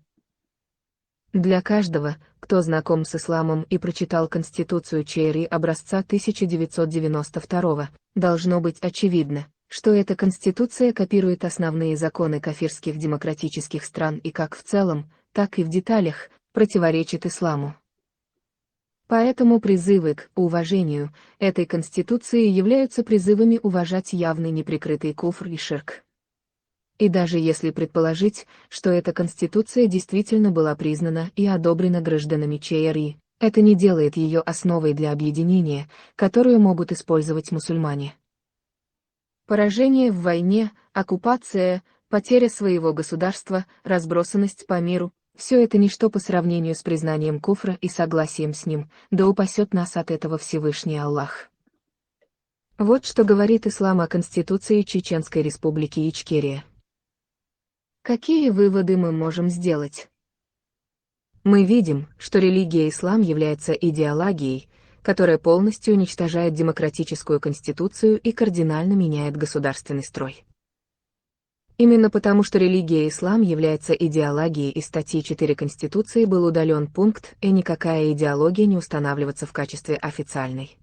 Для каждого, кто знаком с исламом и прочитал Конституцию ЧРИ образца 1992, должно быть очевидно, что эта Конституция копирует основные законы кафирских демократических стран и как в целом, так и в деталях, противоречит исламу. Поэтому призывы к уважению этой Конституции являются призывами уважать явный неприкрытый куфр и ширк. И даже если предположить, что эта Конституция действительно была признана и одобрена гражданами ЧРИ, это не делает ее основой для объединения, которую могут использовать мусульмане. Поражение в войне, оккупация, потеря своего государства, разбросанность по миру — все это ничто по сравнению с признанием куфра и согласием с ним, да упасет нас от этого Всевышний Аллах. Вот что говорит ислам о Конституции Чеченской Республики Ичкерия. Какие выводы мы можем сделать? Мы видим, что религия ислам является идеологией, которая полностью уничтожает демократическую конституцию и кардинально меняет государственный строй. Именно потому, что религия ислам является идеологией, из статьи 4 Конституции был удален пункт «И никакая идеология не устанавливаться в качестве официальной».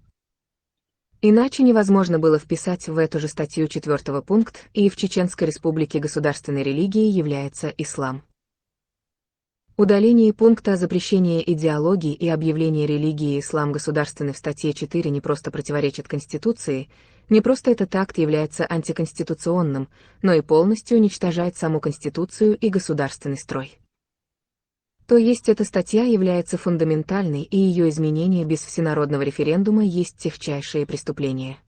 Иначе невозможно было вписать в эту же статью 4 пункт «И в Чеченской Республике государственной религией является ислам». Удаление пункта о запрещении идеологии и объявление религии ислам государственной в статье 4 не просто противоречит Конституции, не просто этот акт является антиконституционным, но и полностью уничтожает саму Конституцию и государственный строй. То есть эта статья является фундаментальной, и ее изменение без всенародного референдума есть техчайшее преступление.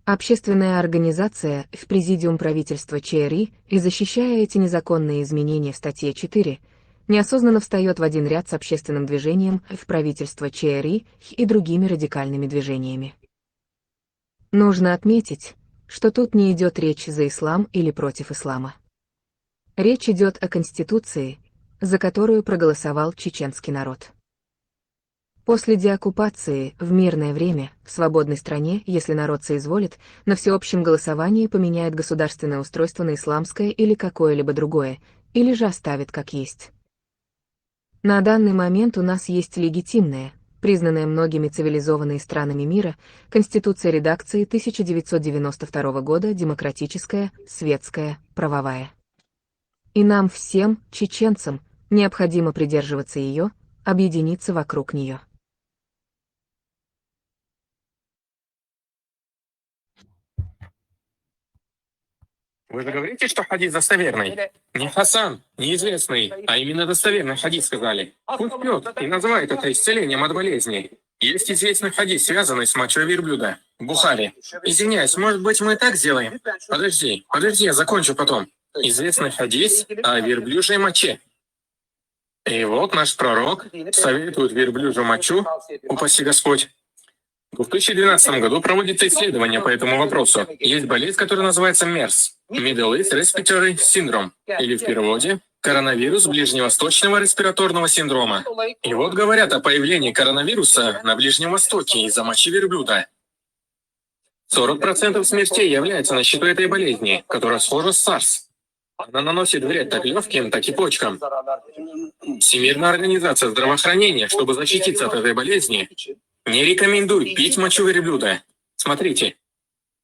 Общественная организация в Президиум правительства ЧРИ, и защищая эти незаконные изменения в статье 4, неосознанно встает в один ряд с общественным движением в правительство ЧРИ и другими радикальными движениями. Нужно отметить, что тут не идет речь за ислам или против ислама. Речь идет о Конституции, за которую проголосовал чеченский народ. После деоккупации, в мирное время, в свободной стране, если народ соизволит, на всеобщем голосовании поменяет государственное устройство на исламское или какое-либо другое, или же оставит как есть. На данный момент у нас есть легитимная, признанная многими цивилизованными странами мира, Конституция редакции 1992 года, демократическая, светская, правовая. И нам всем, чеченцам, необходимо придерживаться ее, объединиться вокруг нее. Вы же говорите, что хадис достоверный? Не Хасан, неизвестный, а именно достоверный хадис сказали. Пусть пьет и называет это исцелением от болезней. Есть известный хадис, связанный с мочой верблюда. Бухари. Извиняюсь, может быть, мы так сделаем? Подожди, я закончу потом. Известный хадис о верблюжьей моче. И вот наш пророк советует верблюжью мочу, упаси Господь. В 2012 году проводится исследование по этому вопросу. Есть болезнь, которая называется МЕРС. Middle East Respiratory Syndrome, или в переводе коронавирус ближневосточного респираторного синдрома. И вот говорят о появлении коронавируса на Ближнем Востоке из-за мочи верблюда. 40% смертей является на счету этой болезни, которая схожа с SARS. Она наносит вред как легким, так и почкам. Всемирная организация здравоохранения, чтобы защититься от этой болезни, не рекомендует пить мочу верблюда. Смотрите,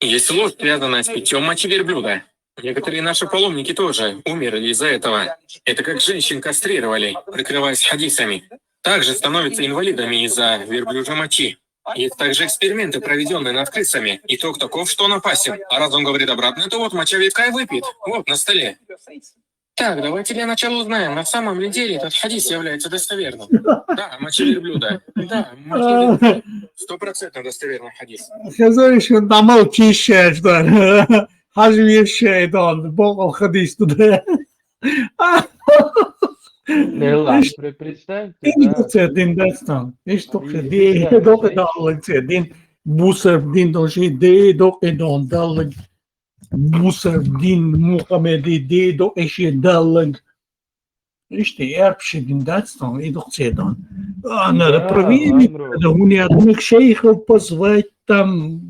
есть ложь, связанная с питьем мочи верблюда. Некоторые наши паломники тоже умерли из-за этого. Это как женщин кастрировали, прикрываясь хадисами. Также становятся инвалидами из-за верблюжьей мочи. Есть также эксперименты, проведенные над крысами. Итог таков, что он опасен. А раз он говорит обратно, то вот моча ветка и выпьет. Вот на столе. Так, давайте для начала узнаем, на самом ли деле этот хадис является достоверным. Да, моча верблюда. Да, моча верблюда. 100% достоверный хадис. Сказали, что там молчишь, что хаживаешь, он бог хадис туда. Представьте, Din destan. Is toch de dok dadelijk din boeser din dan je de dok dan dadelijk boeser din Mohammed de dok is je dadelijk. Is de erpje din destan. Ik toch zeg dan. Ah, nou de provincie de hoe niet sheikh позвать там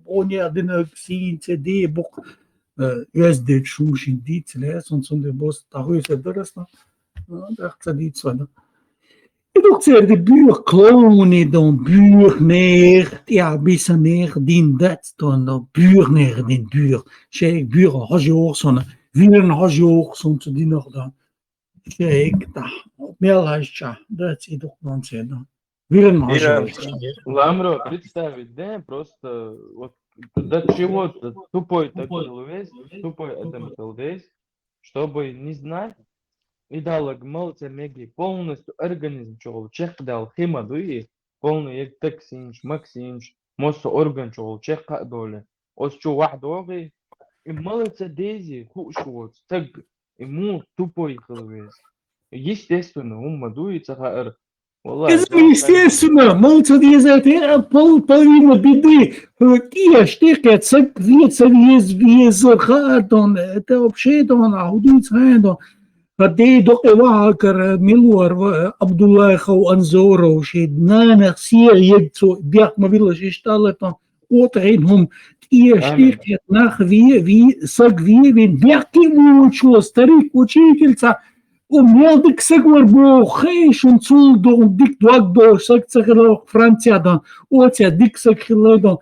он один zien ze de boek de шумшин dit les on son de bos tahuis de restan. Dacht ze niet zo. Ik ook zeg de buur klonen dan buur neer, ja, bisa neer, din dat dan buur neer, din buur. Zeg buur als je ook zo'n, wielen als je ook zo'n te die nog dan. Zeg daar, meer als je, dat is ook dan zeg dan. Wielen als je ook. Ламро, представить, да, просто вот до чего-то тупой такой ловец, тупой этом ловец, чтобы не знать. И дал гмалца меги полностью организм чего чех дал хима дуи полный як токсинш максинш мосо орган чего чех доли ос чу واحد وغي и малца дези хушот так ему тупой хлвес естественно умма дуи цахар Естественно, молодцы дезерты, половина беды. Кия штикет, саквица вез хатон, это вообще он аудиц хатон. فدي دقي واكر ملور عبد الله خو انزورو شدنا نخسير يدسو بيق ما بيلاش يشتغلتهم وطعينهم تيشتيك ناخ في صق في بيحكي موشو ستريك وشيكلتا وميالدك سقور بو خيش ونصول دون ديك دوغدو سق سقلو فرنسيا دون وتيا ديك سقلو دون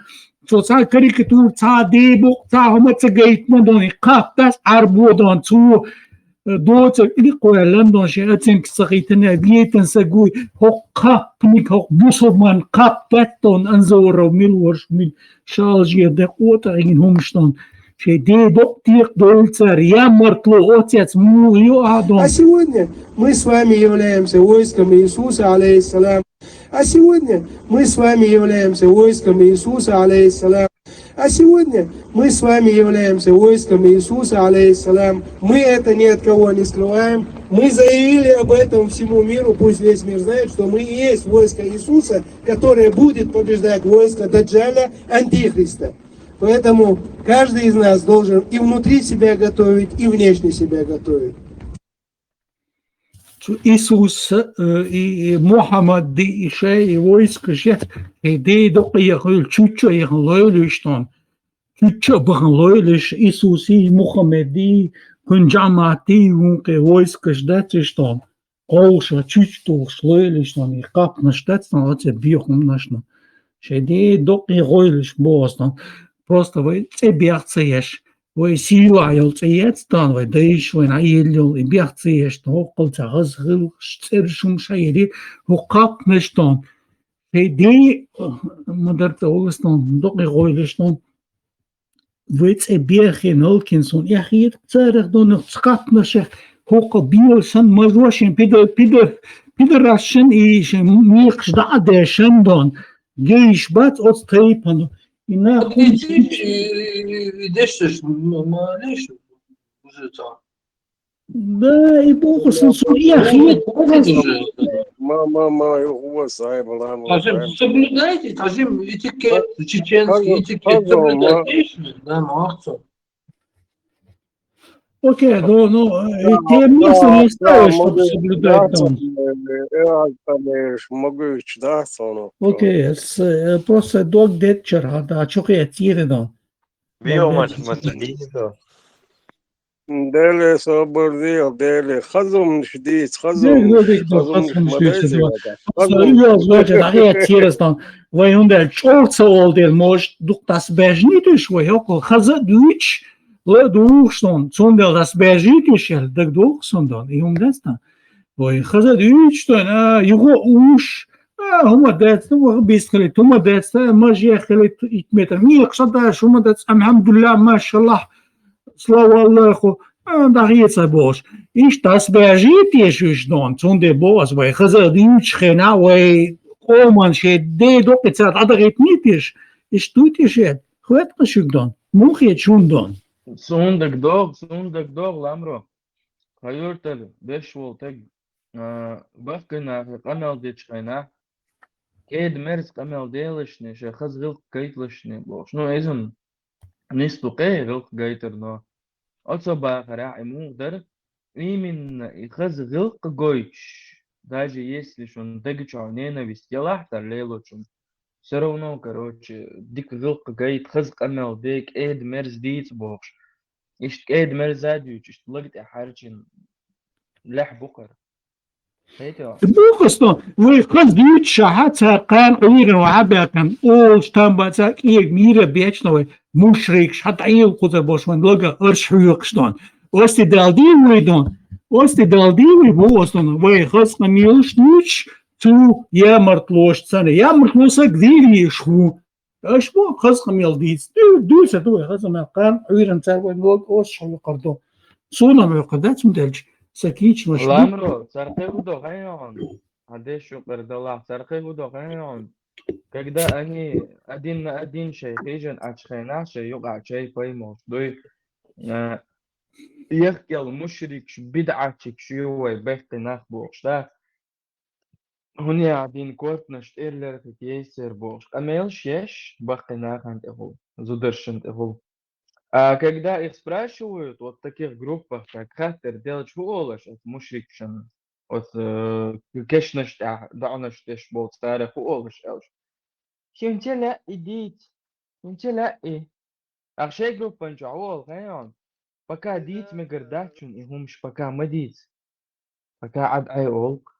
سو تا كاريكاتور تا ديبو تا هما تسقيتنا دون قاف بس عربو دون تو دوت إلقوا لندن شيئتين كسريتنا بيتن سجوي هو قابنك هو بوسمان قابتون أنزورو ملورش من شالجي دقوتين همشتون شيء دي доктор дольцер я мертвый отец мой Адам. А сегодня мы с вами являемся войском Иисуса, алейхиссалям. А сегодня мы с вами являемся войском Иисуса, алейхиссалям. А сегодня мы с вами являемся войском Иисуса, алейхиссалям. Мы это ни от кого не скрываем. Мы заявили об этом всему миру, пусть весь мир знает, что мы и есть войско Иисуса, которое будет побеждать войско Даджаля, Антихриста. Поэтому каждый из нас должен и внутри себя готовить, и внешне себя готовить. Иисус и Мухаммад ди ишей войско шет и ди докия хул чучо их лойлиштон чучо бхан лойлиш Иисус и Мухаммад ди кунжамати унке войско ждатиштон колша чучто лойлиштон и капна штатстон оце бихум нашно шеди доки лойлиш бостон просто вы цеберцеш вы силайл цеецтан вы дейшвен аилил и берцеш токол царзгыл штершум шайри хукапнештон шеди модертолстон доки лойлиштон вы цеберхен олкинсон яхит царх дон скапнеше хоко биосан мажошин пидерашен и микс дадешен дон гейш бат отстрейпан и нахуй идешь, малыш, уже так. Да, и богу сенсурия хит. Мама, уважаемый. Соблюдайте, скажем, этикет, чеченский этикет. Соблюдайте, да, молодцы. Окей, ну, те места не ставишь, чтобы соблюдать там. Могу читаться, но... Окей, просто док детчер, да, что я тирено. Дели собордил, дели хазум шдиц, Дек, хазум дек, хазум хазум мадайся шдиц, вата. Yo, Leute, da geht es dann, weil unter Chorze older most durch das Bejnisch, wo ja ko khaza Deutsch, le durchson, sondern das Bejnisch, der durchson dann, das dann. Wo khaza Deutsch dann, yugo ush, هما دات هو بيسخلت هما دات ما جي خلت يتمتر مي قصد شو ما دات الحمد لله ما شاء الله слава Аллаху, da geht's boos. Ich das beajit Jesus don, zunde boos, weil khazadich khina weil man she de do petsat adarit nitish. Ich tut ich et. Khwet qashuk don. Mukh et shun don. Sundak dog, lamro. Hayurtel, besh volteg. Bakna qanal dich khina. Ked mers qamal delishne, she khazgil kaytlishne boos. No izun. Nisto qeyril gayterno. Also бахара ему дар именно ихаз гылк гойч. Даже если он дэгчо ненависть ялахтар лейлочун. Все равно, короче, дик гылк гайт хаз камел дик эд мерз диц бохш. Ишт эд мерз адюч, ишт лагт харчин лах букар. Бухасто, вы хаздич шахата кан уирен вабакан, ол штамбацак и мира бечновой мушрик шатаил куза бошман лага аршуйкстон. Ости далдивый дон. Ости далдивый бостон. Вы хасна милшнич ту ямартлош цане. Ямартлоса гдири шу. Ашмо хасна милдиц. Дуса ду хасна кан уирен царвой лог ошуйкардо. Суна мекадат мдельч. Сакич маш. Ламро, цархе удохайон. Адешу пердалах, цархе удохайон. Когда они один на один шейхижен ачхайна шейюга чей поймут. Дой يخجل مشرك بدعتك شوي بيختناخ بوش دا هني قاعدين كورتنش إيرلر كيسر بوش أميل شيش بختناخ عند إخو زودرشنت إخو когда их спрашивают вот в таких группах как хатер делать хуолаш от мушрикшен от кешнаш даунаш теш бол старых хуолаш элш хинтела идит хинтела и ахшей группа нчаол хайон пока дит мегардачун и хумш пока мадит пока ад ай олк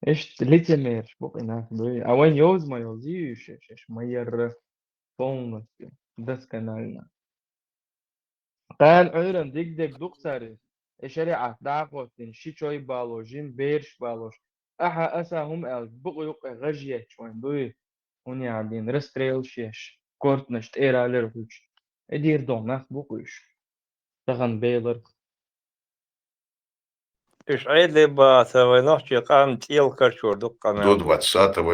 ايش ليتمير بقينا اوين يوز ما يوزيش ايش ماير полностью досконально قال عيرن ديك دكتور شريعة دعوة شيء بالو جيم بيرش بالوش أحا أساهم بقوا يقع غجية شوين دوي هوني عادين رستريل شيش كورتنش تيرا لرهوش إدير دونك بقوش تغن بيلر До 20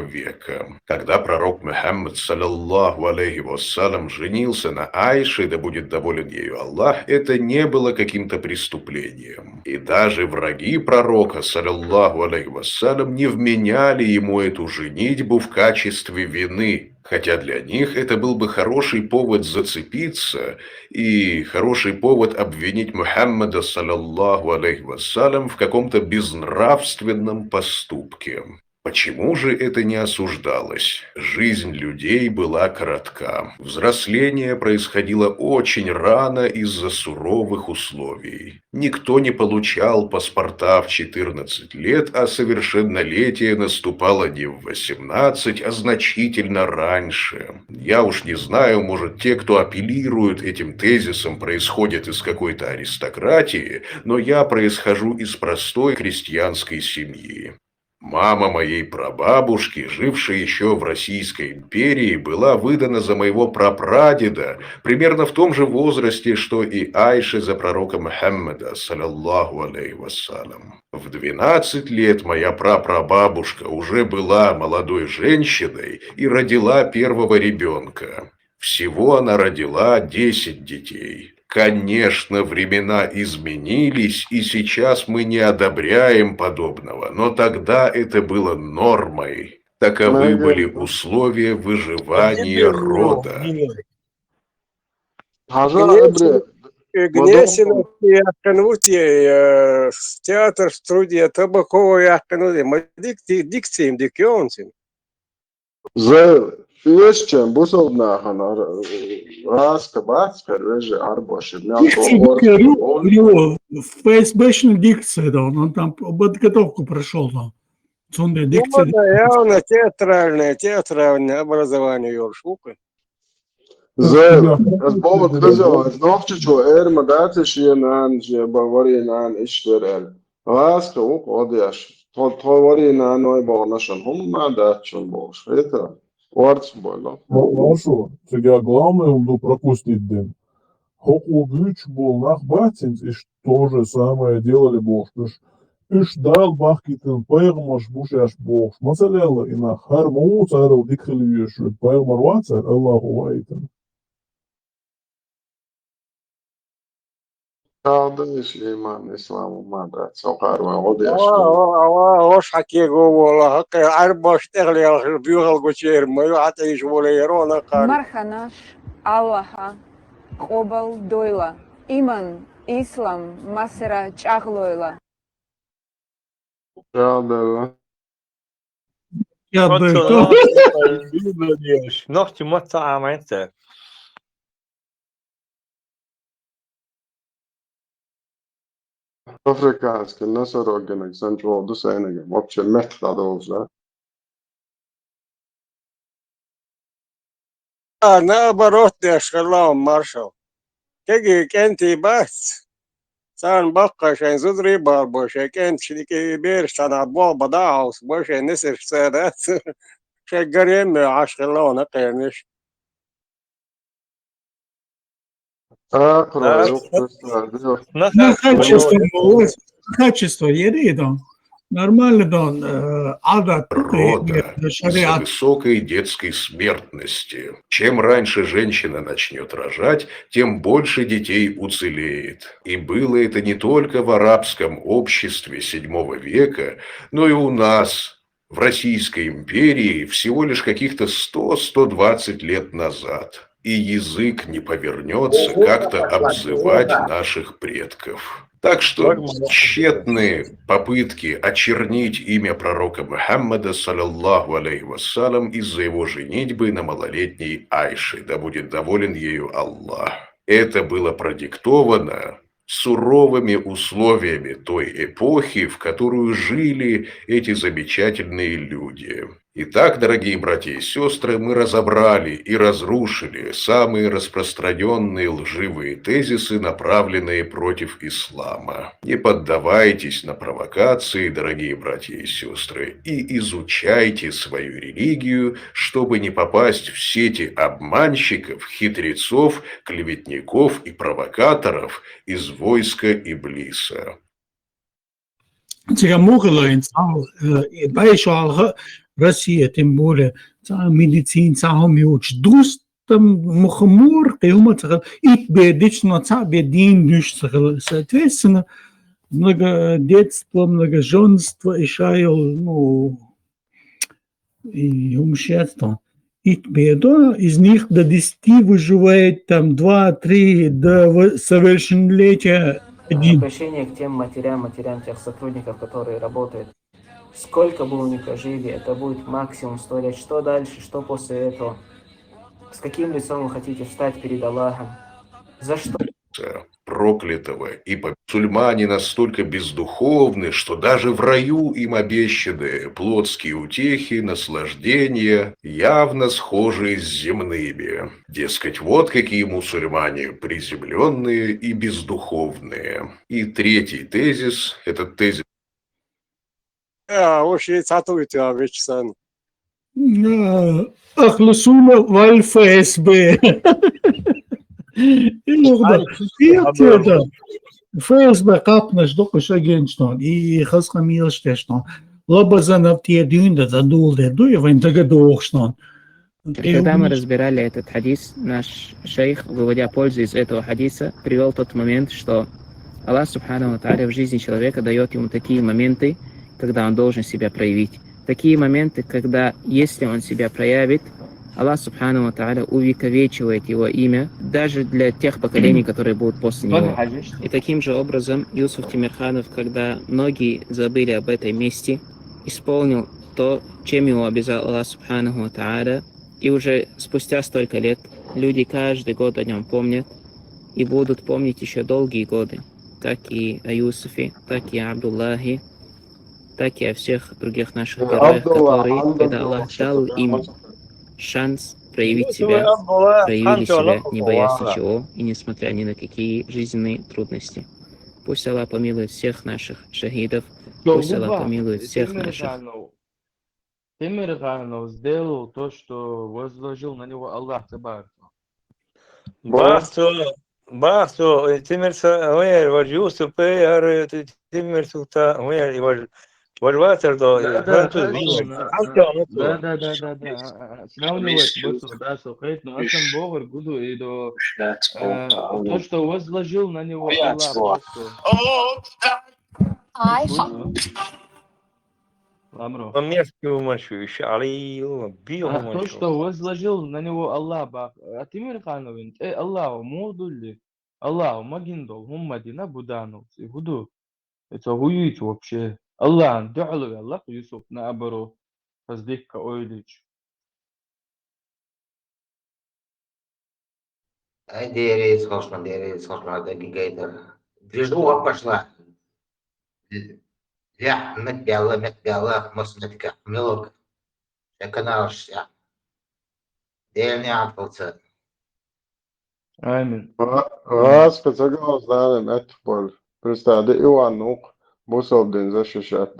века, когда пророк Мухаммад, саллаллаху алейхи вассалям, женился на Айше, да будет доволен ею Аллах, это не было каким-то преступлением. И даже враги пророка, саллаллаху алейхи вассалям, не вменяли ему эту женитьбу в качестве вины. Хотя для них это был бы хороший повод зацепиться и хороший повод обвинить Мухаммада, саллаллаху алейхи вассалям, в каком-то безнравственном поступке. Почему же это не осуждалось? Жизнь людей была коротка. Взросление происходило очень рано из-за суровых условий. Никто не получал паспорта в 14 лет, а совершеннолетие наступало не в 18, а значительно раньше. Я уж не знаю, может, те, кто апеллирует этим тезисом, происходят из какой-то аристократии, но я происхожу из простой крестьянской семьи. Мама моей прабабушки, жившая еще в Российской империи, была выдана за моего прапрадеда примерно в том же возрасте, что и Айше за пророка Мухаммада, саллаллаху алейхи вассалям. В 12 лет моя прапрабабушка уже была молодой женщиной и родила первого ребенка. Всего она родила 10 детей. Конечно, времена изменились, и сейчас мы не одобряем подобного, но тогда это было нормой. Таковы были условия выживания рода. Гнесина яқынуте театр студия Табакова яқынуте дикциям дикионсин. За фиешчем бусовнахан раска бацкар веже арбоши. ФСБшная дикция, да, он там подготовку прошел, да. Сонная дикция. Явно театральное образование Йоршука. За повод казал, знавчи, что эрмадатиш янан же баваринан ишверел. Раска уходяш. Товаринан ной борнашан хумма датчун бош. Это орц было. Хорошо, сега главное он пропустить дым. Хоку глюч был нахбатинц, и то же самое делали бошкаш. Иш дал бахкитен пайгмаш бушаш бош. Масалелла и на харму цару дикхливишу. Пайгмар вацар Аллаху вайтен. Kaldı iman İslam'ı madat sokar ve o da Oş hakigo wala hak arbaş tegli biyugal goçer mayu atayış wala yarona kar. Марханаш, Аллаха, Обал Дойла, Иман, Ислам, Масера Чахлойла. Kaldı. Я бы... Noch die Motto meinte. Afrikanski nasorogenek sanki oldu sayınıgım. Opçe metla da olsa. Наоборот, я шкалам маршал. Кеги кенти бас. Сан бакка шен зудри барбоше кент шики бер шана бол бадаус боше несер садат. Шегарем ашкалона кенеш. Качество еды, да. Нормально, да. Адат. Рода из-за высокой детской смертности. Чем раньше женщина начнет рожать, тем больше детей уцелеет. И было это не только в арабском обществе VII века, но и у нас, в Российской империи, всего лишь каких-то 100-120 лет назад. И язык не повернется как-то обзывать наших предков. Так что тщетные попытки очернить имя пророка Мухаммада, саллаллаху алейхи вассалям, из-за его женитьбы на малолетней Айше, да будет доволен ею Аллах. Это было продиктовано суровыми условиями той эпохи, в которую жили эти замечательные люди. Итак, дорогие братья и сестры, мы разобрали и разрушили самые распространенные лживые тезисы, направленные против ислама. Не поддавайтесь на провокации, дорогие братья и сестры, и изучайте свою религию, чтобы не попасть в сети обманщиков, хитрецов, клеветников и провокаторов из войска Иблиса. Россия, тем более, медицина, самомюч, дустам, мухомор, каюмат, и бедично, бедин, дюшцах, соответственно, многодетство, многоженство, еще, ну, и умщество. И беда, из них до 10 выживает, там, 2-3 до совершеннолетия. Обращение к тем матерям тех сотрудников, которые работают. Сколько бы вы ни прожили, это будет максимум 100 лет. Что дальше, что после этого? С каким лицом вы хотите встать перед Аллахом? За что? Проклятого, ибо мусульмане настолько бездуховны, что даже в раю им обещаны плотские утехи, наслаждения, явно схожие с земными. Дескать, вот какие мусульмане приземленные и бездуховные. И третий тезис, этот тезис Ахлусуна валь ФСБ. ФСБ капнаш докаш агентштон и хасхамилштештон. Лобазанов те дюнда задулде дуевен дагадохштон. Когда мы разбирали этот хадис, наш шейх, выводя пользу из этого хадиса, привел тот момент, что Аллах Субхану ва Тааля в жизни человека дает ему такие моменты, когда он должен себя проявить. Такие моменты, когда, если он себя проявит, Аллах Субхану ва Тааля увековечивает его имя даже для тех поколений, которые будут после него. И таким же образом Юсуф Тимирханов, когда многие забыли об этой мести, исполнил то, чем его обязал Аллах Субхану ва Тааля, и уже спустя столько лет люди каждый год о нем помнят и будут помнить еще долгие годы, так и о Юсуфе, так и о Абдуллахе, так и о всех других наших героях, которые, когда Аллах дал им шанс проявить себя, проявили себя, не боясь ничего и несмотря ни на какие жизненные трудности. Пусть Аллах помилует всех наших шахидов, пусть Аллах помилует всех наших. Тимирганов сделал то, что возложил на него Аллах Табарак. Басто, Тимирса, вер, Юсуф, Тимир Сута, вер, Вальватер, Да. Сравнивать просто, да, сухает, но это Богор буду и до то, что возложил на него Аллах. То, что возложил на него Аллах, а Тимир Хановин, Аллаху модули, Аллаху магиндол, Муммадина Буданов, и буду. Это хують вообще. Аллах, дعалу, Аллах Юсуф наоборот. Поздехка ойлич. Деревья сошла, гигайтер. Движуха пошла. Я метбяла, мосметка, мелок. Каналшься. Дельный атполца. Амин. Спецагал знаем это поле. Представь, Иван Нук, Бусовдин защищает.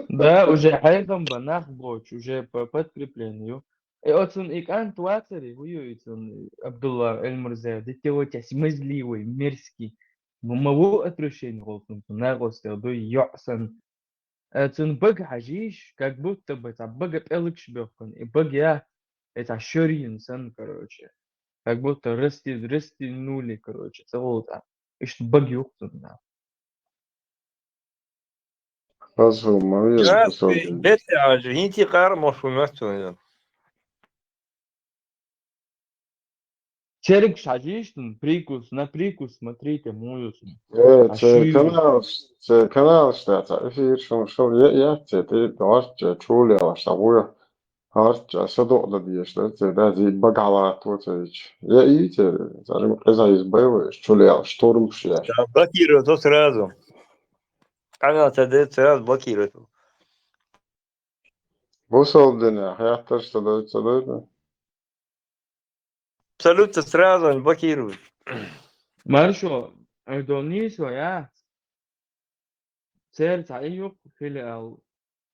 Да, уже хайгам банах боч, уже по подкреплению. И вот он и антуатери, воюет он, Абдулла Эль-Мурзаев, да те вот смазливый, мерзкий. Мову отрушение голтун, нагостел, да йосан. Это баг хажиш, как будто бы это баг эликшбёкон, и баг я, это шорин сан, короче. Как будто растянули, короче, целого-то. И что баг ёктун, да. Извините, Кармош уместен. Черик шажиштун, прикус, на прикус смотрите, моются. Канал штата, эфир, шо, я ты давай чуля, шагуя. Harca sadokda diye işte dedi bagala tuğçeç. Ya iyi ki zaten kızayız böyle şöyle ştormuş ya. Блокирует то сразу. Канал садится сразу блокирует. Bu oldu ne? Hayatta işte da. Абсолютно сразу он блокирует. Маршо, Донисо, я. Сердце, айюк, филиал,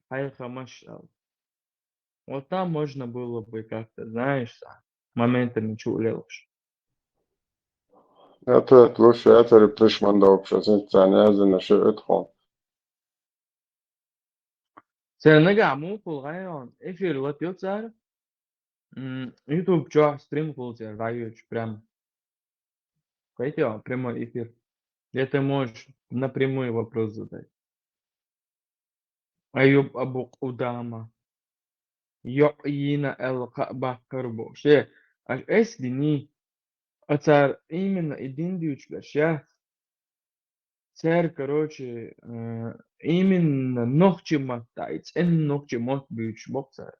хайхамашал. Вот там можно было бы как-то, знаешь, моментами чулелось. Это лучше, это репришман да вообще, я знаю, что это он. Сенега мукул гайон, эфир латёт цар. YouTube чё, стрим култер, райоч, прям. Пойдём, прямой эфир. Где ты можешь напрямую вопрос задать. Аюб Абу Кудама. Йоина эл Бакарбо. Ше, аж эсдини. А цар именно един дючляш, я. Цар, короче, именно ногчи мотает, ногчи мот бюч, бок цар.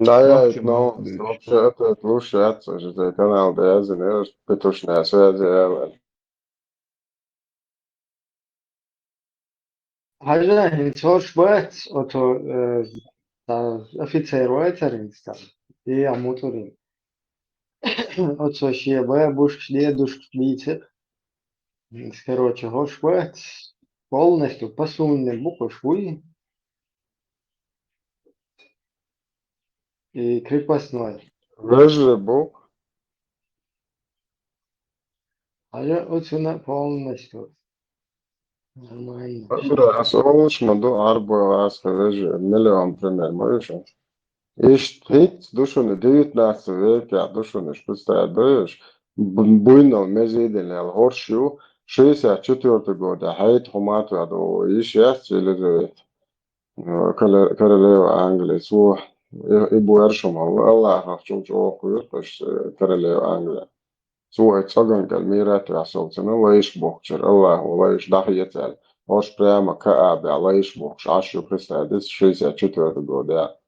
Да, но вообще это лучше, это же канал, да я знаю, петушная связь. Hajde, coś băieți, oto ofițerul ățărinți, e amuturin. Oto și e băia bușc de dușc lice. Короче, гош бăieți, полностью посунне букву швуи. И крепостной. Вежливый бог. А я отсюда полностью. Нормально. Да, солнечно, до арба, скажи, миллион пример, можешь? Ишт душуны 19 веке, душуны представляешь, буйнал мезиденел горшу 64 года, хайт хумату, иш яс или королева Англии, свой и буэршим Аллах ахчум чоокуют паш терелео Англия. Суэт сагангал мират расолтена лаиш бохчер Аллах лаиш дахиятал. Ош прямо кааби лаиш бохш ашу присадис 64 года.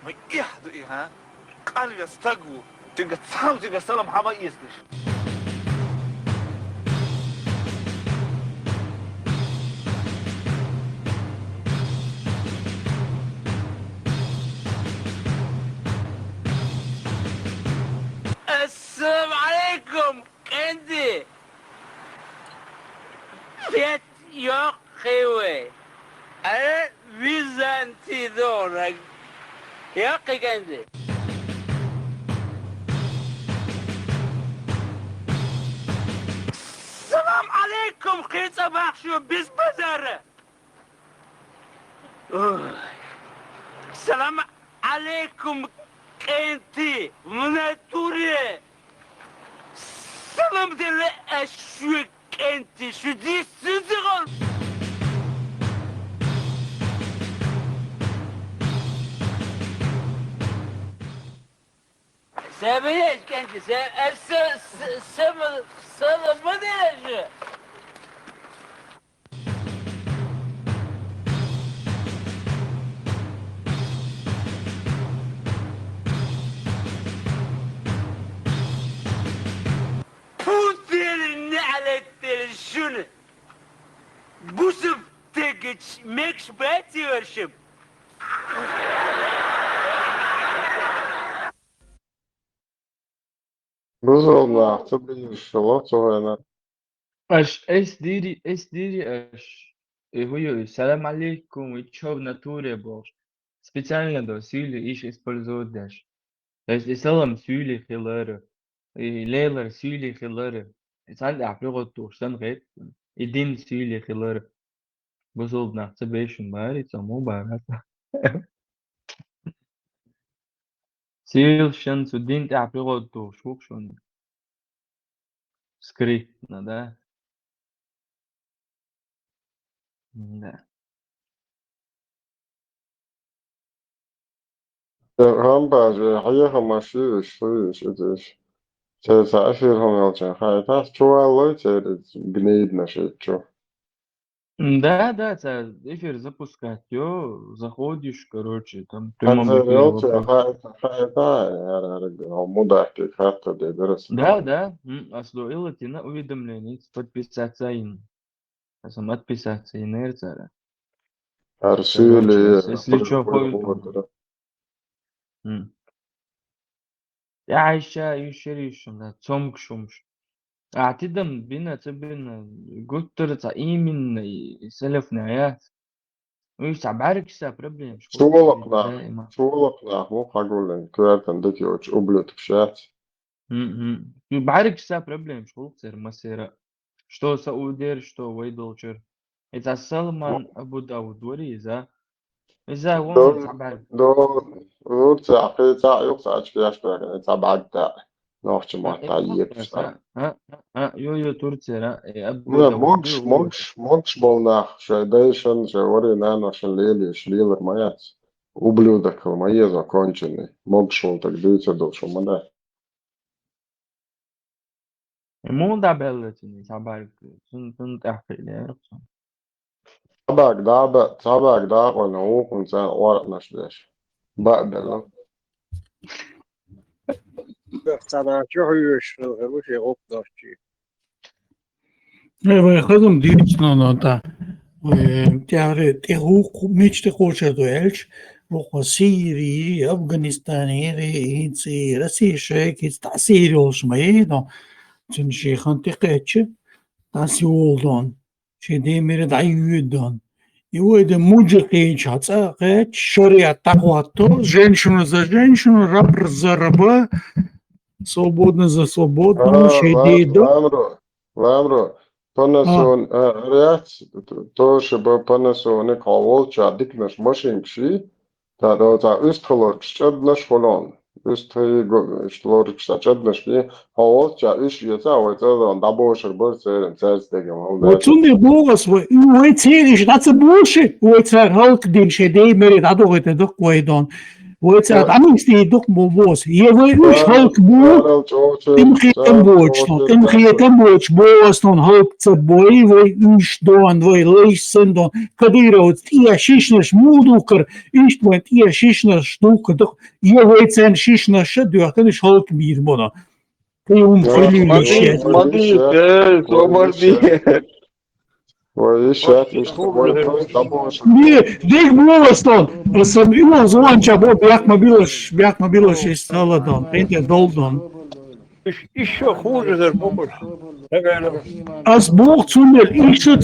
ما يحدو إيه ها قال يستقوا تبقى تصحوا تبقى سلام حما يسلش السلام عليكم كندي بيت يا خيوي أنا بيزنتي دونك يا أخي كندي السلام عليكم خير صباح شو بس بزارة السلام عليكم كنتي من التورية سلام دل أشوي كنتي شو دي سنتغل ساميش كنتي سلام مديش فوتير النعلة الشنة بوسف تجش ميكش باتي ورشب Безумно, це більше цього не. ايش ديري اش هو السلام عليكم وتشوف ناتوري бош специально до сюли иш используют даш то есть исалам сюли хилары и лейлар сюли хилары сан апригот турсан гет идин сюли хилары бузул нахсбешин бари само барат сил шан судин апригот тур шук шон скрипт да да Гамбаже, хаяха маши, что здесь. Це афіром елчен, хай та чувало, це гнидно ще чо. Да, это эфир запускать, заходишь, короче, там в А прямом це эфире елчен, вопрос. хай та, мудаки, хата де берес. Да, ословила на уведомление, подписаться им. Сам отписаться и нерцара. Арсили, Если что, ходит. Я еще решим, да, цомк шумш. А ты дам бина, гуттерца именно селефная. ويش عبارك سا проблем شولقنا مو حقولن كوارتن دكيوش أبلت بشات. بعرك سا проблем شغل تصير مسيرة что سعودير что ويدولشر إذا سلمان أبو داود وريزا إذا وان تعبان دو تعقي يقطع أشكياش بقى تعبان تاع نوحش معطيات بشات. يو تورتيرا أبو داود مونكش болнах шайдейшн шайори наношен лели шлилер маят ублюдок мои законченный мокшул так даются душу мада. مو دا بلتني تعبان سن تحكي لي табак да وانا وكنت ورق نشدش بقبل أنا شو يش وش يغوك داشتي خدم ديرتنا ناتا تهوق ميش تخوش دوالش روح سيري أفغانستاني رينسي رسيشة كيس تعسيري وشمعيدا تنشي خانتقاتش تعسيولدان شدي مرد عيودان يوجد موجقيش هتساقات شريعة تقواتو женщину за женщину, раб за раба, свободно за свободно, шедейдо. Ламро, Panasonic reakts to, чтобы Panasonic hawolcha diknash machinkshi, tā üstlorks čadnash holon. Üstlorks čadnash ki hawolcha išvietā, vai tā dabošar barcēren cērstegam. Вот цунды богос, вы цели, это больше, вы царь халк дин шедей мерит, а doch это doch койдон. Вы царь, а мы стей doch богос. Я вы уж халк бог, им хитем боч, богос тон халк цабой, вы уж дон, вы лейсен дон, кадирот, тия шишнаш мудукар, ишт вон тия шишнаш штука, doch я вы цен шишнаш шеду, а ты халк мир бона. Ты Смотри, Не, дик болостон. Особенно звонча бо бяк мобилош из саладон. Пенте долдон. Еще хуже даже побольше. Als bocht zonder ik zo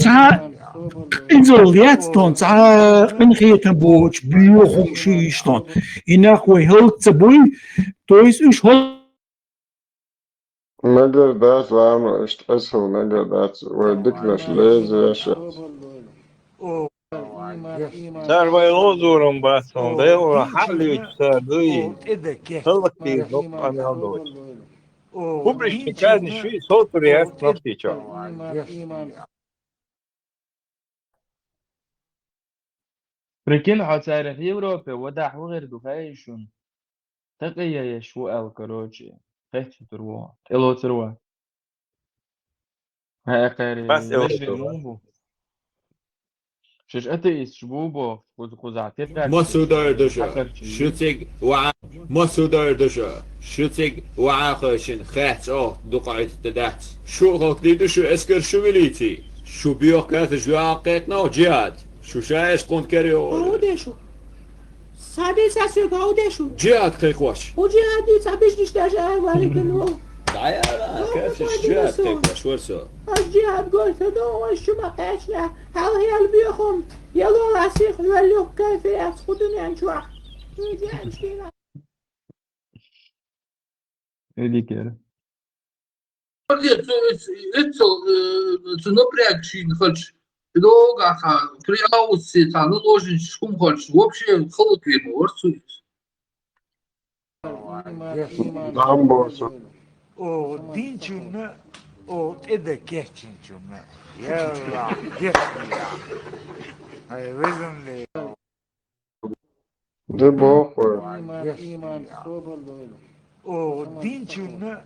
in zo'n lied stond, een geten boot, buurgom stond. In dat we heel te boeien, toen is us heel. Negardāt lēma, es vēl negardāt, vai diknaš lēzēšas. صار ويلوزورهم باسهم دايما حلو تساعدوي خلق في نقطة أنا هذوش كبرش كان شوي صوت رياض نفسي شو Прикинь, хотя в Европе вода غير دفاعيشون تقيا يشو الكروجي خيش تروى إلو تروى هاي قاري بس إلو ليش تروى بنوبو شش أتيس شبوبو خزعتي مسودار دشا شتيك وع مسودار دشا شتيك وعاقشن خات دقعت تدات شو غلطي دشا اسكر شو مليتي شو بيوقات جو عقيتنا جهاد شو شايش كنت كريو اودشو سابي ساسو اودشو جهاد خيخوش وجهادي سابيش نشتاجا ولكن تعال كيف جهاد خيخوش ورسو الجهاد قلت دو شو ما قاشنا هل هي البيخم يلا راسيخ ولو كيف يسقطني عن شو Или кер. Это напрягший, хочешь, долго, приаусы, там, ну, должен, шум хочешь, вообще, холод видно, ворсует. O dinçunna o ede geçinçunna. Yalla geçmiyor. Ay vezimli. De boh, O dinçunna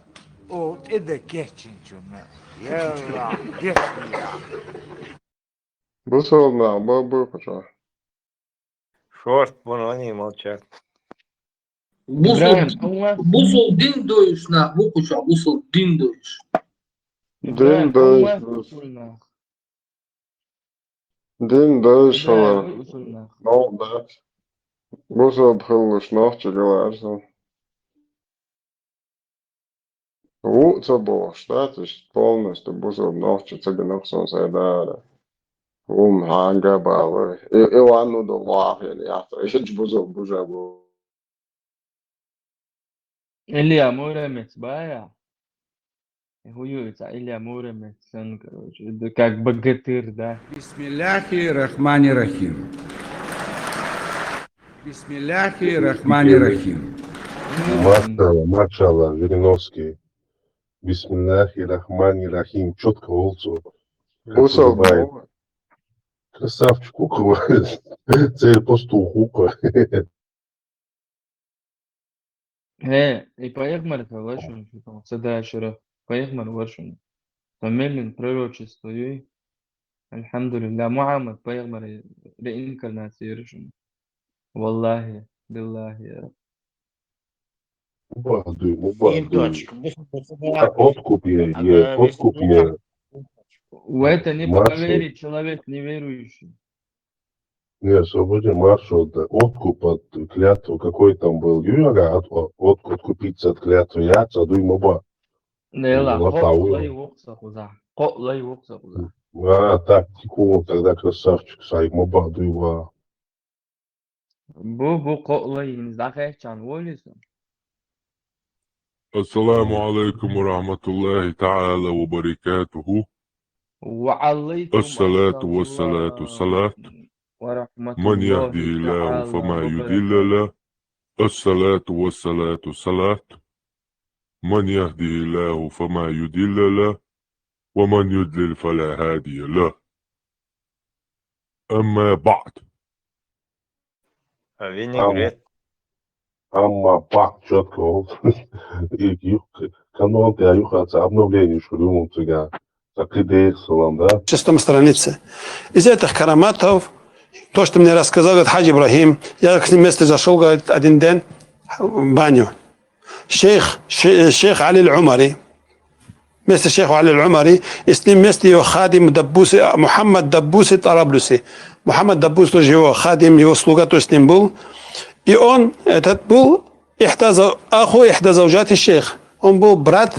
o ede geçinçunna. Yalla geçmiyor. bu solna, bu paşa. Шорт, вон они молчат. Бусул дин доиш на вукуша, бусул дин доиш. Din döş var. Ne oldu? Bu sol pılmış nahçı galarsa. Uca boš, tas ir polnosti būs nahču ceganakson sēdāra. Hanga bāli. Eu anu do lāfieni, jā, tā ir būs bužabu. Илья Муромец, бая. Хуюется, Илья Муромец, сын, короче, это как богатырь, да. Бисмилляхи рахмани рахим. Бисмилляхи рахмани рахим. Машалла, Жириновский. Бисмиллахи рахмани рахим. Четко улцу. Красавчик, кукла. Цель пастух, кукла. И поехали, лошадь, там, седающий, поехали, лошадь. Тамелин пророчество, ей. Альхамдулилля, Мухаммад, поехали, реинкарнация, решим. Валлахи, биллахи, я раб. Мубадуй. Откуп я. В это не поверит человек неверующий. Не, освободи маршрут, откуп от клятвы, какой там был Юра, откупиться от клятвы яца, дуй моба. Не, ла, лай вокса хуза. Лай вокса хуза. Так, тикун, тогда красавчик, сай моба, дуй ва. Бу, лай, не знаю, чан, волиса. السلام عليكم ورحمة الله تعالى وبركاته وعليكم الصلاة والصلاة السلام الصلاة ورحمة من يهده الله الله تعالى فما يضل وبركاته. له الصلاة والصلاة الصلاة من يهده الله فما يضل له ومن يضلل فلا هادي له أما بعد Vinaigrette. Amma bak четко. Канон я юхаться обновление шурюм цыган. Так идея салам, да? Шестом странице. Из этих караматов, то, что мне рассказал говорит, Хаджи Ибрахим, я к ним вместе зашел, говорит, один день в баню. Шейх Али Аль-Умари, вместе шейх Али Аль-Умари, и с ним вместе его хадим Даббуси, Мухаммад Даббуси Тараблюси. Мухаммад Даббус тоже его хадим, его слуга тоже с ним был. И он, этот был аху ихда зауджати шейх. Он был брат,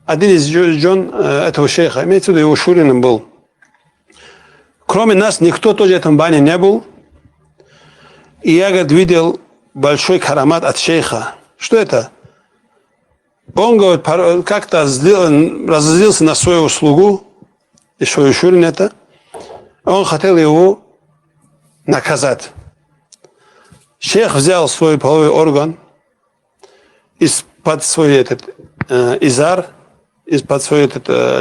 один из жен этого шейха, имеется в виду, его шурином был. Кроме нас, никто тоже в этом бане не был. И я, говорит, видел большой карамат от шейха. Что это? Он, говорит, как-то разозлился на свою слугу, и свою шурин это. Он хотел его наказать. Шейх взял свой половой орган из-под свой изар, из-под своей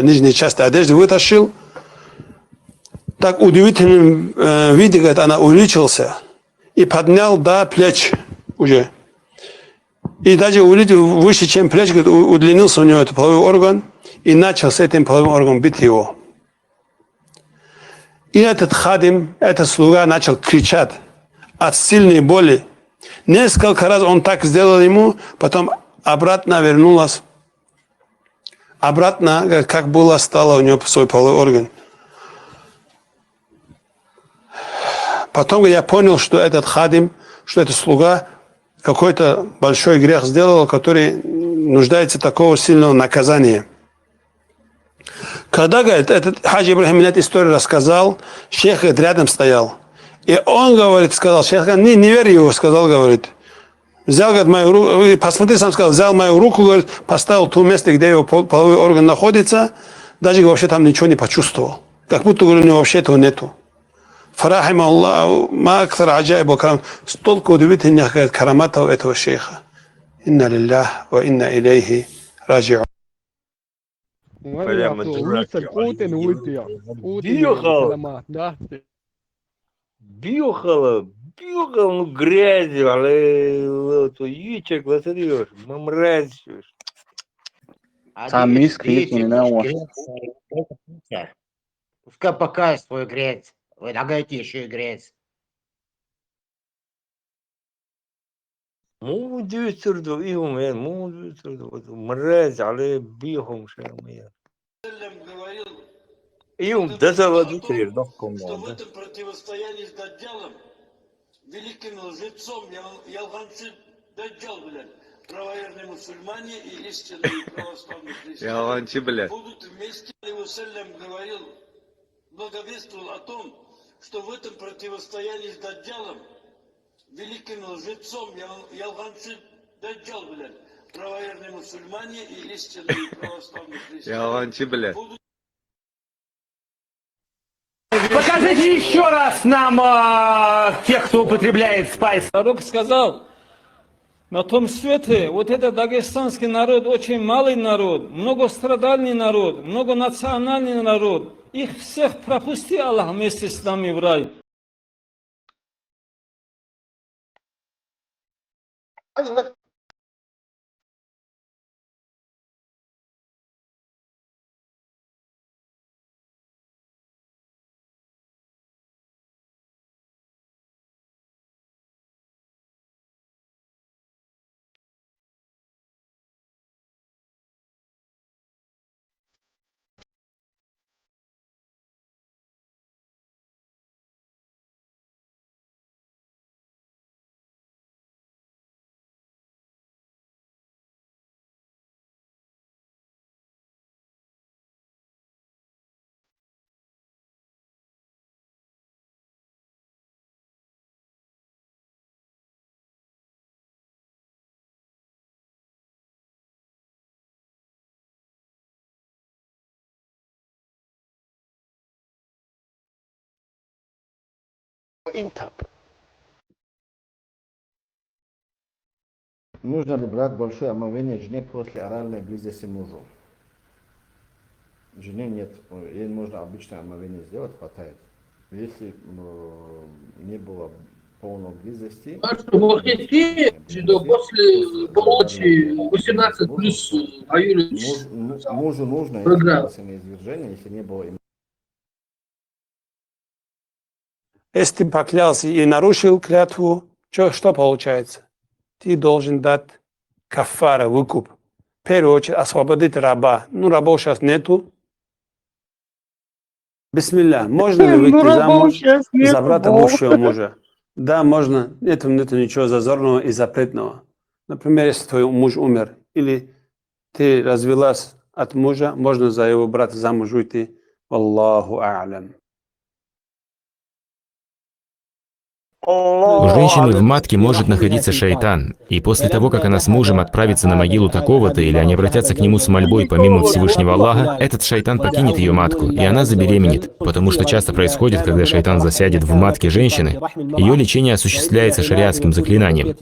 нижней части одежды вытащил. Так удивительным виде, говорит, она увеличился и поднял до плеч уже. И даже выше, чем плеч, говорит, удлинился у него этот половой орган и начал с этим половым органом бить его. И этот хадим, этот слуга начал кричать от сильной боли. Несколько раз он так сделал ему, потом обратно вернулась. Обратно, как было, стало у него свой половой орган. Потом я понял, что этот хадим, что этот слуга какой-то большой грех сделал, который нуждается в такого сильного наказания. Когда, говорит, этот Хаджи Ибрахим мне эту историю рассказал, шейх, говорит, рядом стоял. И он, говорит, сказал, шейх, не верь его, сказал, говорит. Взял, говорит, мою руку, посмотри, сам сказал, взял мою руку, говорит, поставил в то место, где его половой орган находится, даже вообще там ничего не почувствовал. Как будто, говорю, у него вообще этого нету. Фарахим Аллах, ма актар аджаиб карам. Столько удивительных, говорит, караматов этого шейха. Инна лиллах ва инна илейхи раджиун. Бьюхал, ну грязью, але то ючек, ласадиош, мамразишь. Сам искрит, не науш. Пускай покажет свою грязь. Вы лагаете еще и грязь. مو ديوتردو إيهم يعني مو ديوتردو مراز عليه بيهم شامية إيهم دزوا ديترير دقهم Что в этом противостоянии с Даджалом, великим лжецом, Ялганцы Даджал, блядь, правоверные мусульмане и истинные православные христиане будут вместе. Алейхиссалям говорил, благовествовал о том, что в этом противостоянии с Даджалом, великим лжецом, Ялганцы Даджал, блядь, правоверные мусульмане и истинные православные христиане будут. Покажите еще раз нам тех, кто употребляет спайс. Пророк сказал, на том свете вот этот дагестанский народ очень малый народ, многострадальный народ, многонациональный народ. Их всех пропусти, Аллах, вместе с нами в рай. Нужно ли брать большое омовение жене после оральной близости мужу? Жене нет, ей можно обычное омовение сделать, хватает. Если не было полной близости, Во Христе, после полночи 18 плюс мужу нужно программа. извержение, если не было. Если ты поклялся и нарушил клятву, что получается? Ты должен дать кафара, выкуп. В первую очередь освободить раба. Ну, рабов сейчас нету. Бисмилля, можно ли выйти замуж за брата бывшего мужа? Да, можно. Нету ничего зазорного и запретного. Например, если твой муж умер, или ты развелась от мужа, можно за его брата замуж выйти. Аллаху а'лям. У женщины в матке может находиться шайтан, и после того, как она с мужем отправится на могилу такого-то, или они обратятся к нему с мольбой помимо Всевышнего Аллаха, этот шайтан покинет ее матку, и она забеременеет, потому что часто происходит, когда шайтан засядет в матке женщины, ее лечение осуществляется шариатским заклинанием.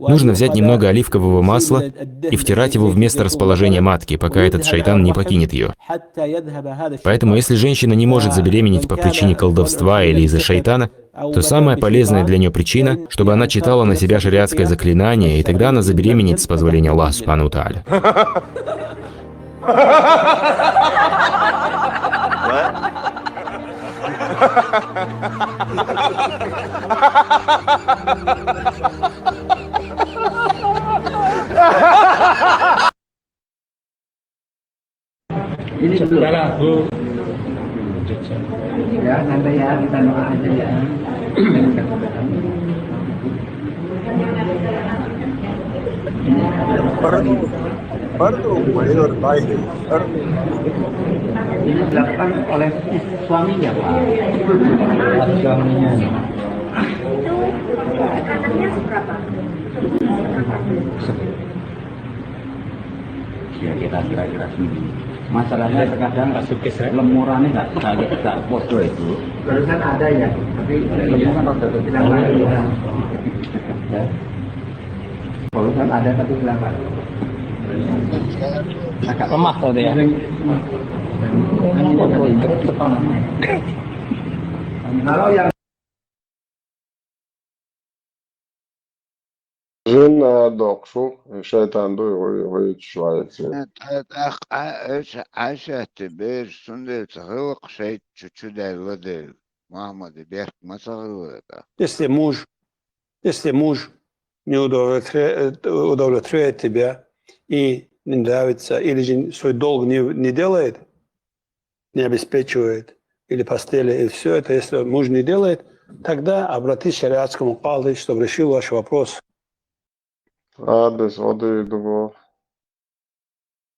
Нужно взять немного оливкового масла и втирать его в место расположения матки, пока этот шайтан не покинет ее. Поэтому, если женщина не может забеременеть по причине колдовства или из-за шайтана, то самая полезная для нее причина, чтобы она читала на себя шариатское заклинание, и тогда она забеременеет с позволения Аллаха Субхану ва Тааля. Ini ya, nanti ya kita doa aja ya. Ini dilakukan oleh suaminya, Pak. Suaminya. Ya kira-kira segini. Masalahnya terkadang lemurannya nggak podo itu. Barusan ada ya, tapi lemuran rada bilang lagi ya. Barusan ada tapi bilang lagi. Agak lemah tadi ya. Kalau yang Жена докшу, шайтан дуй швайцы. عشت بير سندل تغلق شيء تشودي لدل محمد بيحك ما تغلق. Если муж не удовлетворяет тебя и не нравится, или же свой долг не делает, не обеспечивает, или постели, и все это, если муж не делает, тогда обратись к шариатскому кади, чтобы решил ваш вопрос. Адрес, воды, дуго.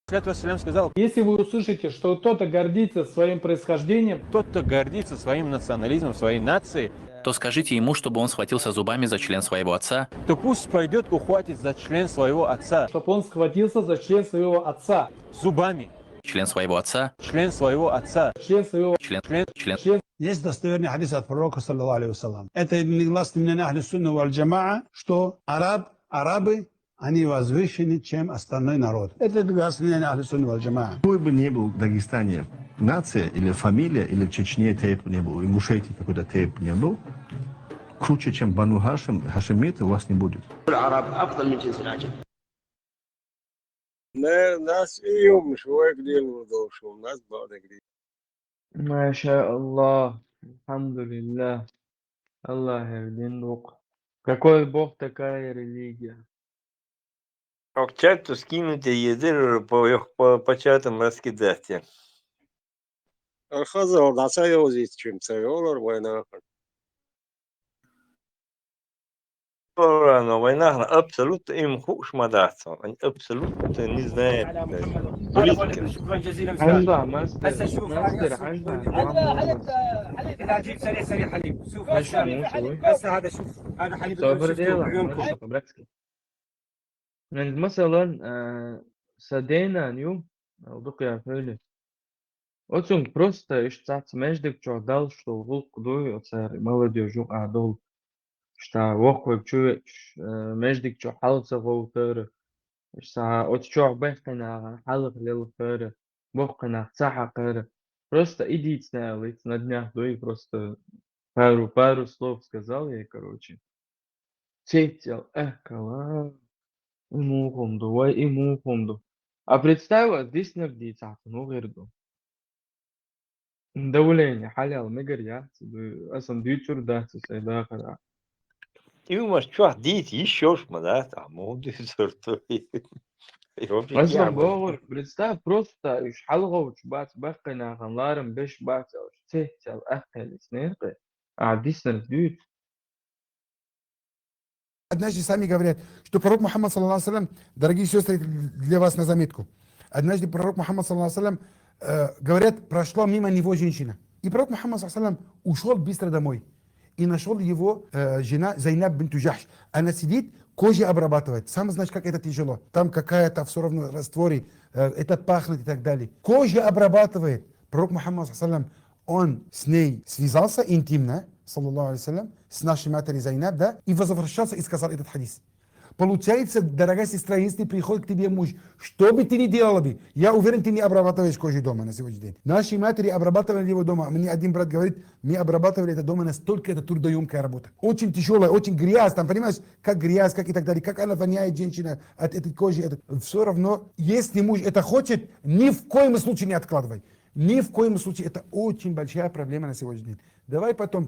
Сказал, если вы услышите, что кто-то гордится своим происхождением, кто-то гордится своим национализмом, своей нацией, то скажите ему, чтобы он схватился зубами за член своего отца. То пусть пойдет ухватить за член своего отца. Чтобы он схватился за член своего отца. Зубами. Член своего отца. Член своего отца. Член своего... Член. Есть достоверный хадис от пророка, саллаллаху алейхи вассалям. Это негласно мнение ахли сунна валь джамаа, что арабы, они возвышены, чем остальной народ. Это негласно мнение ахли сунна валь джамаа. Какой бы ни был в Дагестане нация или фамилия, или в Чечне тейп не был, и в Ингушетии какой-то тейп не был, круче, чем Бану Хашим, хашимиты у вас не будет. Нас июм швой гдил душу, нас бады гдил. Маша Аллах, алхамдулилlah, Аллах один Бог. Какой Бог, такая религия. В чату скинуть язык по чатам раскидать. Хазал, да, союзить чем-то, война. На войнах абсолютно им хуш мадаться, они абсолютно не знают политики. عندها ماستر إذا أجيب سريع حليب شوف هسه هذا شوف هذا حليب عند مثلا سدينا اليوم أو بقي فعله Оцун просто ишцац междик чо дал, что волк дой, оцар молодежь адол, что воквеб чуеч междик чо халца волтер, что от чо бехтена халк лилфер, бохкена цахакер. Просто идите на днях дой, просто пару слов сказал я, короче. Сетел, кала, ему хомду, вай ему хомду. А представь, здесь нагдится, ну верду. دولين حاليا المجر يا أصلا ديوتشر ده سيدا خرا И у вас что, дети, еще ж, да, там, молодые, أصلا بقول представь просто إيش حلقة وشبات بقنا خنلارم بيش بات أو تهتل أهل سنيرقة عديسنا الديوت. Однажды сами говорят, что пророк Мухаммад, саллаллаху алейхи ва саллям, дорогие сестры, для вас на заметку. Однажды пророк Мухаммад, саллаллаху алейхи ва саллям, говорят, прошла мимо него женщина. И пророк Мухаммад, саллаллаху алейхи ва саллям, ушел быстро домой. И нашел его жена Зайнаб бинту Джахш. Она сидит, кожу обрабатывает. Сам знаешь, как это тяжело. Там какая-то все равно растворе, это пахнет и так далее. Кожу обрабатывает. Пророк Мухаммад, саллаллаху алейхи ва саллям, он с ней связался интимно, саллаллаху алейхи ва саллям, с нашей матерью Зайнаб, да, и возвращался и сказал этот хадис. Получается, дорогая сестра, если приходит к тебе муж, что бы ты ни делала бы, я уверен, ты не обрабатываешь кожу дома на сегодняшний день. Наши матери обрабатывали его дома. Мне один брат говорит, мы обрабатывали это дома, настолько это трудоемкая работа. Очень тяжелая, очень грязь, там, понимаешь, как грязь, как и так далее, как она воняет, женщина, от этой кожи. Все равно, если муж это хочет, ни в коем случае не откладывай. Ни в коем случае. Это очень большая проблема на сегодняшний день. Давай потом.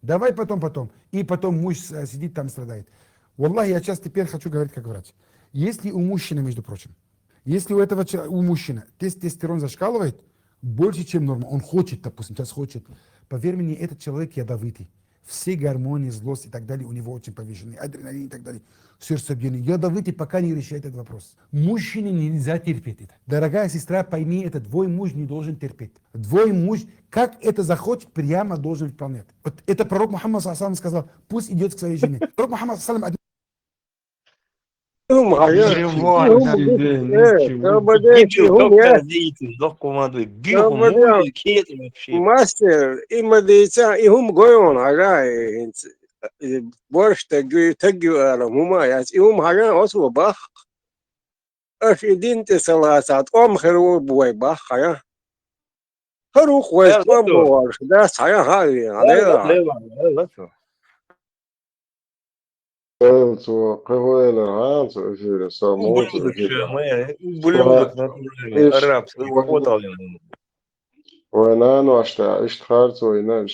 Давай потом. И потом муж сидит там, страдает. Валлахи, я сейчас теперь хочу говорить как врач. Если у мужчины, между прочим, если у мужчины тестостерон зашкаливает больше, чем норма, он хочет, допустим, сейчас хочет, поверь мне, этот человек ядовитый. Все гормоны, злость и так далее у него очень повышены, адреналин и так далее, сердцебиение. Ядовитый, пока не решает этот вопрос. Мужчине нельзя терпеть это. Дорогая сестра, пойми это, твой муж не должен терпеть. Твой муж, как это захочет, прямо должен выполнять. Вот это пророк Мухаммад саллаллаху алейхи ва саллям сказал, пусть идет к своей жене. Пророк Мухаммад саллаллаху алейхи ماستر إما ديتا إهم قيون هجاي борщ تجيو هما ياس إهم هجاي أسوأ بخ أش دين تسلاسات خرو بوي بخ يا خرو خويس بورش ده صحيح هاي عليها Så قهوة هانس أفير ساموت وأنا اشتهرت وأنا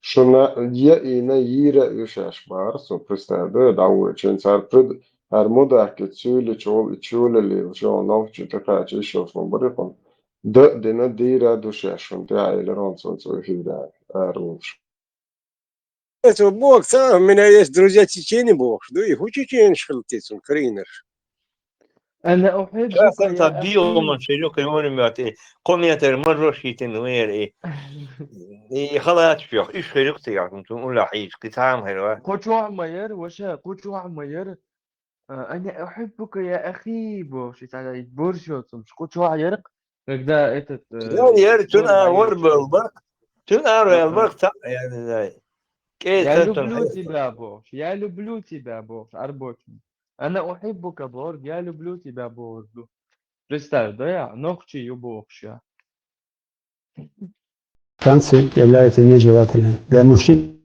شنا يأينا يرى يشاش بارس وبستعد دعوة شنصار برد هرمودا كتسول تشول اللي وشون نوف تكاش يشوف من بريقهم دنا ديرا دوشاشون تاعي لرانسون سوي في دا أروش Это бог сам, у меня есть друзья чечени бог, да и у чечен шхалтицун, кринер. أنا أحبك انت يا بيهم أخي. شيلوك يوم ماتي قوميتر مرة شيتن وير ايه خلاص فيك ايش خيرك تيعكم تقول لا حيش قطعم هلوا قطوع مير وشا قطوع مير أنا أحبك يا أخي بوش تعالى بورشوت مش قطوع يرق كدا إتت يعني يا تنا ور شو بالبرق تنا البرق تاع يعني زي كيف يا تنتم لبلوتي بابوش يا لبلوتي بابوش أربوتني أنا أحبك بورد يا لبلوتي بابوش представь да я ногти юбокша. Танцы являются нежелательными. Для мужчин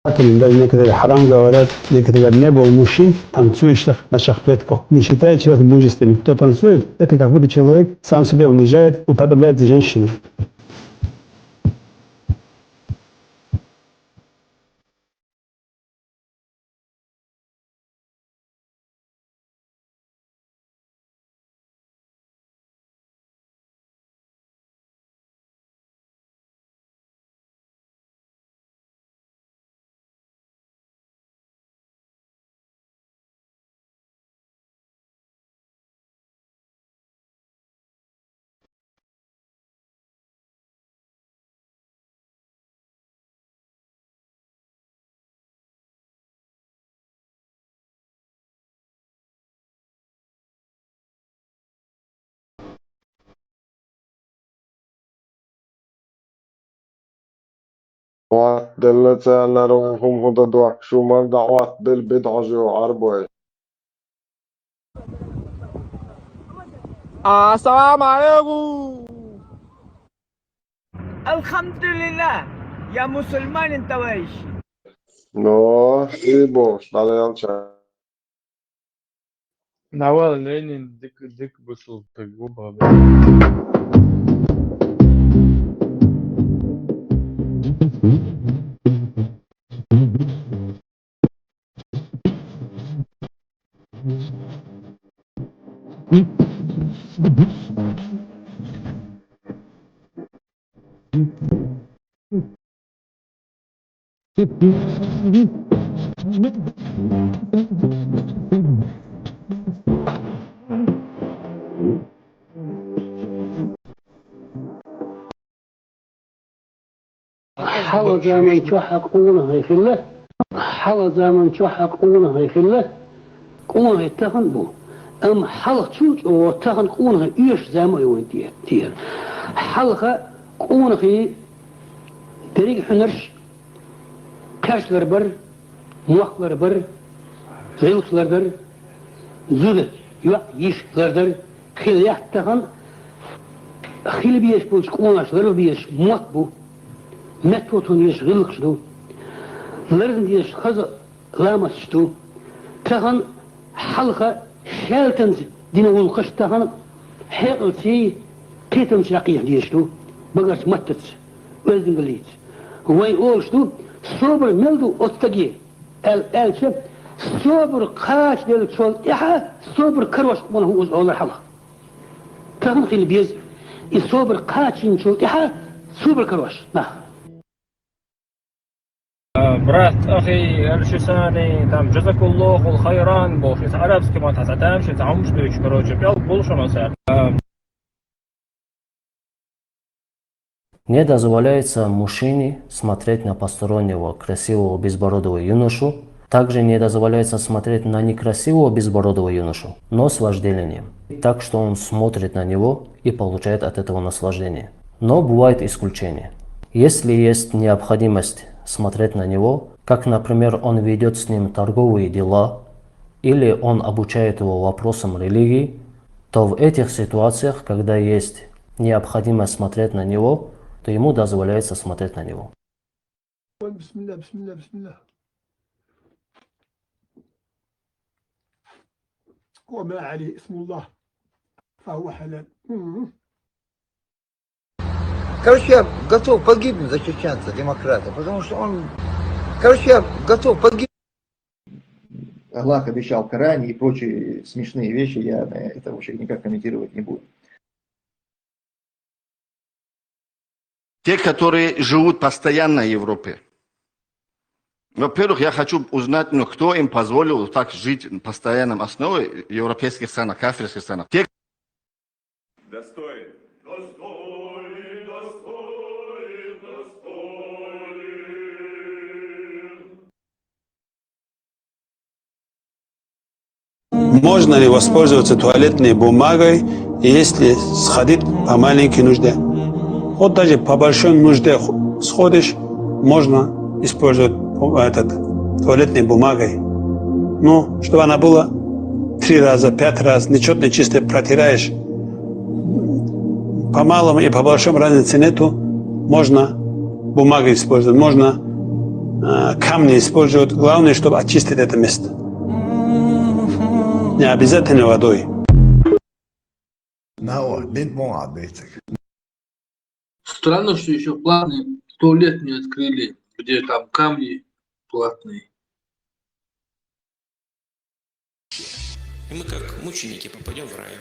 даже некоторые харам говорят, некоторые говорят, не было мужчин, танцующих на шахпетку. Не считает человек мужественным. Кто танцует, это как будто человек сам себя унижает, уподобляется женщине. وعدلتنا روحهم هدى شو ما دعوات بالبدع جو عربوي. السلام عليكم. الحمد لله يا مسلمان انت ويش. No, boş, dalyança. Навал Ленин дик бысыл тыгуба. حل زمن تحقونه في الله حل زمن تحقونه في الله قونه يتخن بو أم حلق تشوج أو تخن قونه إيش زمن يوين تير حلقة قونه في طريق حنرش كاشلر بر موخلر بر زيوسلر بر زود يشلر بر خليات تخن خيل بيش بوش قونه شلر بيش موخ بو متوتون يشغلك شدو لازم يشخص لامس شدو تهن حلقة شالتن دينا والقش تهن حيقلتي قيتم شاقيه ديشتو بقاش متت ولازم بليت هو يقول شدو صبر ملدو أستقي الألشة صبر قاش ديالك شوال إحا صبر كروش من هو أول حلقة تهن خيل بيز الصبر قاش شوال إحا صبر كروش نعم брат, أخي الشساني там جزاك الله الخيران بوشيت عربسكي ما تعتم شيت عمش دوش كروجي بيل بولشо مسер. Не дозволяется мужчине смотреть на постороннего красивого безбородого юношу. Также не дозволяется смотреть на некрасивого безбородого юношу, но с вожделением. Так что он смотрит на него и получает от этого наслаждение. Но бывает исключение. Если есть необходимость смотреть на него, как, например, он ведет с ним торговые дела, или он обучает его вопросам религии, то в этих ситуациях, когда есть необходимость смотреть на него, то ему дозволяется смотреть на него. وما عليه اسم الله فهو حلال. Короче, я готов погибнуть за чеченца, демократа, потому что он... Короче, я готов погибнуть. Аллах обещал в Коране и прочие смешные вещи, я это вообще никак комментировать не буду. Те, которые живут постоянно в Европе. Во-первых, я хочу узнать, кто им позволил так жить на постоянном основе в европейских странах, кафирских странах. Те... Достоин. Можно ли воспользоваться туалетной бумагой, если сходить по маленькой нужде? Вот даже по большой нужде сходишь, можно использовать туалетной бумагой. Ну, чтобы она была 3 раза, 5 раз, нечетно чисто протираешь. По малому и по большому разницы нету. Можно бумагу использовать, можно камни использовать. Главное, чтобы очистить это место. Не обязательно водой. Странно, что еще платный туалет не открыли, где там камни платные. И мы как мученики попадем в рай.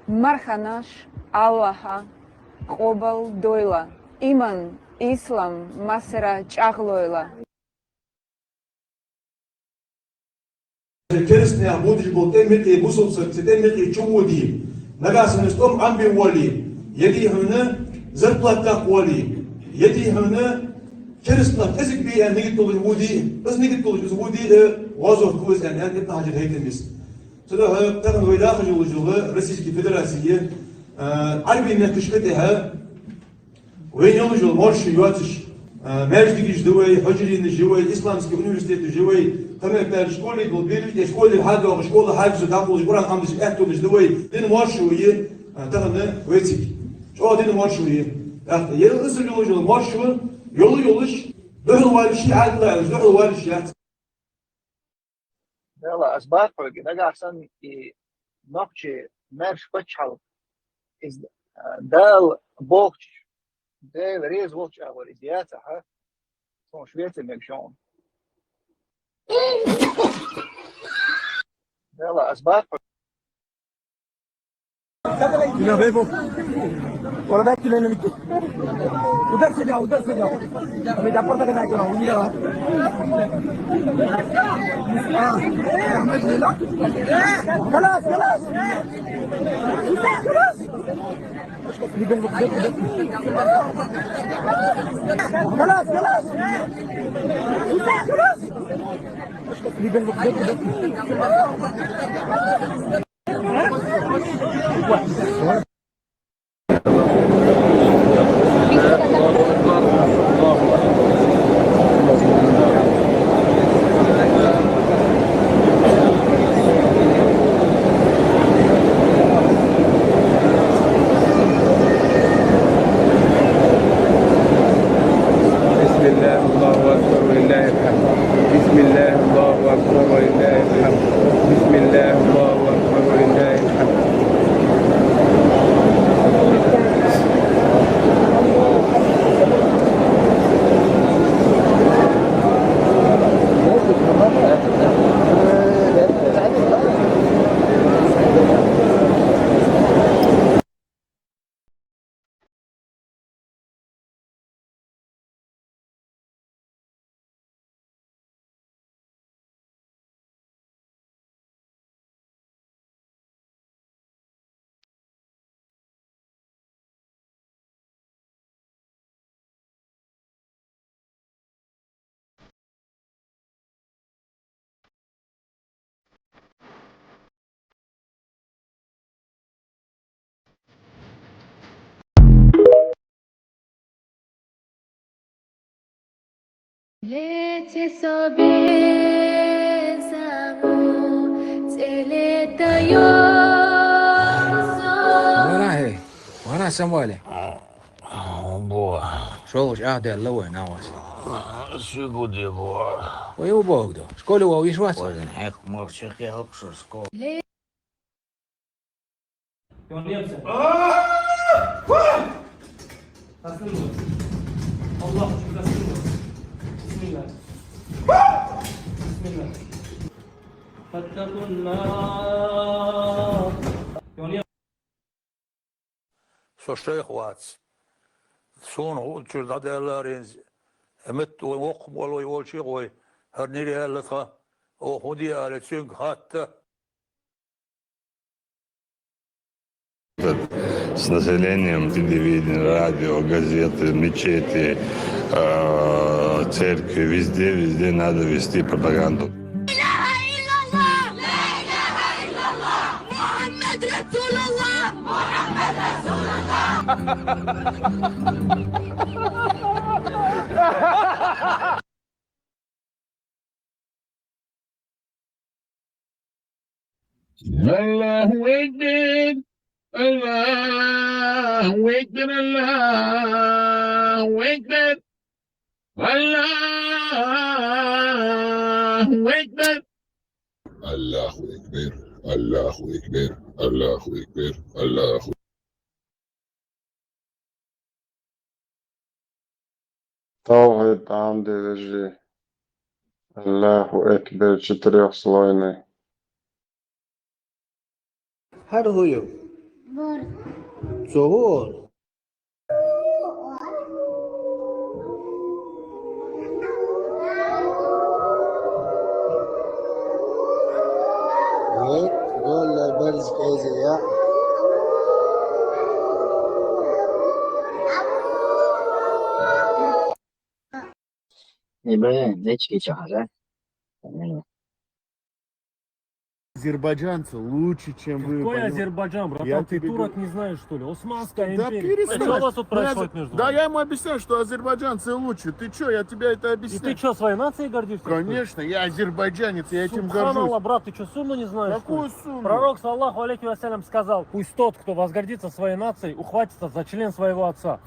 Марханаш Аллаха Қобал Дойла Иман Ислам Масера Чахлойла. Интересные обуди был темики бусовцы, темики чумуди. Нагасны стом амби воли. Еди хмна зарплата воли. Еди хмна интересно тезик би ан нигит толы води. Бas нигит толы води вазов куз ан ан итна хажит هيك المس. تدها تغن ويداخل وجوه Российской Федерации عربي كشفتها وين يوجو مرش يواتش ماجدك جدوي حجرين جوي إسلامسكي университет جوي تمام بير شكولي بالبيري شكولي حاجة وشكولي حاجة زدامو جبران عمدش أكتو جدوي دين مرش ويه تغن ويتك شو دين مرش ويه يرغس اليوجو مرش يولش دهل والشي عاد لا دهل والشي Dela asbat kogi nagasan I nokči merš pačal iz dal bohč del rez bohč avor idiata ha son šviete megjon Dela asbat يا بيبو ولا ده كده اللي ودرس ده ودرس ده me da porta que da con mira خلاص خلاص خلاص خلاص Lete sobezamo, teleta yozo. وانا سموالي بوا شوش اهدي اللوه ناوس شو قدي بوا ويو بوغدو شكولي وو يشواس وزن حيق مرشق يهبشو سكول الله بسم الله بسم الله فاتقوا النار Soştayık vats. Son çılda derlerin emet ok boloy olçi koy. Her nereye lata o hudi aletsin hatta. С населением телевидения, радио, газеты, мечети, церкви, везде надо вести пропаганду. Allahu Akbar, Allahu Akbar, Allahu Akbar, Allahu Akbar. Allahu Ekber, Allahu Ekber, Allahu Ekber, Allahu. توحيد عمدي رجي الله أكبر چطريق سلايني Har huyu Zuhur هيك دول برز كذا يا你们那几个家人？ Азербайджанцы лучше, чем вы. Какой Азербайджан, братан? Ты турок не знаешь, что ли? Османская Да империя. перестань. Что у вас тут происходит между Да вами? я ему объясняю, что азербайджанцы лучше. Ты что, я тебе это И объясняю. ты что, своей нацией гордишься? Конечно, я азербайджанец, я этим Субханаллах, горжусь. брат, ты что, сунну не знаешь? Какую что ли? сунну? Пророк, саллаху алейхи вассалям, сказал, пусть тот, кто возгордится своей нацией, ухватится за член своего отца.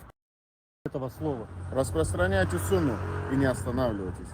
Этого слова. Распространяйте сунну и не останавливайтесь.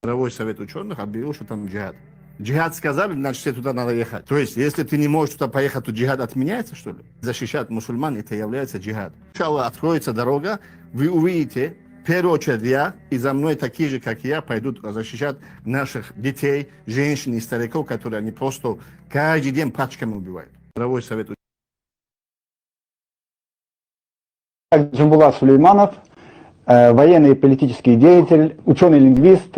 Мировой совет ученых объявил, что там джихад. Джихад сказали, значит, все туда надо ехать. То есть, если ты не можешь туда поехать, то джихад отменяется, что ли? Защищать мусульман, это является джихад. Иншаллах, откроется дорога, вы увидите, в первую очередь я, и за мной такие же, как я, пойдут защищать наших детей, женщин и стариков, которые они просто каждый день пачками убивают. Мировой совет ученых. Джамбулат Сулейманов, военный и политический деятель, ученый-лингвист,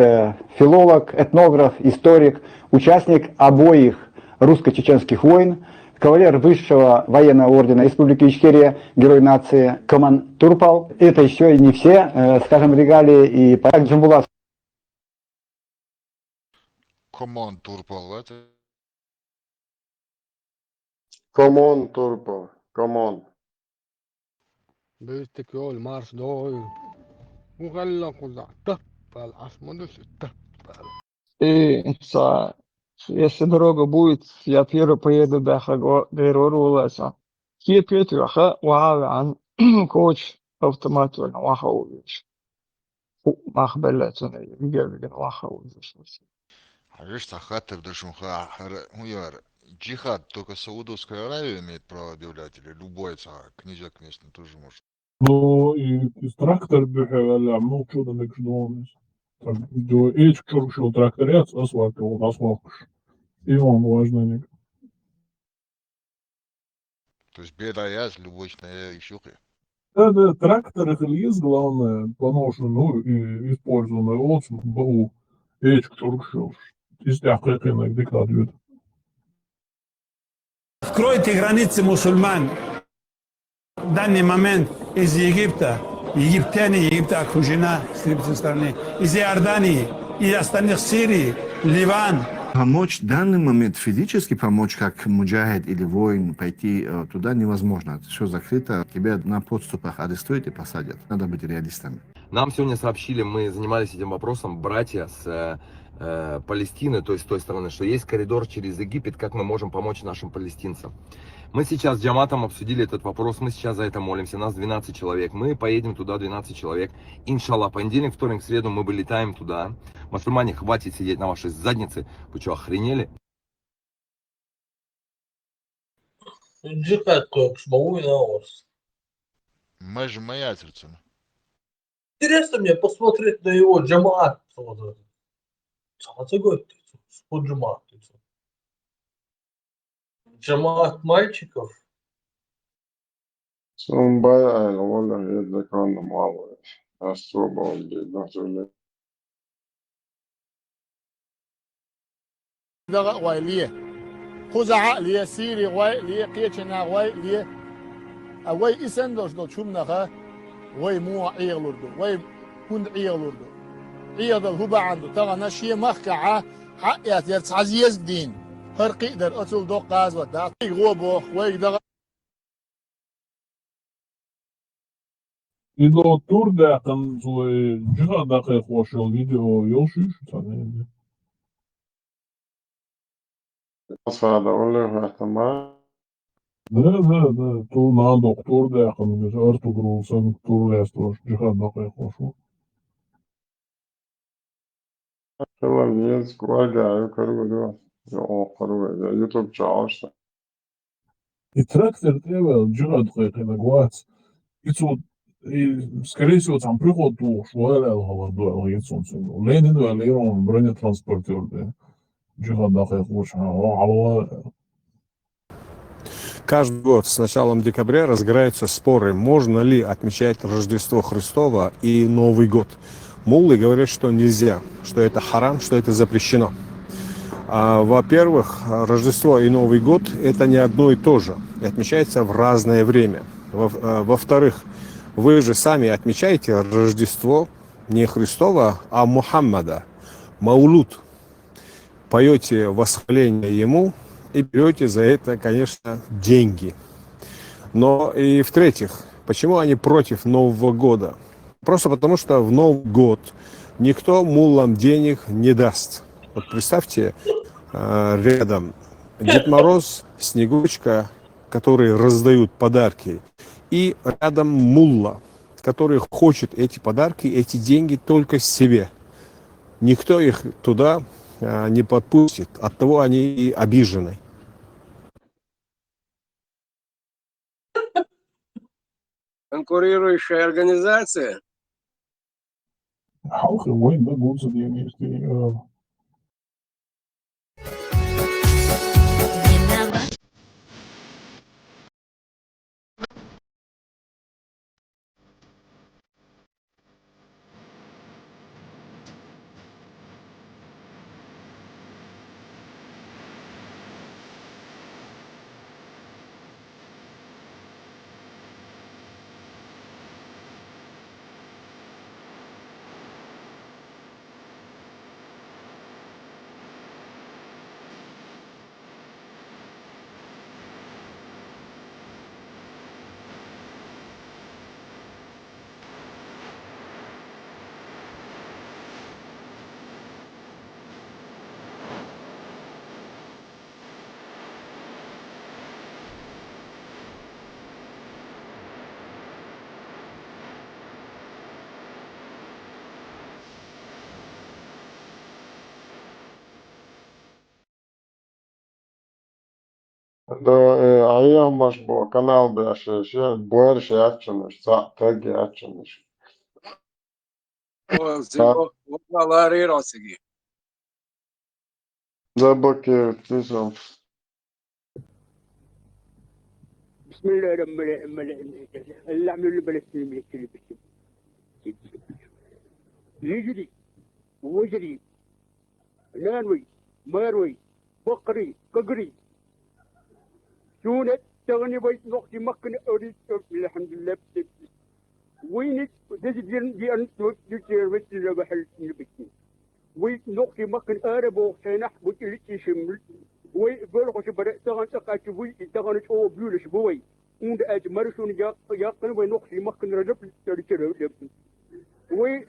филолог, этнограф, историк, участник обоих русско-чеченских войн, кавалер высшего военного ордена Республики Ичкерия, герой нации Коман Турпал. Это еще и не все, скажем, регалии. И так Джамбулат. Коман Турпал, это? Комон, Турпал, комон. بيتك يقول مارش دوي وغلق وزع تفل عصمدوش تفل. И если дорога будет, я первый поеду до Хагоруласа. Кие Петруха, Вааван, коуч автомат, Вахаувич. Махбелецуна, Герген Вахаувич. А видишь, Сахаты в Дашунха, джихад только Саудовская Аравия имеет право объявлять, или любой князек местный тоже может. Ну, и трактор бегал, ну, что там экономис. Так, до эч чуршил тракторец, асфальтовал, асфальтуш. И он важный. То есть беда яз, любочная ищуха. Да, трактор это есть главное, поношенный, ну, и использованный от был эч чуршил. Из тех, как иногда кладут. Откройте границы мусульман. В данный момент из Египта, египтяне, Египта окружена с этой стороны, из Иордании, и остальных Сирии, Ливан. Помочь в данный момент, физически помочь, как муджахид или воин, пойти туда невозможно. Все закрыто, тебя на подступах арестуют и посадят. Надо быть реалистами. Нам сегодня сообщили, мы занимались этим вопросом, братья с Палестины, то есть с той стороны, что есть коридор через Египет, как мы можем помочь нашим палестинцам. Мы сейчас с джаматом обсудили этот вопрос, мы сейчас за это молимся, нас 12 человек, мы поедем туда 12 человек, иншаллах, понедельник, вторник, среду мы вылетаем туда. Мусульмане, хватит сидеть на вашей заднице, вы что, охренели? Джихад как шмовой на вас. Между моя сердце. Интересно мне посмотреть на его джамаат. Джамаат мальчиков. Сумбай, والله يدك عنا معاوية. الصوبة والبيضة. دغ ويليه خذ عقليه سيري ويليه قيتنا ويليه اوي اسندوش دو شمنخه وي مو عيغلردو وي كند عيغلردو عيغ هو عنده ترى نشي مخكعه حقيات يرتعزيز دين فرق يقدر اتل دو قاز ودا غوبو وي دغ И до турда там злой джихад дахе хошел видео ёлшиш тане. أصعد أقول له احتمال Да. То на доктор дяхам, арту грусан, турлестрош, джихад нахайхошу. Молодец, кваля, короче, YouTube чаош. И трактор треба джихад хайхина гвац. Скорее всего, там приход тух, шваля алхаварду алгитсонсу. Ленин валирон бронетранспортер, да. Джихад нахайхош, алва. Каждый год с началом декабря разгораются споры, можно ли отмечать Рождество Христово и Новый год. Муллы говорят, что нельзя, что это харам, что это запрещено. Во-первых, Рождество и Новый год – это не одно и то же, и отмечается в разное время. Во-вторых, вы же сами отмечаете Рождество не Христова, а Мухаммада, Маулуд. Поете восхваление ему и берете за это, конечно, деньги. Но и в-третьих, почему они против Нового года? Просто потому, что в Новый год никто муллам денег не даст. Вот представьте, рядом Дед Мороз, Снегурочка, которые раздают подарки, и рядом мулла, который хочет эти подарки, эти деньги только себе. Никто их туда не подпустит, оттого они и обижены. Конкурирующая организация? Halkı oyunda bulsa diye mi istiyor? Da ayağımbaş bu kanal bir şey, bu her şey açılmış, tagi açılmış. Vallahi rastgele. Da bakıyor, tüsüm. Bismillahirrahmanirrahim. Allah'ın belirttiği bir şey. يجري وجري لانوي ماروي بقري ققري شونت تغني بيت نقطي مكن أريد الحمد لله وينك تجدين دي أن تجير بيت لبحل نبتي ويت نقطي مكن أربو سينح بتلتي شمل وي برغش بدأ تغن تقاش وي تغن أو بيولش بوي عند أجمرشون يقن وي نقطي مكن رجب تريد وي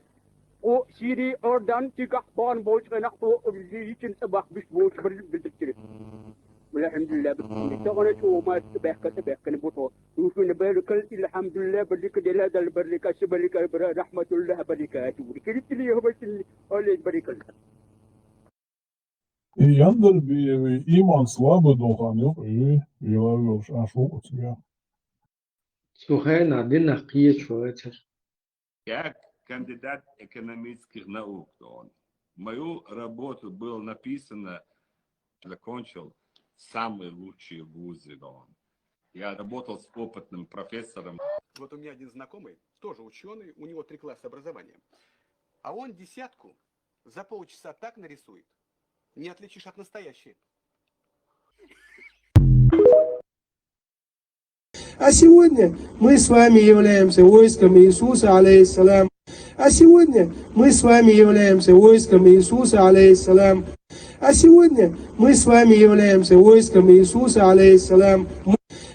او سيري أردن تيكح بان بوش غنح او يجين تباح بش بوش بالتكري الحمد لله تغنى شو ما تباح كنبوطو وفين بالك الحمد لله بريك دل هذا البركة سبرك رحمة الله بركاته كريت لي هو بس اللي بركة Yandır bir iman slabı doğan yok, yıllar aşık ya. Слухай, надо нахуй человек. Я кандидат экономических наук. Мою работу было написано, закончил самые лучшие вузы. Я работал с опытным профессором. Вот у меня один знакомый, тоже ученый, у него 3 класса образования. А он 10 за полчаса так нарисует, не отличишь от настоящей. А сегодня мы с вами являемся войском Иисуса, алейхиссалям. А сегодня мы с вами являемся войском Иисуса, алейхиссалям. А сегодня мы с вами являемся войском Иисуса, алейхиссалям.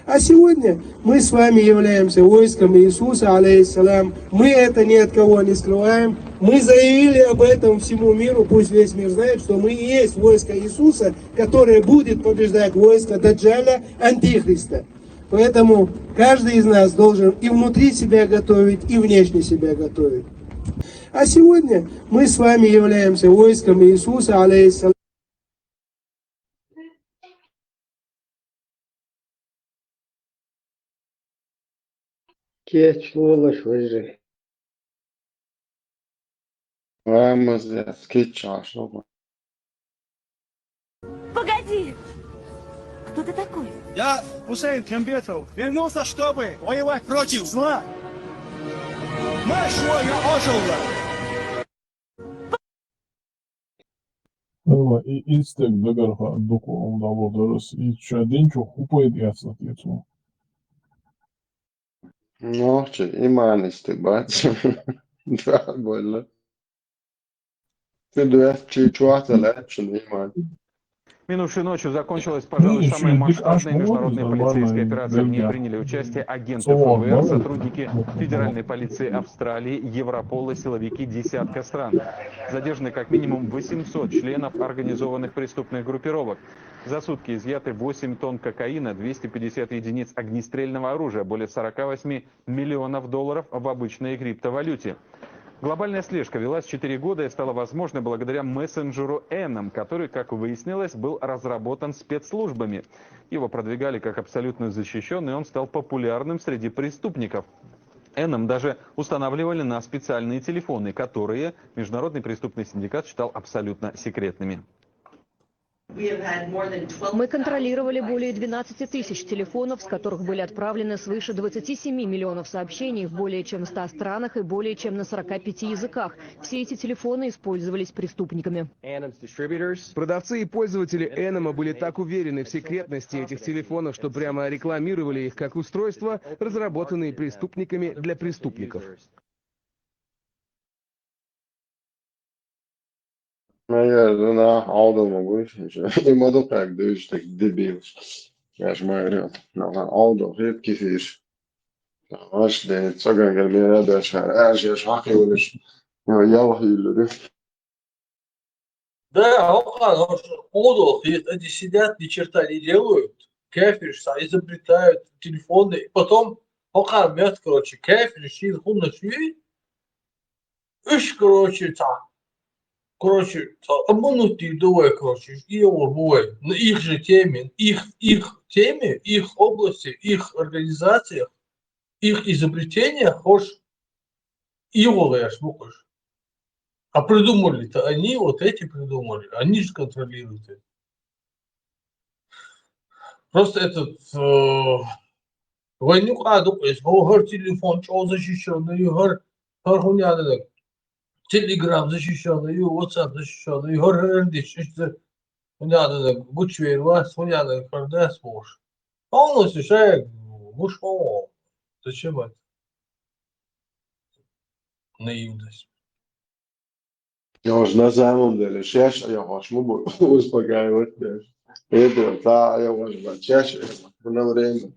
А сегодня мы с вами являемся войском Иисуса, алейхиссалям. Мы это ни от кого не скрываем. Мы заявили об этом всему миру, пусть весь мир знает, что мы и есть войско Иисуса, которое будет побеждать войско Даджаля, Антихриста. Поэтому каждый из нас должен и внутри себя готовить, и внешне себя готовить. А сегодня мы с вами являемся войском Иисуса, алейхиссалям. Geç ulaşır. Mazliet sketчаш. Погоди! Кто ты такой? Я Хусейн Камбетов вернулся, чтобы воевать против зла. Марш, я ожил. Valla istek döger ha doku da vurdarız. İçeriden çok kupa ediyatsa diyeceğim. Noche, iman istibać. Да, больно. Ты дуэт чуата лепшин iman. Минувшей ночью закончилась, пожалуй, самая масштабная международная полицейская операция. В ней приняли участие агенты ФБР, сотрудники Федеральной полиции Австралии, Европола, силовики десятка стран. Задержаны как минимум 800 членов организованных преступных группировок. За сутки изъяты 8 тонн кокаина, 250 единиц огнестрельного оружия, более 48 миллионов долларов в обычной криптовалюте. Глобальная слежка велась 4 года и стала возможной благодаря мессенджеру Энном, который, как выяснилось, был разработан спецслужбами. Его продвигали как абсолютно защищенный, и он стал популярным среди преступников. Энном даже устанавливали на специальные телефоны, которые Международный преступный синдикат считал абсолютно секретными. Мы контролировали более 12 тысяч телефонов, с которых были отправлены свыше 27 миллионов сообщений в более чем 100 странах и более чем на 45 языках. Все эти телефоны использовались преступниками. Продавцы и пользователи Энома были так уверены в секретности этих телефонов, что прямо рекламировали их как устройства, разработанные преступниками для преступников. Наверное, aldırmamış. İmadı pek de işte debil. Yaşmayı aldı hep kefir. Aş de çagan gelmeye de şer. Erş hakkı olur. Yallah yürür. Да, оно, эти сидят, ни черта не делают, кефиршься, изобретают телефоны, потом, мет, короче, кефирш, хумна швей, короче, обманутые давай, короче, и бывает, на их же теме, их области, их организациях, их изобретениях, слушаешь. А придумали-то они, вот эти придумали, они же контролируют это. Просто этот войнук есть, телефон, что защищенный, Telegram защищенный, WhatsApp защищенный, Бучвер, вас, когда сможешь. Полностью человек, зачем это? Наивность. Я уже на самом деле чаще, я возьму, успокаивать. Это, да, я возьму чаще, на время.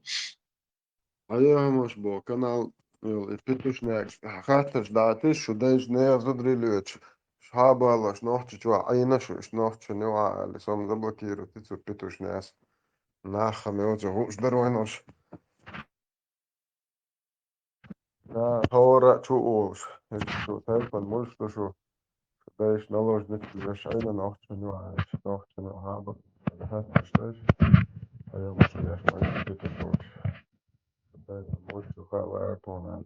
А я, может, был канал, и петушняк, хаташ, да, ты шудешь, не задрилёч. Шабалаш, ночью, а и ночью, ночью, не вали, сам заблокирует, ты петушняк. Нахаме, вот, здоровый нож. Да, хора, чуош. Что, телефон, можешь, что? Da ist наложник решение ночью не варишь, ночью не habe. Das verstehst du? А я muszę jeszcze mal bitte durch. Da musst du haben.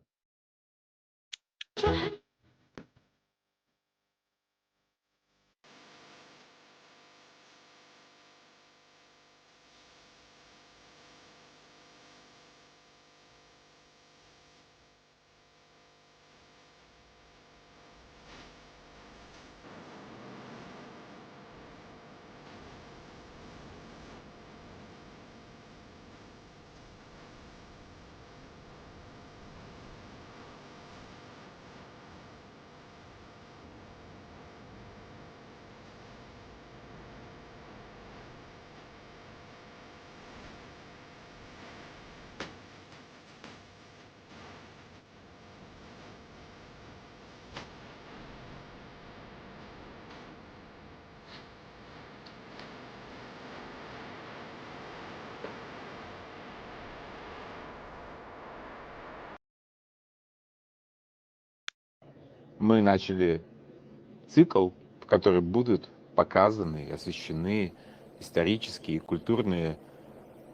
Мы начали цикл, в который будут показаны и освещены исторические и культурные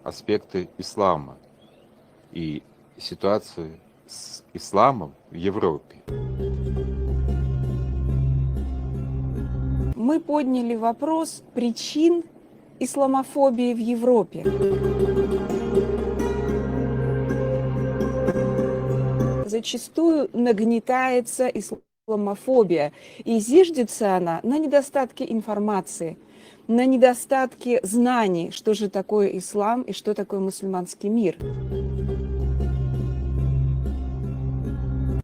аспекты ислама и ситуацию с исламом в Европе. Мы подняли вопрос причин исламофобии в Европе. Зачастую нагнетается исламофобия, и зиждется она на недостатке информации, на недостатке знаний, что же такое ислам и что такое мусульманский мир.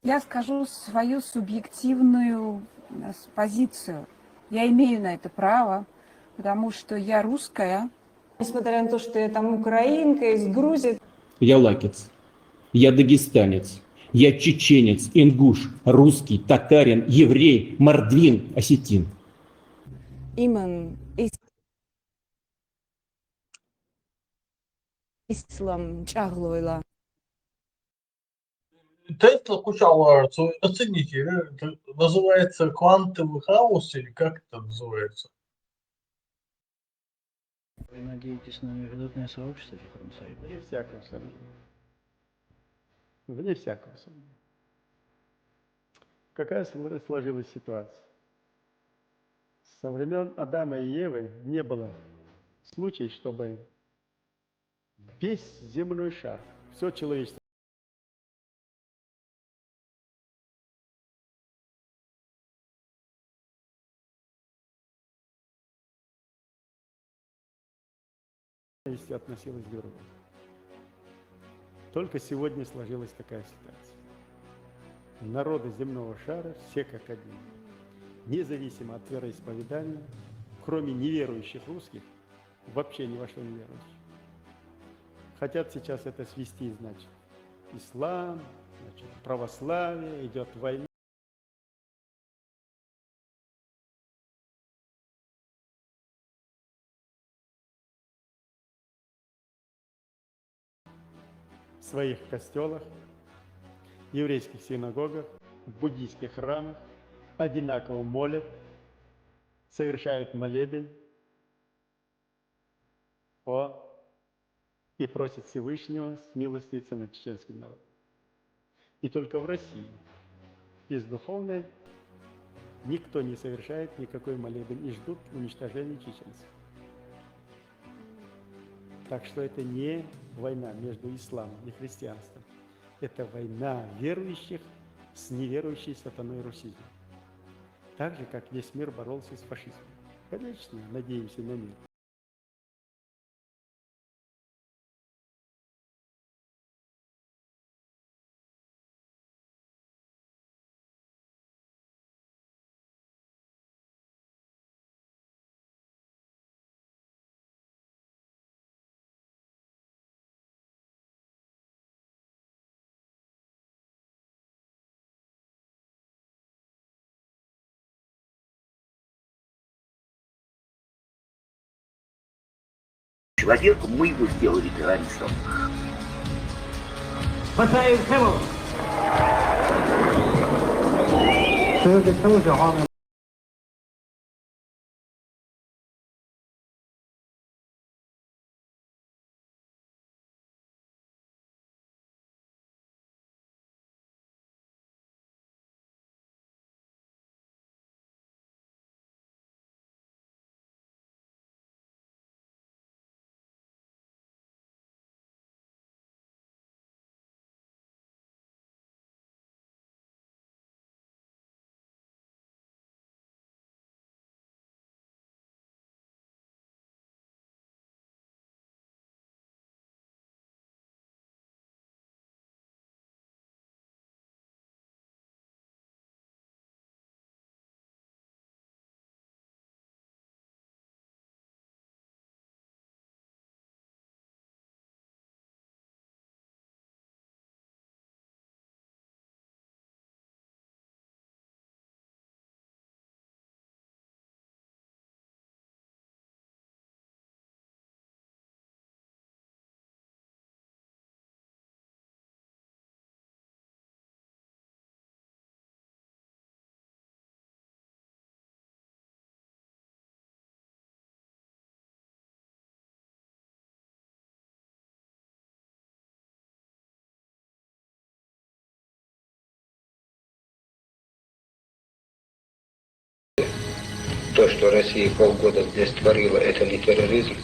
Я скажу свою субъективную позицию. Я имею на это право, потому что я русская. Несмотря на то, что я там украинка из Грузии. Я лакец, я дагестанец, я чеченец, ингуш, русский, татарин, еврей, мордвин, осетин. Имам ислам чаглойла. Тесла кучала, оцените, это называется квантовый хаос или как это называется? Вы надеетесь на международное сообщество, Фихрам Саид? Вне всякого сомнения. Вне всякого сомнения. Какая сложилась ситуация? Со времен Адама и Евы не было случая, чтобы весь земной шар, все человечество относилось к другу. Только сегодня сложилась такая ситуация. Народы земного шара все как один, независимо от вероисповедания, кроме неверующих русских, вообще ни во что не верующих. Хотят сейчас это свести, значит, ислам, значит, православие, идет война. В своих костелах, еврейских синагогах, в буддийских храмах одинаково молят, совершают молебен и просят Всевышнего смилостивиться над чеченским народом. И только в России бездуховной никто не совершает никакой молебен и ждут уничтожения чеченцев. Так что это не война между исламом и христианством. Это война верующих с неверующей сатаной Руси. Так же, как весь мир боролся с фашизмом. Конечно, надеемся на мир. Человеку мы его сделали террористом. Fatayil Camel. то, что Россия полгода здесь творила, это не терроризм,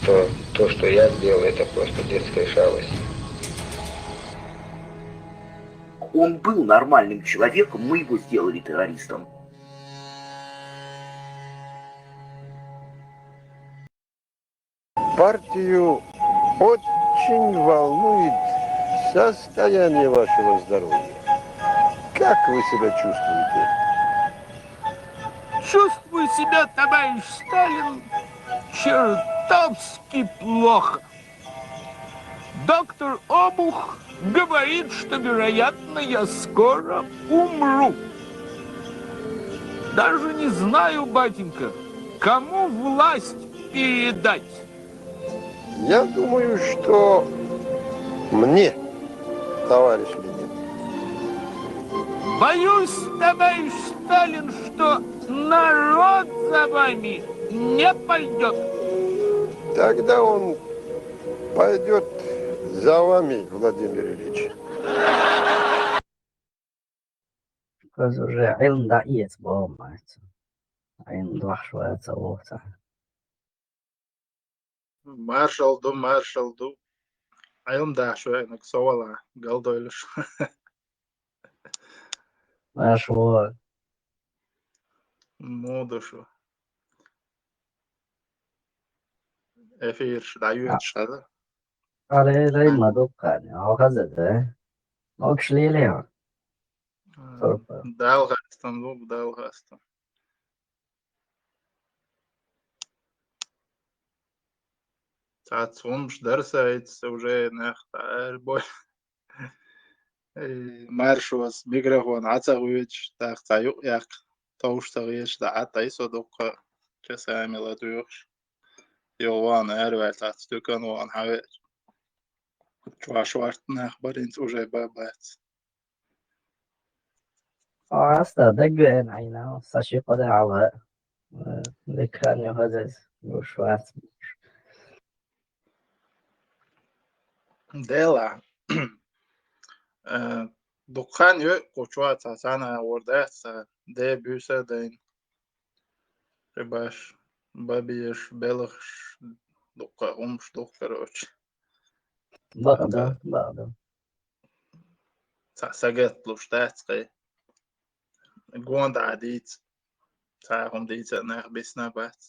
то то, что я сделал, это просто детская шалость. Он был нормальным человеком, мы его сделали террористом. Партию очень волнует состояние вашего здоровья. Как вы себя чувствуете? Чувствую себя, товарищ Сталин, чертовски плохо. Доктор Обух говорит, что, вероятно, я скоро умру. Даже не знаю, батенька, кому власть передать. Я думаю, что мне, товарищ Ленин. Боюсь, товарищ Сталин, что народ за вами не пойдет. Тогда он пойдет за вами, Владимир Ильич. уже علم ضعيف بومات علم ضح شوية صوته Marshall du. Ayılımda şöyle inek soğala. Galdoyluş. ما شو Modu şu. Efir dayı çıkadı. على لي ما دكان أو خزده أو كشليلي Dalgastan bu Dalgastan. Цацумш дарсается уже нахтар бой. Маршос микрофон ацагуич так цаю як тоуштагиш да атай содука часами ладуш. Йован эрвел цацтукан ван хаве. Чвашварт нахбаринц уже бабац. أصلا دقن عينا ساشي قد على ذكران يهزز وشوات Dela. Dukkan yok koçua sana orada de büyüse de Рыбаш, бабиеш, белых, дукка, умштух, короче. بعض ساقت لوشتاتقي قوند عديد تاهم ديت ناخ بسنا بات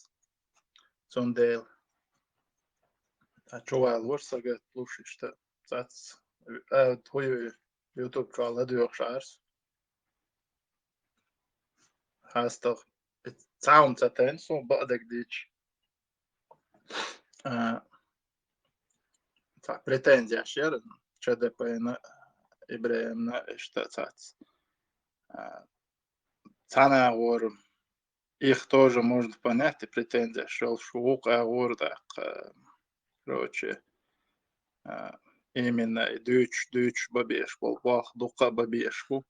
سونديل تشوال ور ساقت لوششتا تات توي يوتيوب كالا ديوخ شارس هاستغ تاهم تاتين سو بعدك ديش تا претензия шерен ЧДП Ибраим что цана вор их тоже можно понять и претензия шел шук а вор так короче именно дюч бабеш был вах дука бабешку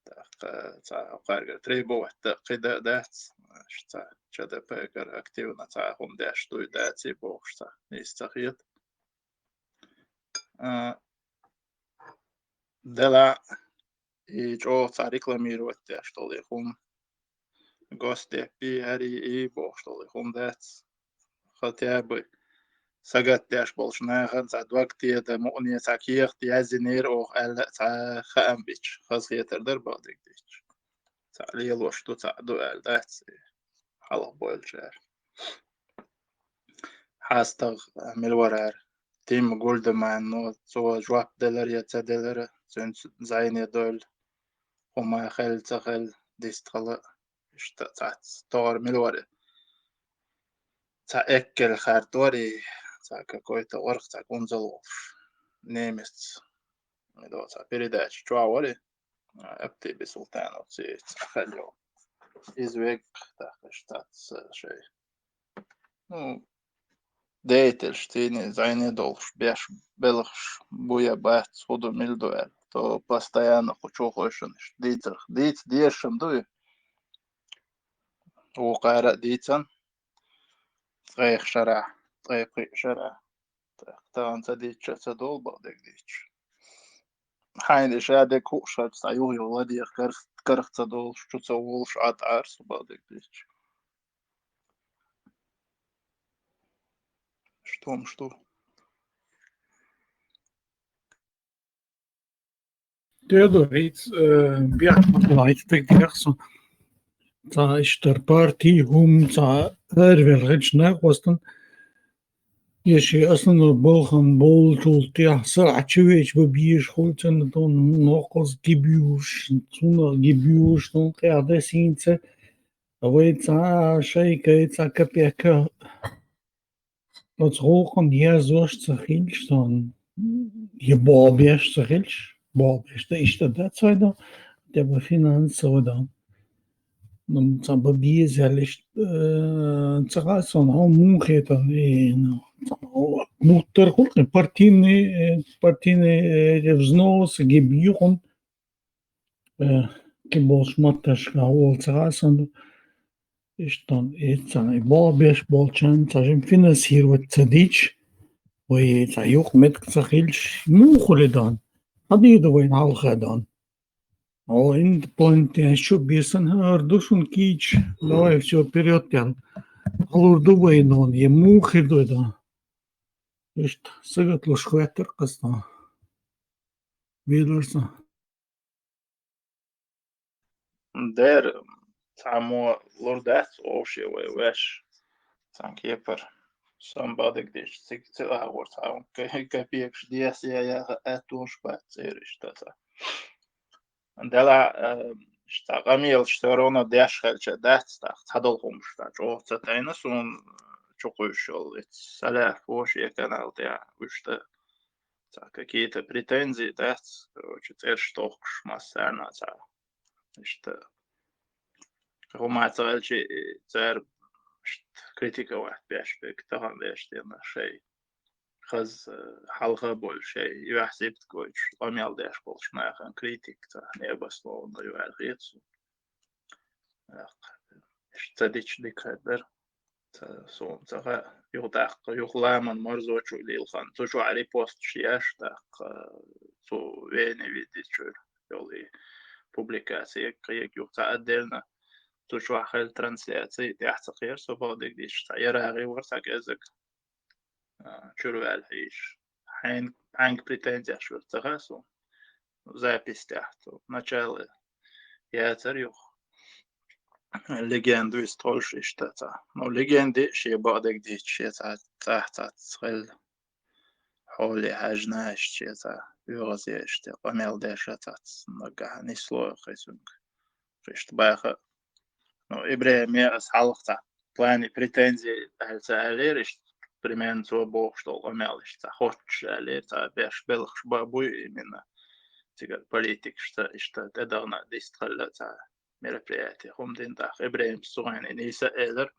так царга требовать кида дать что ЧДП активно цахом да что и дать и бог что есть цахет Дела и чё рекламировать, что ли, хум гости пиари и бог, что ли, хум дать. Хотя бы сагат тяж большная за два где-то моне саких язинер ох элла за хамбич хазгетер балдик дич. Лило что за дуэль дать. Халах больше. Хастаг милварар. Тим Гольдеман, но so жвап делер яца делер, зен зайне дол, хома хел цахел дистрала, что цац тор милваре. Ца эккел хартори, ца какой-то орх, ца гунзалов, немец. Это ца передача чуавори, аптеби султанов, ца халё. Извек, так что шей. Ну, деятельности зайне долж беш белых буя бат ходу милдуэль то постоянно хочу хочешь дит дешем дуй у кайра дитсан трех шара там задича задол балдек дич хайне шаде кушать стаю владех карх задол что цовол шат арс балдек дич Что, что? Teodor, iets belangrijk dat zo. Za is der party za erwelgens was يشي أصلا بلغن بولتول تيا سرعة شويش ببيش خلتن دون ناقص جبيوش تونا جبيوش دون قاعدة سينسة أويت سا شيكة سا كبيكا بتروقن يا زوش تخيلش دون يبابيش تخيلش بابيش ده إشتدات سايدا ده بفينانس ودا نم تبابيه زالش تغاسون هو مو خيطة مختار خلق partijne vznos gebieren kibos matash kahol tsasan ishtan etsan ibabesh bolchan tsajim financier wat tsadich we tsayuk met tsakhilsh mu kholedan hadi do wein al khadan o in point shu bisan ardushun kich loe всё период алур do wein on ye mu khidoda ist sagat lo shkhater qasna Видишь, Der само лордас овши веш. Sanki yapar. Somebody dish six hours out. Kapiyaksh dias ya etosh bat işte. Dela штагамил шторона дяшхалча датста тадолхумшта. Жоца тайна сун чокуйшол. Саля фоши канал я вышта. Какие-то претензии, да, короче, теперь что массерна, işte Rumācāļi cer kritikovat bešbek, tahan beštiena şey, haz halka bol şey, yuhsibt koyç, amyal deş bolş nahan kritik ta nebaslovna yuhalitsu. İşte diç dikatler, son taha yuhdak yuhlaman marzoçu lilhan, tuju ari post şiyaş tak, tu veni vidiçur, yoli publikasiya kıyık yuhta addelna, tuju ahel transляции тяхтaqir sobodek diş tayaragi varsak ezek чурвал hиш, hangi претензия швыртаха son, запись тяхту, начало яцер юх. Legendu istolsh işte ta. No legendi şey badek diç şey ta tsel holi hajna işte ta. Yuğazı işte amel deşe ta. Naga nislo khesung. İşte bayağı no İbrahim'e ashalta. Plani pretenzi halsa alir işte примерно so boştol amel işte hoç alir ta beş belx babu imena. Tigar politik işte dedana distkhalla ta. Мероприятие. Хумдин дах Ибраим Суган Ниса Элер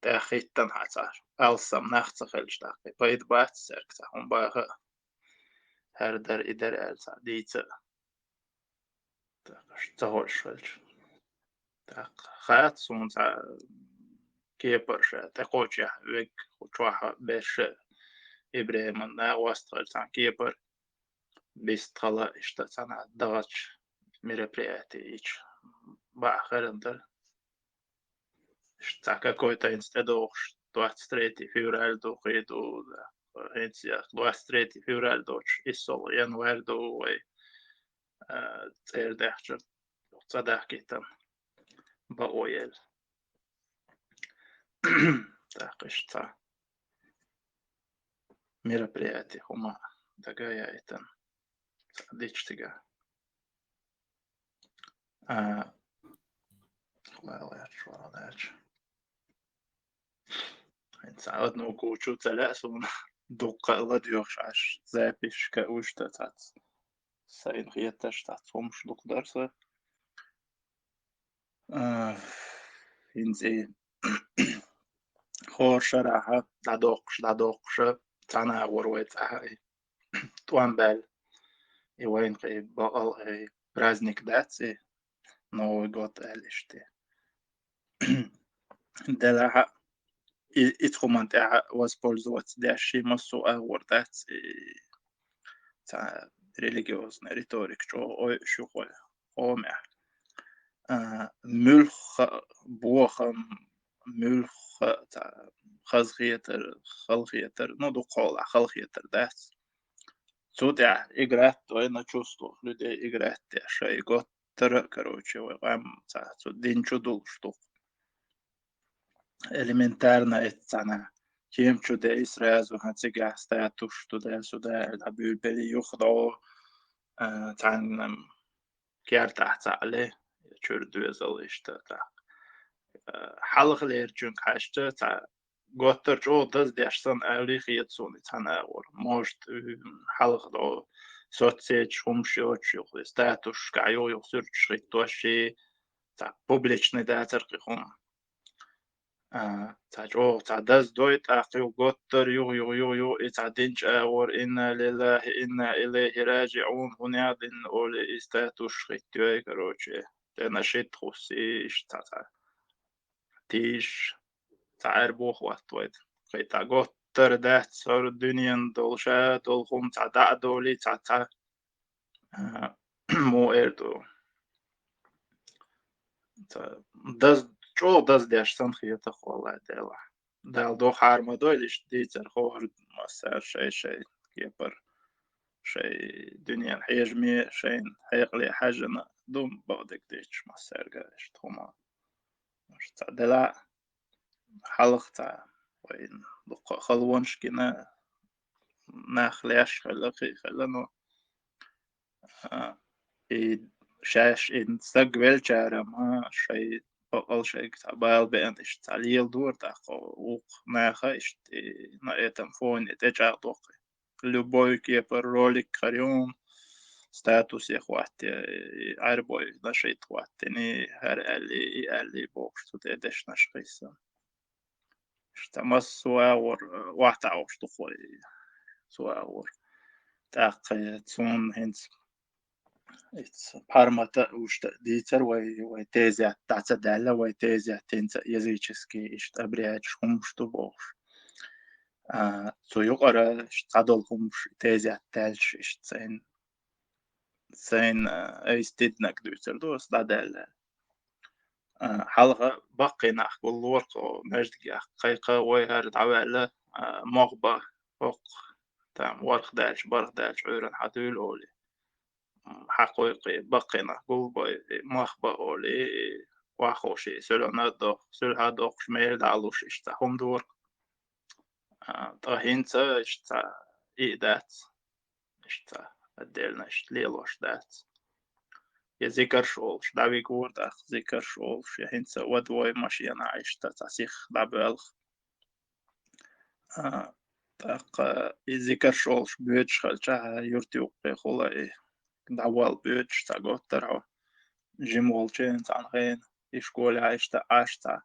тахиттан хацар. Алсам нахцахэлж дах. Байд бат серкса. Хум бага хердер идер элса дийца. Так что хольшэлж. Так хат сунца кепарша. Такоча век учаха беш Ибраим на вастрэлса кепар. Бистрала ишта сана дагач мероприятие ич. Бахарендер. Что какой-то институт 23 февраля до иду, да, 23 февраля дочь и сол январь до цердахчер цадахки там баоел. Так что мероприятие хума такая это дичтига. Лалач. Инца одну кучу целясун дуккала диyorш аш запишка ушта тац. Сайн хията штат сомшлук дарса. Инзе хоршараха дадокш тана ворвет ай туанбел. И вайн кай бал праздник даци Новый год элишти. Дела итхуман тя воспользоваться дящей массу авордат та религиозная риторик, что шухоль омя. Мюлх бохам мюлх та خلقيتر ну دقول خلقيتر داس سودع играть то на чувствах людей играть шей готтер короче вам день чудул что элементарно это كيم شو ده إسراز وهنسجع ستاتوش تو ده سودا دبل بلي يخضو تان كيار تحت عليه شور دوزل إشتا تا حلق لير جون كاشتا تا قطر جو دز ديشتن أولي خيط سوني تان أور موشت حلق دو соцсеть همشي شو ستاتوش كايو يخسر شريط توشي تا публичный датер هم تاجو تعدز دويت أقيو قطر يو إتعدنج أور إنا لله إنا إليه راجعون هنا دين أولي إستاتوش خيتوي كروتشي تنا شيت خوسيش تيش تعربوخ وقتويت خيتا قطر دات صار الدنيا دولشا دولخم تعدع دولي تعتا مو إردو دز جو دز داشتن خيطة والله دلا دل دو خارما دويلش ديتر خوهر مسار شيء كيبر شيء دنيا حجمي شيء حيقلي حاجنا دوم بعدك ديتش مسار قالش توما مش دلا حلقة وين بقى خلونش كنا نخليش خلنا شاش إن سجل جارم شيء أول شيء تبايل بين إيش تعليل دور تاخو وق ناخا إيش نأتم فون إتجاه دوقي любой كيبر رولك كريون ستاتوس يخواتي عربوي نشيط خواتني هر اللي بوش تدش نشقيسا اشتمس سواور واحتاوش تخوي سواور تاقي تسون هنس пармата ушта дитер вай тезя таца дала вай тезя тенца языческий ишт обряд шум что бог цуюгара штадол хум тезя тальш ишт sein эйстиднак дутер дос дадала حلقة بقي نحكي الورق مجدي قيقة ويهر تعوالة مغبة فوق تام ورق دالش برق دالش عيرن حتى الأولي حقيقي بقينا قلبي مخبأ أولي وخوشي سلونا دو سلها دوخ شميل دعلوش اشتهم دور طهينتا اشتا إيدات اشتا الدلنا اشتليلوش دات يذكر شولش داوي قورد أخ ذكر شولش يهنسا ودوي ماشينا عشتا تسيخ دابلخ تاق يذكر شولش بيتش خلشها يرتيوق بخولا دعوال بيتش تاقوت ترعو جيمولشين تانغين يشكول عشتا عشتا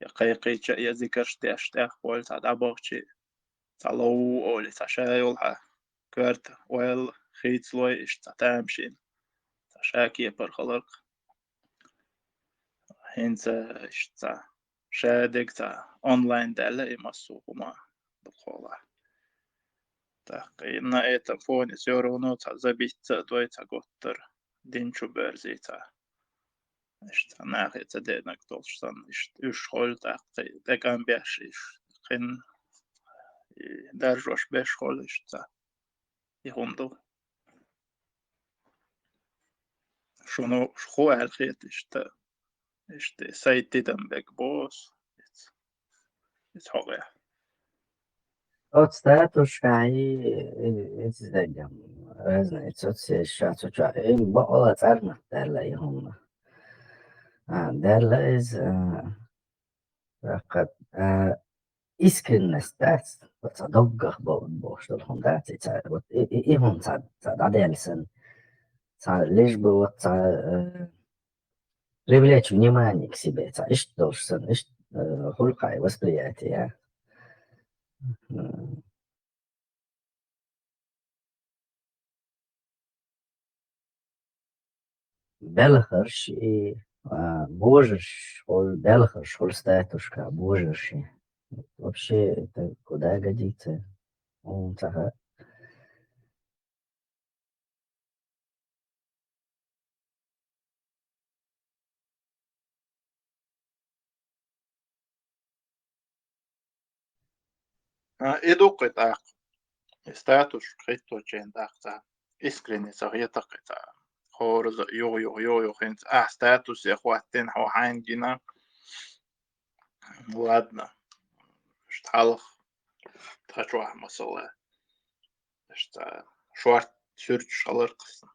يقيقي جا يذكرش داشتاق بول تدابوغشي تلو أولي تشايلها كرت ويل خيتلوي اشتا تامشين تشاكي برخلق هنسا اشتا شادك تا أونلاين دالا يمسوهما بخولا تاقينا ايتا فوني سيورونو تا زبيت دوي تا قطر دينشو برزي تا اشتا ناخي تا دينك دولشتان اشت اشخول تاقي دكان بيش خين درجوش بيشخول اشتا يهوندو شنو شخو الخيط اشتا سايتي دنبك بوس يتحوغي Odstatuškai izdeļam reznīcot šāds bola cerna dēlai hun. Dēlais kad iskrinnes tāds, pat doggah boš tal hun tāds, ihun sad adelsen, лишь бы вот привлечь внимание к себе, ишь должен, ишь хулкай восприятие. Белхарш и божиш, белхарш, статушка, божиш. Вообще это куда годится? Он Идук так. Статус хитто чен так. Искренне сагьетак. خورز يو خنت ستاتوس يا خواتين هو عندنا ладно шталх тачуах масала что шварт сюрч шалырксын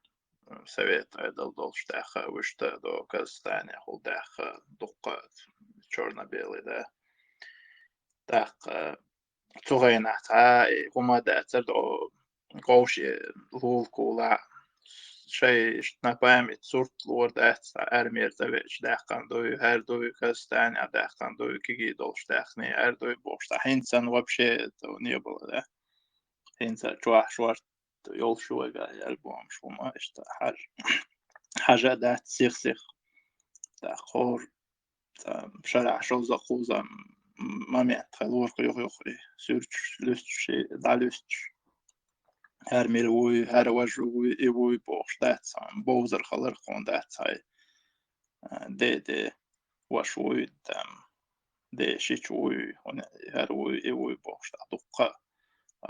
совет айдал долштаха вышта до казстане холдаха дукка черно-белый да так цугайна та гумада цердо гоуши лулкула شيء نفهمت صورت لورد أحس أرمير تبيش داخل دوي هر دوي كستاني داخل دوي كي دولش داخني هر دوي بوش هينسان وبشي تو نيبل ده هينسان شوح شوارت يول شوي قال ألبوم شو ما إشتا حاجة ده سيخ ده خور شرع شو زقوزة ما ميت خلور يخي سيرش لست شيء دالست her mer woe her was woe e woe box that some bowser color on that side de was woe de shit woe on her woe e woe box اتوقع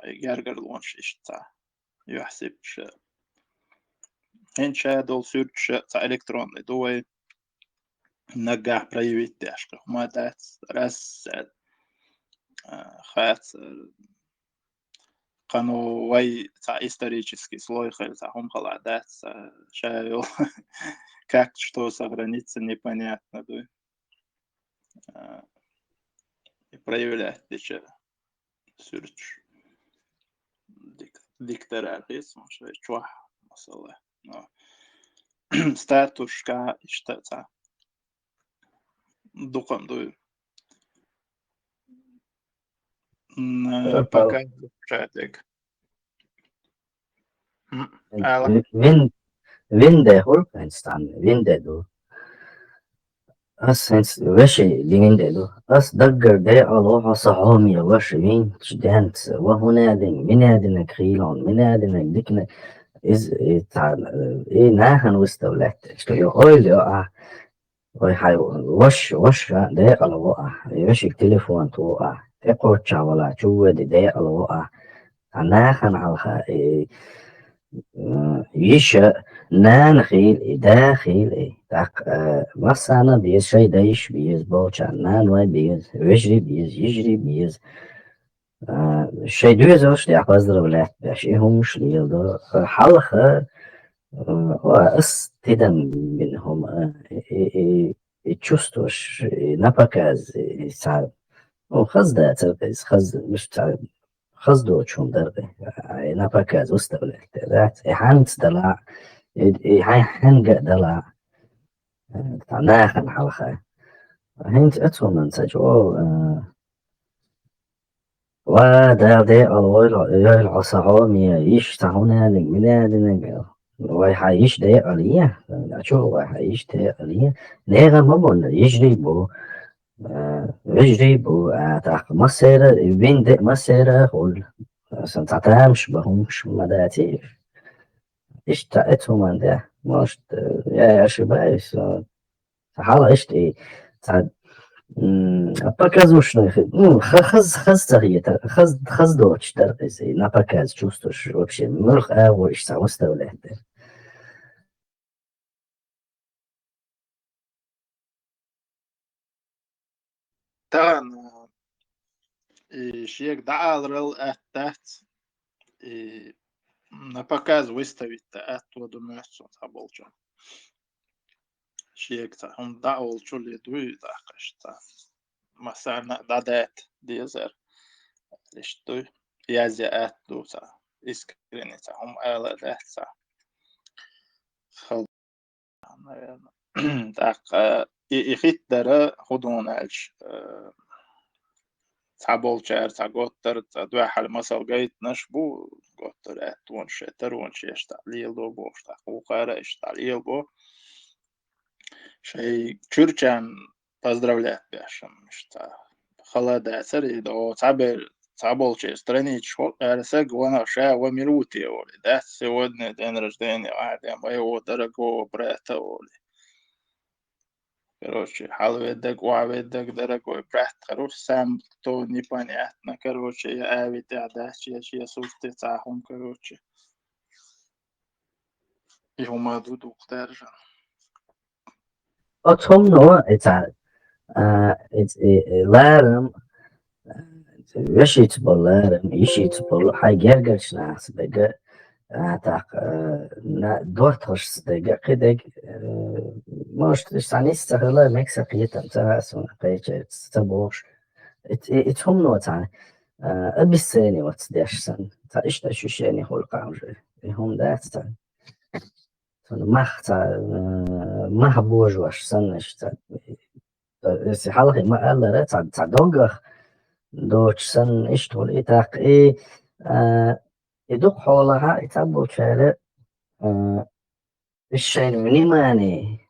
جرجر لونش اشتا يحسب هن شادول سيرش تاع الكترون دوي نجح برايفت اشق ما دات راس خات قانو وي تاع исторический слой هم холодат шайл как что за граница непонятно да и проявлять еще сюрч дикторализм что чуа масала статушка что та дукам да пока чатик Vinde Holsteinstan, vinde du. As hens وشي لينده دو as دقر دي الله صحامي وش مين جدانت وهنادن منادن كريلون منادن ديكنا إز تعال إيه ناهن وستولات إشتو يقول يا وي هاي وش ده على وقع يمشي تليفون توقع تقول شغلة شو ده على وقع ناهن على يشا نانخيل داخل تاق مسانا بيز شي دايش بيز بوشان نانوي بيز وجري بيز يجري بيز شي دوزوش دي أقصد ولات باشي همش ليلدو حلقة وأس تدم منهم تشوستوش نبكاز صعب وخزدة تركز خز مش تعب خزدو چون درده نبكاز وستولت ذات إحانت دلع إحان دلع ناخن حلقة هنت أتو من سجو ودا دي الويل العصعومي يشتعونا لمنادنا ويحيش دي عليا أشوف ويحيش دي عليا نيغا مبون يجري بو تاق مسيرة بين دي مسيرة قول سنتعتامش بهمش مداتي اشتقتهم من ده ماشت يا شبايس حالا اشتي تعد напоказ уж хаз тагиета хаз дочь таркиси напоказ чувствуешь вообще мурх авоиш сам оставляет تغن شيك دعال أتات напоказ выставить оттуда место заболчу شيك هم دعول شو اللي دوي داقشتا مثلا دادات ديزر ليش دوي يازيات دوسا إسكرينيتا هم آلا داتسا خل داق يخيت دارا خدون ألش تعبولشار تعقوتر تعدوا حال مسال جايت نشبو قوتر أتون شتر ونشيش تعليل دو بوش تقوقارا إش تعليل بو شيء чурчан поздравлять бяшем что холода цари до цаболче странич арсег вона ша в минуте оли да сегодня день рождения а моего дорогого брата оли короче, حلوة وعويدك درجة برحت خروش سام تو непонятно, короче, я авид я сусты цахум, короче. И هما دودو قدرجن. أتهم نوع إتعال لارم وشيت باللارم يشيت بال حيجرجش ناس بقى تاق دوتش دقة كده مش تعني استغلا مكسر قيتم تراسون قيتش تبوش اتهم نوع تعني أبيسني واتداش سن تعيش تشوشيني هو القامجة هم دات تعني ما بوج واش سنش سي حلقي ما قال لا تاع دوغر دوتش سن اشتول إتاق يدق حولها يتابو شارع الشيء منيماني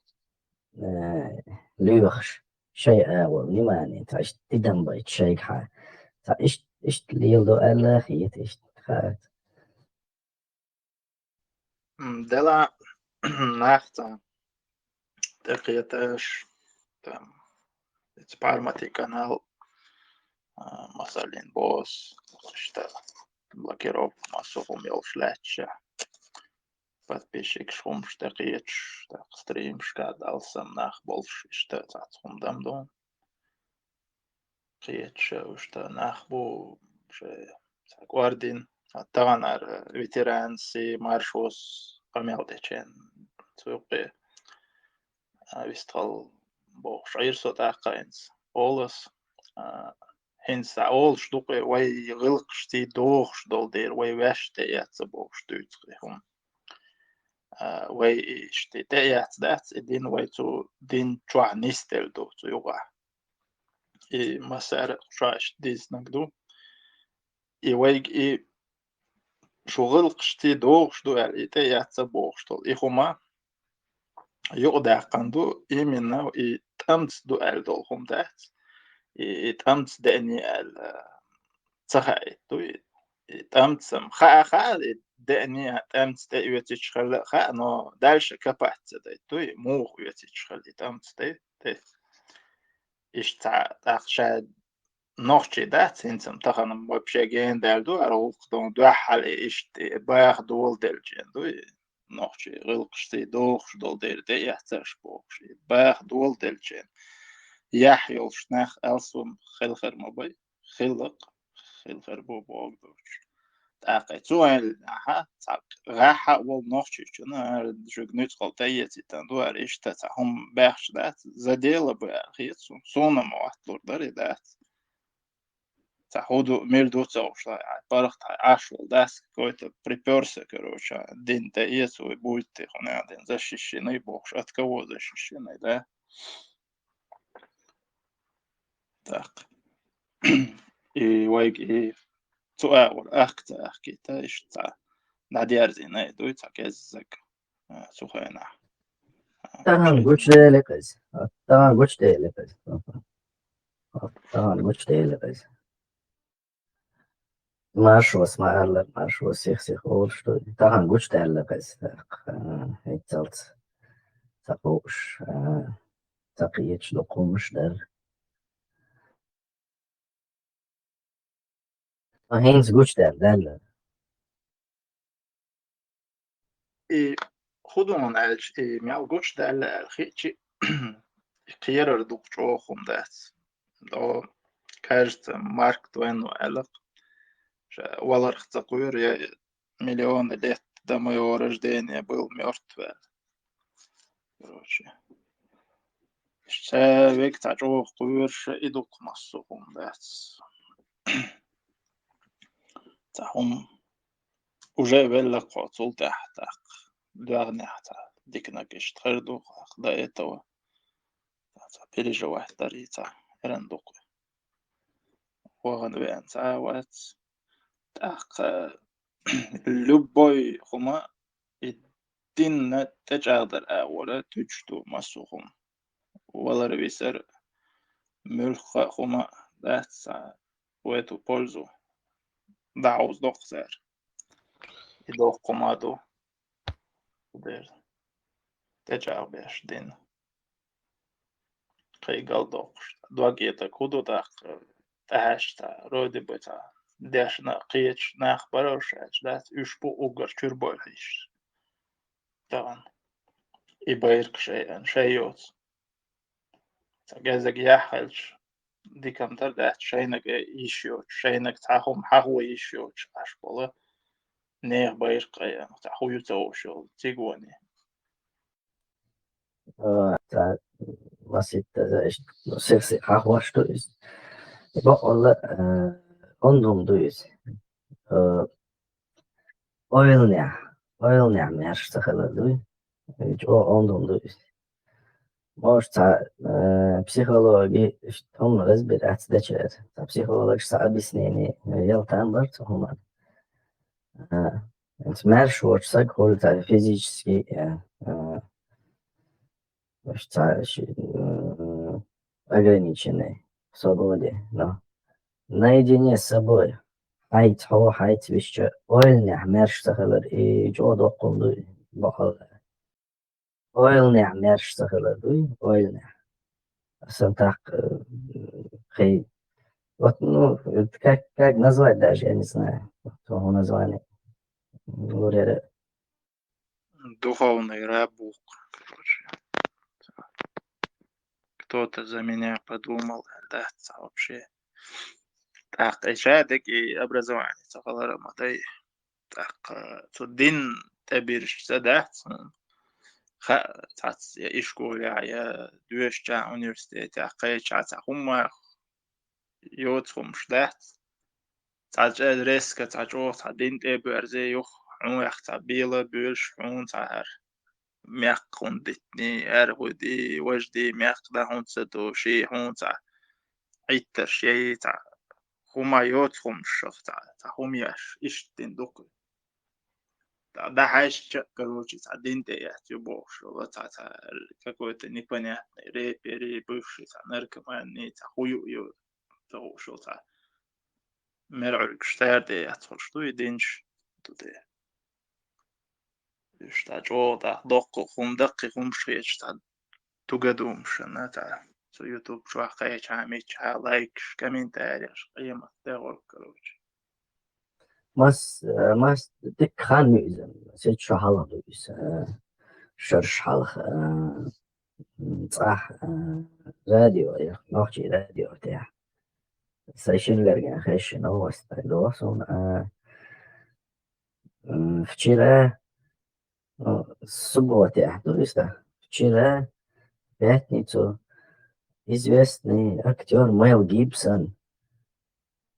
ليوخش شيء أول منيماني تعيش تدم بيت شيء حا تعيش ليلدو ألا خيت خات دلا ناختا تقيتاش تم تبارمتي канал مثلا بوس что блокировку массовым елшляча подписчик шум штакич так стрим шкадался нах больше что цацхундам дом قيتش что нах бу же guardin таганар ветеран си маршос камелдечен цуqi вистал бо шайр сотақайнс олас hens all stuqe way gilqsti doox dol der way weste yatsa box tutsqi hum way ishte te yats dat din way to din twa nistel do to yoga e masar trash dis nagdu e way e shugilqsti doox do er te yatsa box dol e huma yoqda qandu imina e tamts do er dol hum dat تأمت داني تخاي توي تأمت خا داني تأمت تأويتش خلا خا نو دالش كبات توي مو يوتش خلي تأمت تي إيش تاخشاد نوختي دات إنسان تخن مبشجين دالدو أروق دون دو حال إيش باخ دول دلجين دوي نوختي غلقشتي دوخش دول دير دي يحتاج بوخش باخ دول دلجين يحيل شناخ ألسون خلخر مباي خلخر بو بوغدوش تاقي توال ها تاق راحة والنوختي شنا جوجنوت قلتايتي تندو أريش تتهم باخش دات زديلا بأخيتسون صونا مواتلور داري دات تاخدو ميردو تاوش بارخت عاشول داس كويتا بريبيرسا كروشا دين تايتو بويتي خنا دين زاشيشيني بوخش أتكو زاشيشيني دا تاق إي وايق إي تؤاول أخكي تايش تا ناديار زيني دوي تا كيزك سوخينا تمام قلت لك تمام قلت لك تمام قلت لك Maršos mērle, maršos sich holst, daran gut stellen, hetzelt, tapuš, takieć do kumšter. Hens gut stellen. إي خدون ألش إي ميال قوش دال الخيتشي خيار دوق جوخم دات دو كارت مارك توينو ألق والله تقوير يا مليون лет до моего рождения был мертв. Короче. Человек тачо قويرش إدوك مصوهم دات. تهم уже вела قاتل تحت دوغني حتى ديكنا كيش تخردو до этого переживать дарица рандук. Воган вен сават так любой хума الدين تجادر ولا تجدو مسوهم ولا ربيسر ملخ хума داتسا ويتو пользу دعوز دوخزر يدوخ قمادو der تجابش دين قيقل دوقش دواقيتا كودو داق تهاشتا رودي بتا داشنا قيتش ناخ بروش دات يشبو اوغر تشربو هيش طبعا يبايرك شيوت جازك يحلش دي كمتر دات شينك يشيوت شينك تاهم حهو يشيوت أشبولا نير بايرك تاهو يتوشل تيغواني was ich da echt sehr, sehr was du ist. Ba alla ondum du ist. Oil ne mer stakhala du. Jo ondum du ist. Может, психологи, он разбирается, да, через психолог, объяснение, я там барцу хуман. Смерш, вот, сакхоль, физически, ограниченный в свободе, но наедине с собой. Хайт, хо, хайт, вещи, ойлня, мерш, сахалар, и джоду околду, бахал. Ойлня, мерш, сахалар, ойлня. Сантак, хей. Вот, ну, как назвать даже, я не знаю, того названия. Говорят, духовный рабук, короче. Кто-то за меня подумал, да, вообще. Так, ишадик и образование, сахалара матай. Так, дин табирш садат. تعت إشكول يا دوش جا أونيفرسيتي قيش تعت هما يوتهم شدات تعت ريسك تعت أو تعدين تبرزي يخ عون يختبيله بيلش عون تعر ميق هندتني أرودي وجدي ميق ده هون سدو شي هون تع عيتر شي تع هما يوتهم شخ تع هم يش إشتين دوك ده حاجة короче تعدين تيات يبوش ولا تاع какой-то непонятный рэпер бывший наркоман не хую ю того что та мерорик штарде атхол что и деньш туде что жода докко хум дакки хум шеч та тугадум шна та со YouTube шо хай чами ча лайк комментарий قيمة تقول короче mas dik khan müzen. Set shahala dus. Shorsh halch. صح راديو يا نوحي راديو تاع سايشن لرجع خش نوست دوسون вчера суббота то есть вчера в пятницу известный актер Мэл Гибсон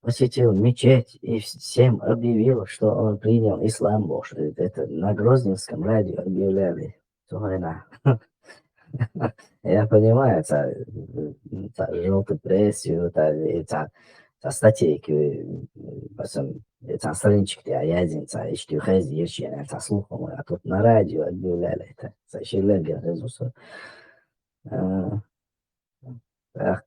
посетил мечеть и всем объявил, что он принял ислам Божий. Это на Грозненском радио объявляли. Я понимаю, желтую прессию, статейки, странички, язин, ищу хези, ещё слухом, а тут на радио объявляли это. Сащелега резусу. Так,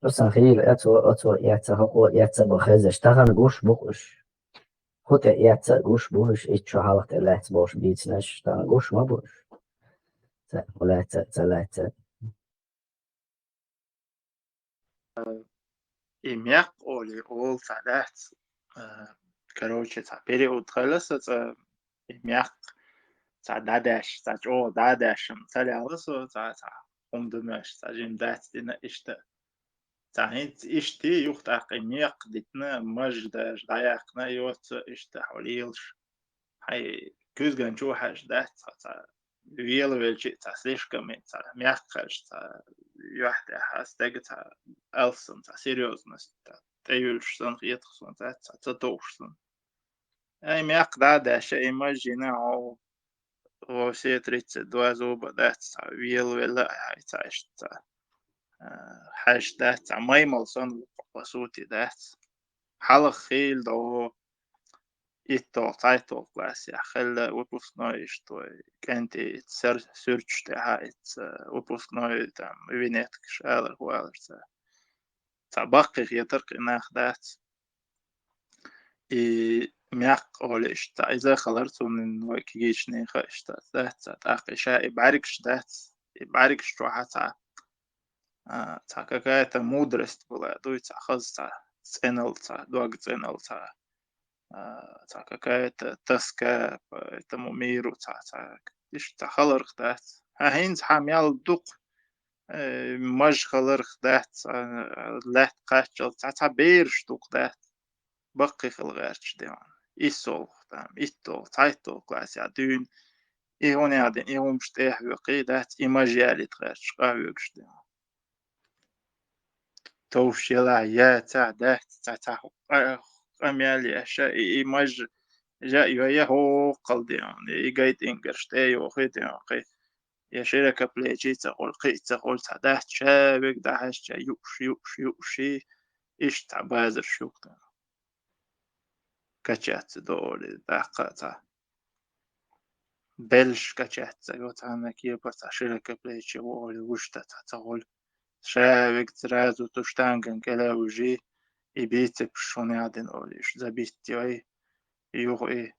صحيح أتو يعتهقو يعتبو خز اشتغل قوش بوش خود يعتقوش بوش إيش حالك اللي تبوش بيتناش اشتغل قوش ما بوش ولا تلاتة إميق أولي أول تعدات короче تا период خلصت إميق تعدادش تجو دادشم تلعلسو تا خمدمش تجيم دات دينا إشتا تعيد إشتي يختاق إميق ديتنا مجد جدايقنا يوت إشتا حوليلش هاي كوزغان شو حاج دات تا ويل ويلجي تا سليش كمين تا ميقش تا يوحدة حاستاق تا ألسن تا سيريوزنس تا تيولش سن غيتخسون تا تتوشسن أي ميق دادا شيء مجينا أو سيتريتس دوازو بدات تا ويل ويلا هاي تا إشتا حاج دات مايمل صن قصوتي دات حلق خيل دو إتو تايتو كلاس يا خل выпускной что كانتي سيرش تاع выпускной там винетك شالر والر تا باقي يترك ناخ دات и мяк олش تا إذا خلرت من وكيش نيخ اشتا دات تاقي شا إباركش دات إباركش روحة какая-то мудрость была, дуется хаз, ценил, дог ценил, какая-то тоска по этому миру, иш халарх да, хинц хамял дук, маж халарх да, лет качал, бирш дук да, бакки халгарч да, исол, итол, тайтол класс, дюн, и он один, и он штех вقي да, и мажяли трэш, кавюкш да. توشيلا يا تا أميالي أشياء إيماج جا يا هو قلديان إيجايت إنجرشتي وخيتي أخي يا شركة بليجي تقول قي تقول تعدات شابك دعش يوشي إيش تعبازر شوكتا كاتشات دولي دقاتا بلش كاتشات تقول أنا كيف بس شركة بليجي وولي وشتا تقول شابك ترازو تشتانجن كلا وجي يبيتك شون يعدن أوليش زبيتي أي يوغي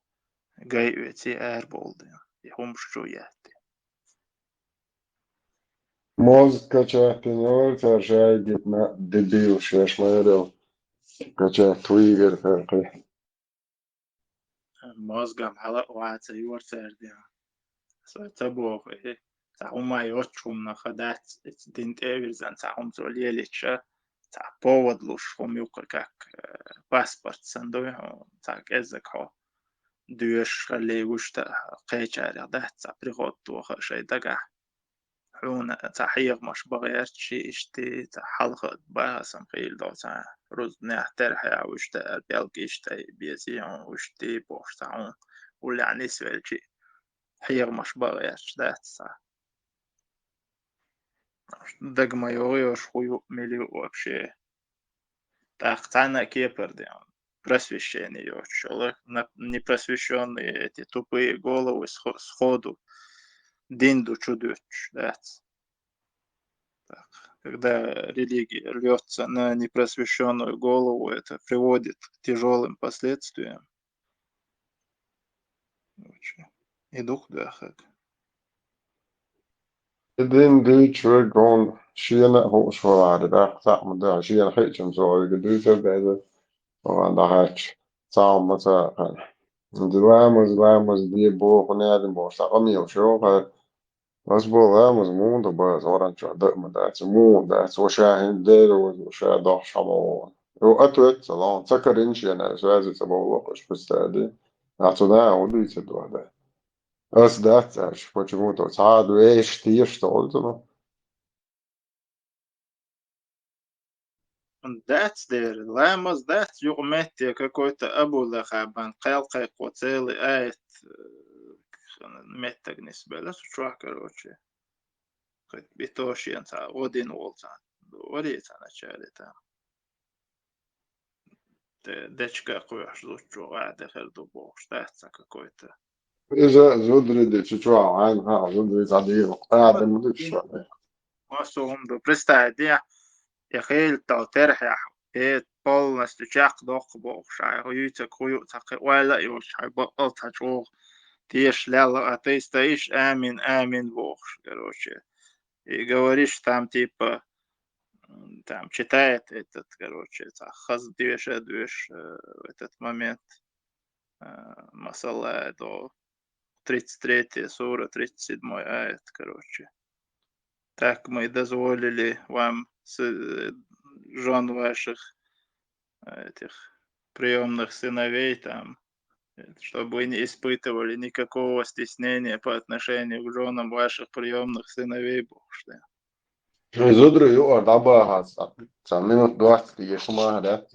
جاي وتي أربولد يهم شويات Moz kaçaktinyor tercih gitme debil şaşmayarım. Kaçak Twitter farkı. مازگم حالا وعد يور سردي تبوغ تعهم ما يوتشهم نخدات دينت إيفرزان تعهم زوليليتش تع بود لوش هم يوكاك باسبورت صندوق تع إزك هو دوش خلي وشتا قيچاري ده تع بريغوت وخ شي دقع حون تحيق مش بغيرت شي اشتي تحلق باسم قيل دو تع رز نحتر حيا وشتا بيلقي اشتي بيزيون وشتي بوشتاون ولا عني سوال شي حيق مش بغيرت ده تع دق ما يغير شويو مليو вообще тахтана кепер да просвещение человек непросвещенные эти тупые головы сходу динду чудуть, да. Так, когда религия рвется на непросвещенную голову, это приводит к тяжелым последствиям. И дух дахак. Din dyç ve gon şiyana hoş var da sağmda şiyana hiçim zor gidiyse böyle o anda haç sağmasa vamos diye bu konuya bu sağlamıyor şu var بس vamos mundo bas orange da da mundo so şahin dero o şah da şamo o atlet salon sakarin şiyana söz sabah vakış bistadi atına o diyse doğada as da почему-то саду эш что oldu. Дать дер, лаймас дать югметти какой-то абулахабан, калкай коцелый айт меттаг нисбела сучуа, короче. Хоть битошиен та, один волта, варица начали там. Дечка куяш зучу, дехер дубок, штатца какой-то. إذا زودري شو عنها زودري صديق قاعد مدري شو Масуум до представь, я хейл тал терхя, полностью чак дох бог, шай, хуюца куюца, уэла и шай бокал тачок. Ты шляла, а ты стоишь, амин, бог, короче. И говоришь там, типа, там, читает этот, короче, хаз движ в этот момент. Масалла до 33 сура, 37 аят, короче. Так мы дозволили вам жен ваших этих приемных сыновей там, чтобы вы не испытывали никакого стеснения по отношению к женам ваших приемных сыновей, Бог что. زودري يقعد عبها سامينو دوات يسمع هذا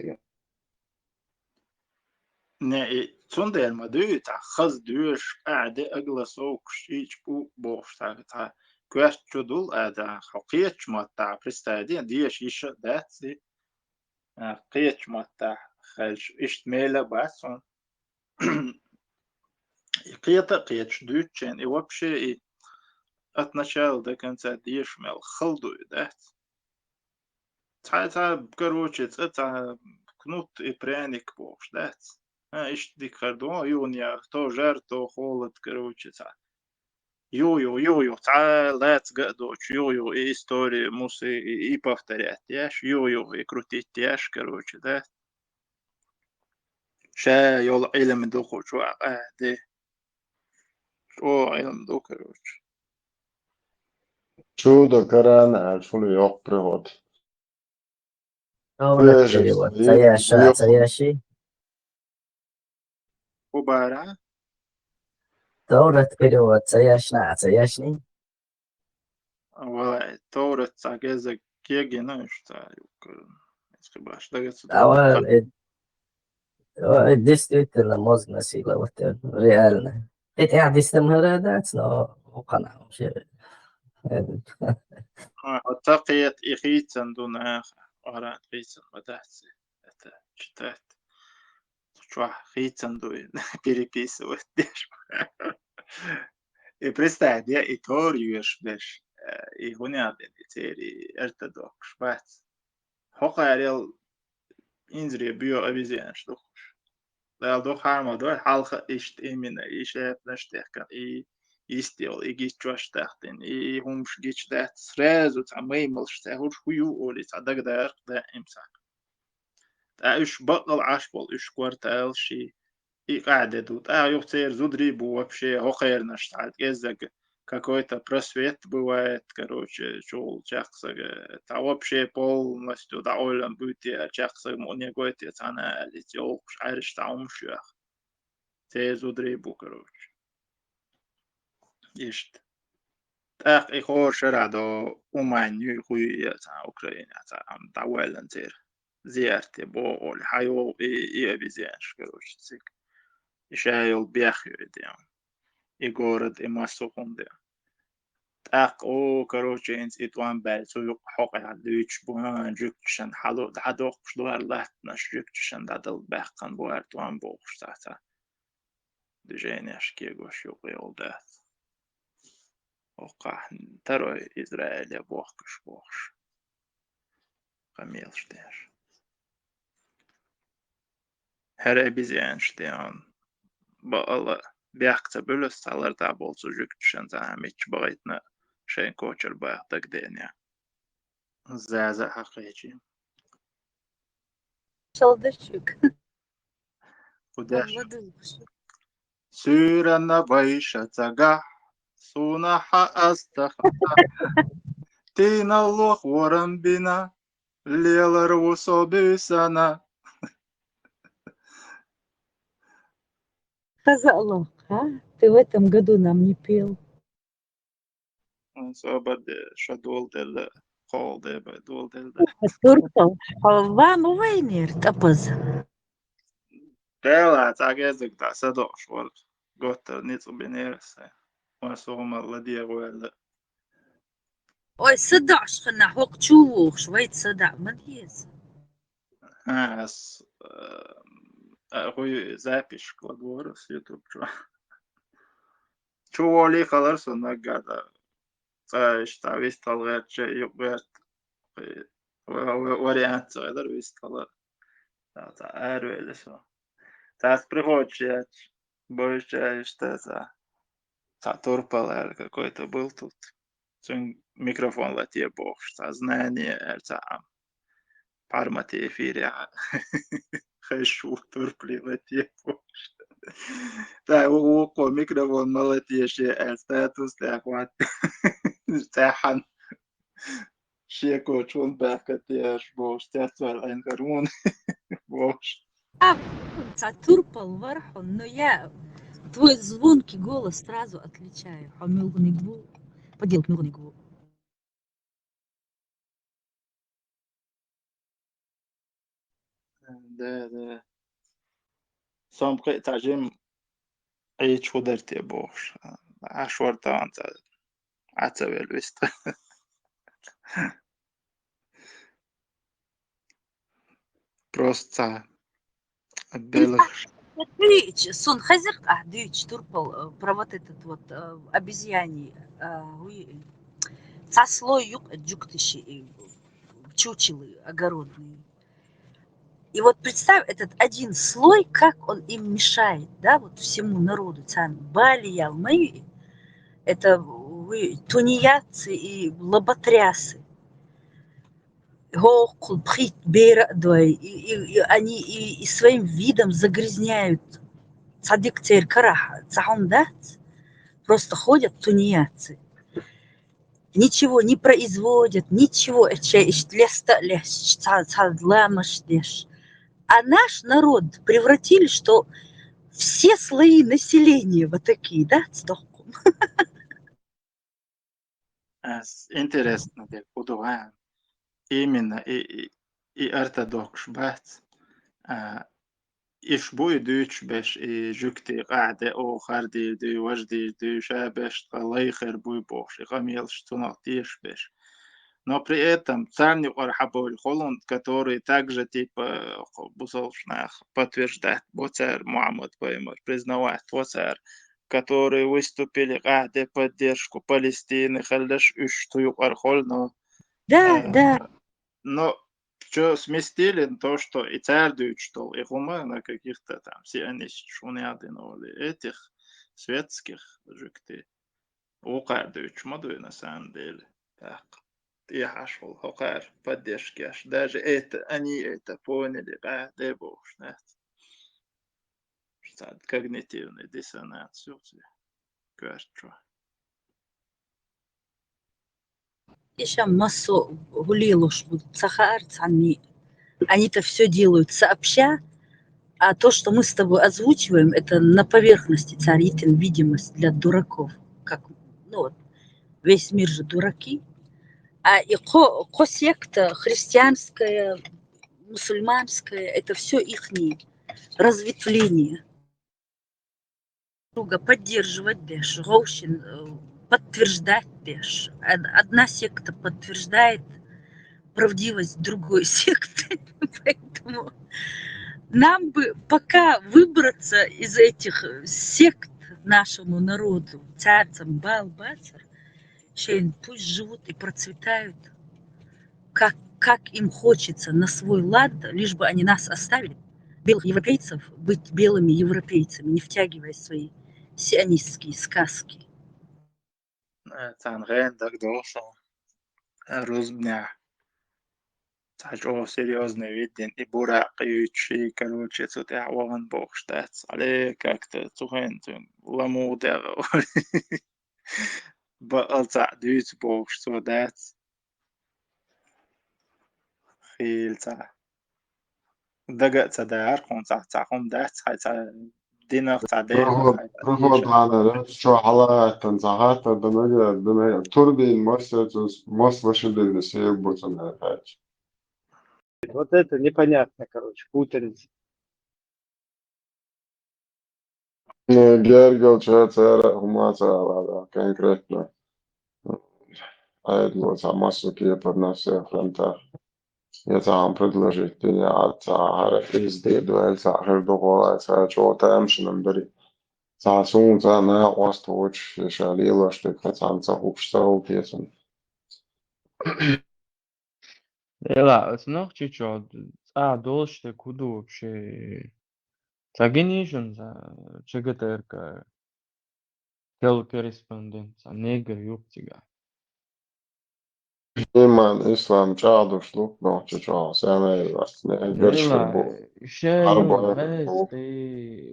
Не, и цундер мадуй, та хаз душ, аде агласок, шич бу, Бог что. Та квест чудул, ада хокеч мата, представьте, диеш еще дати, кеч мата, хаж иштмела басон. И кеч дючен, и вообще и от начала до конца дешмел халдуй, да? Та, короче, это кнут и пряник, Бог, да? Ишь дикардон, юния, то жар, то холод, короче, та. Йо-йо, let's go, йо-йо, и истории мусы и повторять, яш, йо-йо, и крутить, яш, короче, да. Ша, йол, илем духу, чуа, да. О, илем духу, короче. Чудо Корана, шулы yok приход. Davlat перевод. Цаяша, цаяши. Убара. Davlat перевод. Цаяшна, цаяшни. Валай, Торет, Цагеза, Кеги, ну и что, если бы аж Давай, действительно мозг носила, вот реально. Ты قاعد يستمر но وقنع شيء. أعتقد إخيتن دون آخر أراد خيتن بدأت это читать. Что, хейтен дует, переписывать. И представь, я и торюешь, беш, и гуняден, и тери, ортодокс, бац. Хохарел инзри био обезьян, что хуш. Да, до харма, до халха ишт именно, и шеф наштехкан, и истил, и гич чуаштахтен, и хумш гич дат сразу, там меймлш, хуш хую олис, а дагдар, да имсак. إيش بطل عشبل إيش كوارتال شي قاعدة тут يختار зудрибу вообще хохер наштат язык какой-то просвет бывает, короче, чул чахсага, та вообще полностью доволен будет я чахсаг мне говорит, она летел ариш таумшах, те зудрибу, короче, ишт. Так и хорошо радо уманю хуя та Украина та доволен тер. زيارتي بول حيو и обезьянш, короче, цик. И шайол бяхю идем. И город, и массу хунде. Так, короче, инс итуан бәл, суюк хоқ ядыч, буан жүкшен, халу, дадоқ пшдуар латнаш, жүкшен, дадыл бәққан буар туан боқштата. Движение шкегош юк елдат. Оқа, второй Израиля боқш боқш. Камил штеш. Her обезьян штеан. Бала бяхта бөлөс саларда болсу жүк түшен замич багайтна шен кочер баhtак деня. Заза хакычи. Шалдырчук. Кудаш. Сюрана байша цага. Сунаха астаха. Тина лох ворамбина. Лелар усобисана. Сказала, ты в этом году нам не пел. Собаде шадол делда. Қол дебе, дол делда. Турпал. Вам вайнер тапыз. Дела, так язык да садош, вот. Готтер ницу бенерсе. Масома ладия вэлда. Ой, садаш хана, хок чувух, швейц сада, мадьез. С хуй запись кладвора с YouTube, чё. Чували халарсу нагада. Что вистал рэче юбет. Вариант это вистал. Да, эрвеле со. Tas приходит, больше что за турпал какой-то был тут. Микрофон латие бог, что знание это пармати эфире. Хэшу турпли латие бог. Да, у микрофон малатише статус такват. Тахан. Шеко чун бакатеш бог, статуал энгарун бог. Турпал вархон, но я твой звонкий голос сразу отличаю. Поделать милгу. Да. Сам تعجم أي شو درتي بوش عشور طبعا عتبة الوسط просто белых. Дыч, сон хазик, дыч, турпал про вот этот вот обезьяний слой юг джуктыши чучелы огородные. И вот представь этот один слой, как он им мешает, да, вот всему народу. Балия, Это вы тунеядцы и лоботрясы. И они и своим видом загрязняют. Цадик караха, цахундат. Просто ходят тунеядцы. Ничего не производят, ничего. А наш народ превратили, что все слои населения вот такие, да, Стокгольм? Интересно, деп удуан. Именно и ортодокс бац. إيش بوي دوش باش جوكتي قاعدة أو خاردي دو وجدي دو شابش الله يخير بوي بوش يغميلش туналтиш باش. Но при этом царни орхаболь Холланд, который также типа бусолшнах подтверждает Боцер Мухаммад Паймар, признавает Боцер, которые выступили ради поддержку Палестины, хальдаш уштую архольно. Да. Но что сместили то, что и царь дают, что и хума на каких-то там сионистичных этих светских жукты. Укардуют модуи на самом деле. Так. Я хашел хокар поддержки аж. Даже это, они это поняли, да, дебош, да. Когнитивный диссонанс. Кажется. Еще массу гулилуш будут сахарц, они-то все делают сообща, а то, что мы с тобой озвучиваем, это на поверхности царит видимость для дураков. Как, ну вот, весь мир же дураки. А и секта христианская, мусульманская, это все их разветвление. Друга поддерживать беш, Роушин подтверждать беш. Одна секта подтверждает правдивость другой секты. Поэтому нам бы пока выбраться из этих сект нашему народу, царцам, Баал-Бацар, пусть живут и процветают, как им хочется, на свой лад, лишь бы они нас оставили, белых европейцев, быть белыми европейцами, не втягивая свои сионистские сказки. Цангэн так дошел. Рузбня. О, серьезный виден. И бурак, и учи, короче, тут я вон бог штец. Але как-то тухен, ламуда. Балца, дюйц бог, что дец. Хильца. Дагаться дар, концахом дец, хайца динах цадел. Проход ладно, что حالات تنزعات دنيا تربي مصر вышли до сих бутона опять. Вот это непонятно, короче, путаница. Гергал чацара умаца конкретно. Айдно самасу кипр на всех фронтах. Я там предложить от عارف ازدي دوال ساخر دوغولا ساچو تامشنم بري ساسون زانا واستوش شاليلا شتك سانسا хупштау песен. لا اسمه чё дольше куда вообще загинишен за ЧГТРК телекорреспондент негр юптига Iman İslam çağdaşlık nokta sen aslında görüşler bu. شايو بس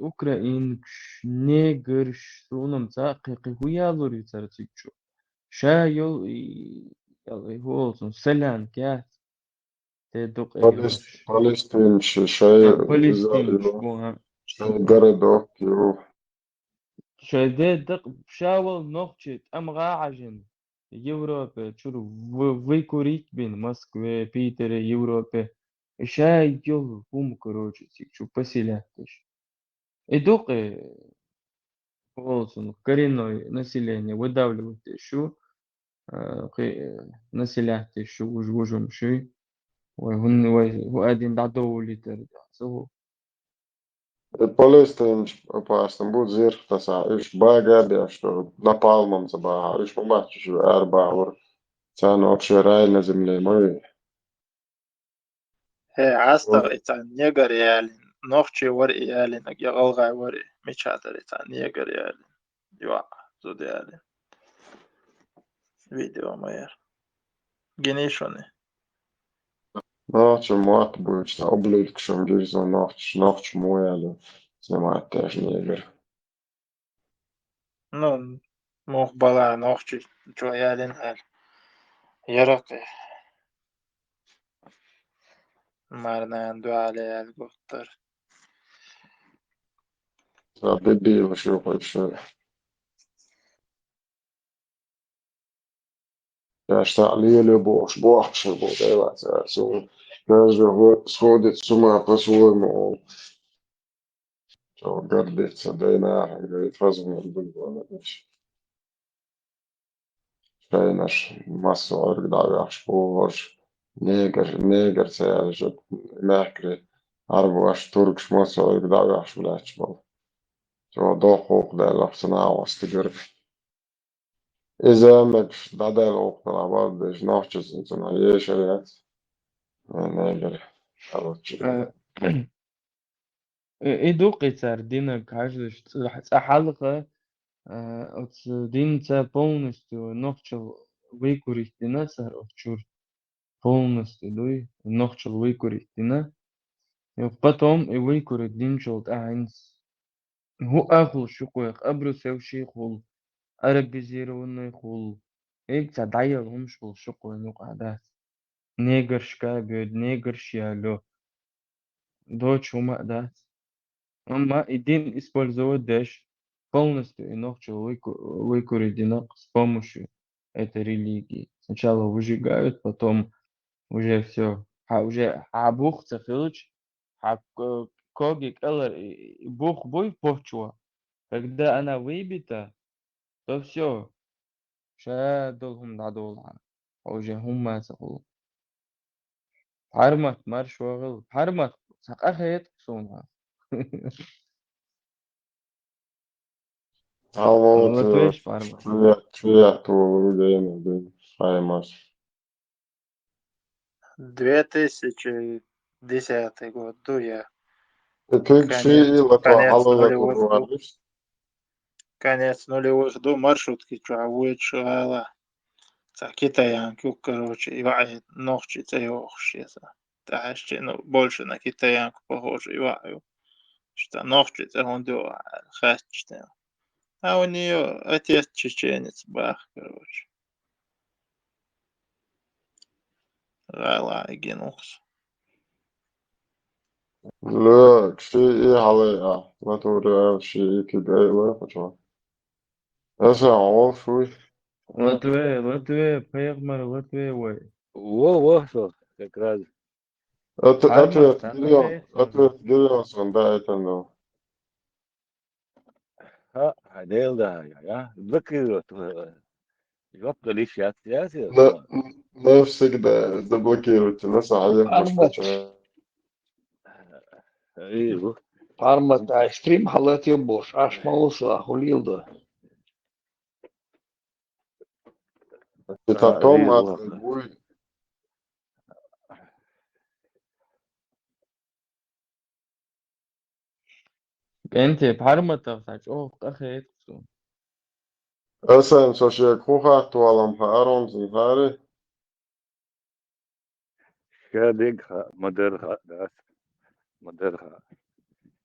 أوكرانيين نيجر شونم تحقيق ويا لوري ترتيجو شايو يلا هو سلام كات تدق Palestin şey فلسطين شبوها Garadok يو شاي دق شاول نخشت أم غاعجن Европа чур выкурить бин Москве Питере Европе شاي يل بوم короче شو поселятыш и док олсун коренное население выдавливают шо населятыш шо ужужум ши هو один дадоули терда so Palestin pastam būt zirh tas iš baigā что напалмом забага iš побачиш арба цан вообще рай на земле мой. عاستغ إتان نيجر يالين نوخشي وري يالين أجي غلغا وري ميشاتر إتان نيجر يالين يوا زود يالين видео моер. Генишоны. Ночь мат будет, что облик, что здесь за ночь моя, снимать тоже не. Ну, мох бала ночи, что я один хал. Ярок. Марна дуале алготтар. Дебил, что хочешь. Я шталили больше будет, это все. Каждый год сходит с ума по-своему. Что гордится, да и нахуй, говорит, возможно, было. Шей наш массу оргдагаш повож. Neger säger att märkligt arvoas turks massу orgdagаш vläts bol. Så då hoqdella sanawas tigur. إذا مش بدل وقت العباد مش نحجز إنسان عيش رياض نقدر إدوقي سردينا каждый حلقة от динца полностью ногчел выкурить дина сар отчур полностью дуй ногчел выкурить дина и потом и выкурить динчел таинс هو أخو شقوق أبرز أو شيء خل أرجزيرون خل إيك تدعي هم شقوق نقعدات نيجر شكابيد نيجر شيالو دوتش وما دات أما الدين использовать дашь полностью и ногчу выкурить с помощью этой религии. Сначала выжигают, потом уже все. Уже бух цахилыч, коги колор бух бой почва. Когда она выбита, то все. شادلهم دادولها وجه هم سقول حرمت مر شغل حرمت سقخت صونها вот Латвийш фарма. цвет урудейный был файмас. 2010 год, дуя. Ты чьи латва халула нулевых говоришь? конец нулевых до маршрутки, чуавует шуала. Китаянки, короче, и вай ногчи цеохшеса. Тащи, ну, больше на китаянку похоже, и ваю. Что ногчи он до хачте. А у нее отец чеченец, бах, короче. Гала и генухс. لا شيء على لا توري شيء كده لا فتوى هسه عوض شوي Латвия, поехали Латвия, ой. Во, как раз. أتوت Фарма, جريان صنداء تنو ها هديل ده يا ذكر يبقى ليش يا سياسي لا نفسك ده заблокируйте нас عيب مش ايوه Farma ta stream halat yobos, ashmalusa hulildo. это том от ايوه будет أنت بحرمة تفتح أوه أخي أسان سوشي كوها توالم هارون زنهاري شادق مدرها ده مدرها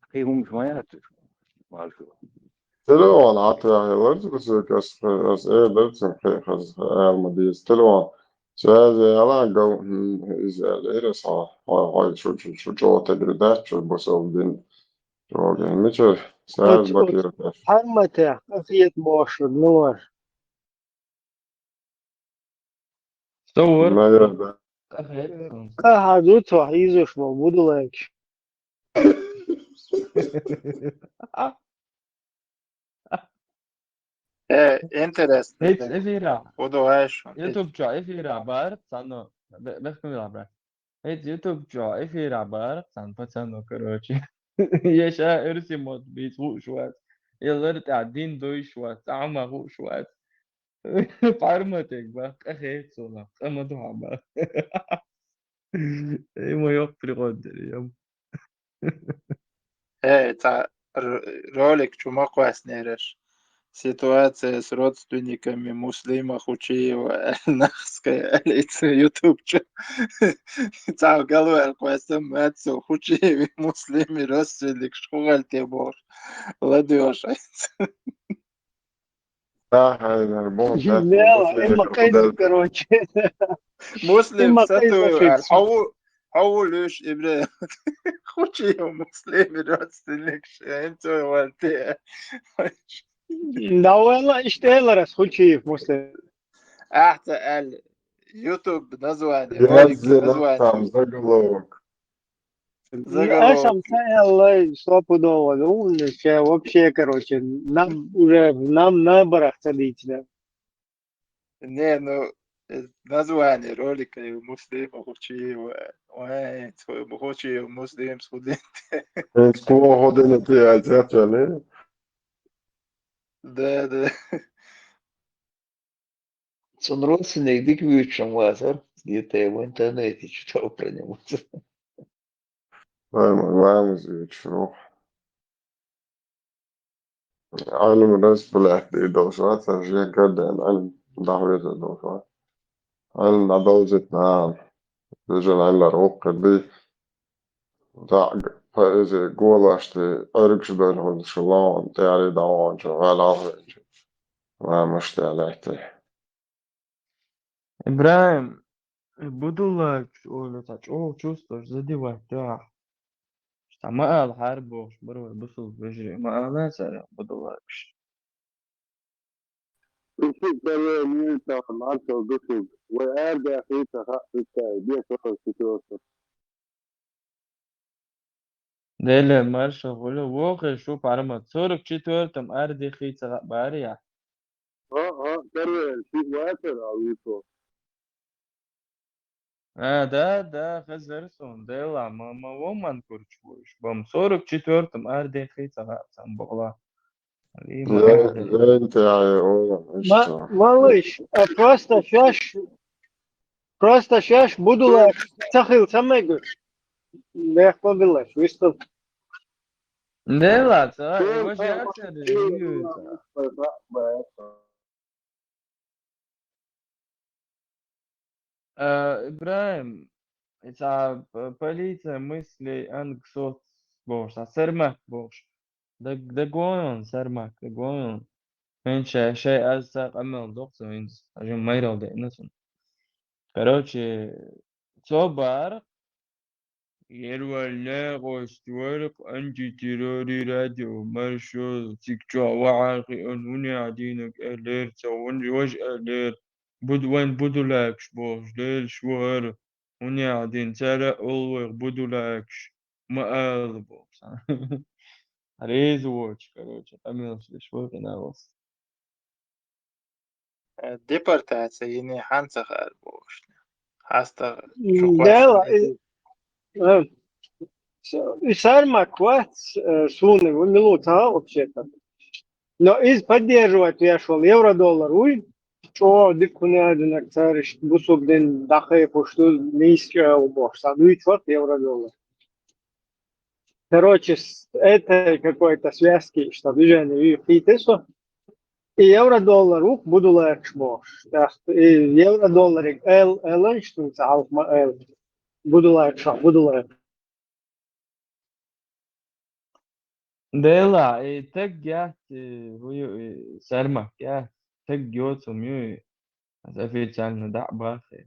اخي هم مش ما يعرفوا ما شو تلوان عطيا هيلرز بس كاس إيه درتن خيخز المديس تلوان سوازي يلا جو إذا ليرس هاي شو جو تجربات شو بسول دين جو يعني مش ساز بكير Farma ta afiyet bosh nular. صور ما يرد أخي Kahadut wa izosh موجود like. Interesting. هيت إفيرا Буду аишон. يوتيوب جا إفيرا بارت سانو بخكم يلعب هيت يوتيوب جا إفيرا بارت سان بتسانو كروتشي يشا إرسي مود بيسوق شوات يلا تعدين دوي شوات عما هو شوات فارمتك بقى أخي صولا أما دوها بقى إيه ما يقفل قدر يوم تا رولك شو ما قواس نيرش. Ситуация с родственниками Муслима Хучиева Нахская YouTube. Цау галуэр квестем мэтсу Хучиеви Муслими родственник школь тебор. Ладёш. Да, это был لا إما قيدك كروتش Муслим إما сату قيدك хау лёш ибре. Хучиев Муслими родственник энто вальте. لا والله اشتهي خشي في مسلم Ахта ال YouTube название, Я ролик название. там заголовок. Ашам الله стопудово, ну, сейчас вообще, короче, нам уже, нам на барах садить, да. Не, ну, название ролика и Муслима Хучиева. Ой, твой Хучиев Муслим студент. Сколько годин ти азерчали? Да. Он родственник Дик Вьючем Лазар. Где-то я в интернете читал про него. Vamos, شو علم الناس بالأهدي دوشات أشياء جدا علم دعوة دوشات علم دوزة نعم رجل على روق دي دعج فإذا قولاشتي أرقش بينهم شلون تعري دوان شغال عهج ما مشتي عليكتي Ибраим, буду лайк, оля, тач, о, чувствуешь, задевай, да. Что ما قال حاربه برو بصل بجري ما قال سريع буду лайك. Üşük derve nilta marto gusuk ve erde hita hita diye soruyorsun. دل مرشا غلو وخر شو بعرما صورك شتور تم أردي خيطة باريا. Ha derve şu vater avuto. ده خزرسون ديلا ما ومن كرتشوش بام صورك شتور تم أردي خيطة سام بغلا. ليه ما أردي. انت يا اوه Малыш, просто сейчас буду лайк, цахил самегу. Легко было, что ديلا تا وش يأثر يوتا. إبراهيم إذا полиция мысли ангсот бош, а сермак бош. ده جوان سرمك ده جوان. من شيء أزتق أمل ضغط وينز عشان ما يرضى نسون. Короче, صبر يروى غوستورق антитеррори радио маршал تكجا وعاقي أنوني عدينك ألير تون وش ألير بدوين بدولاكش بوش ليل شوهر هوني عدين ترى أولوغ بدولاكش ما ألبوش ريز واتش короче أميلش شوهر ناوس Депортация yine Hansagar boş. Hasta дело. И сарма квац суны, вы милута вообще-то. Но из поддерживать я шел евро-доллар, уй, что дикуня цариш бусук ден дахе пошту низкий убор, садуй чёрт евро-доллар. Короче, с этой какой-то связки, что движение и тесо, и евро-доллар ук буду легче бош. И евро-доллар L, что алфма L, буду легче. ديلا تك جات هو سرمك يا تك جوت ميو أزافي تسالنا دع باخي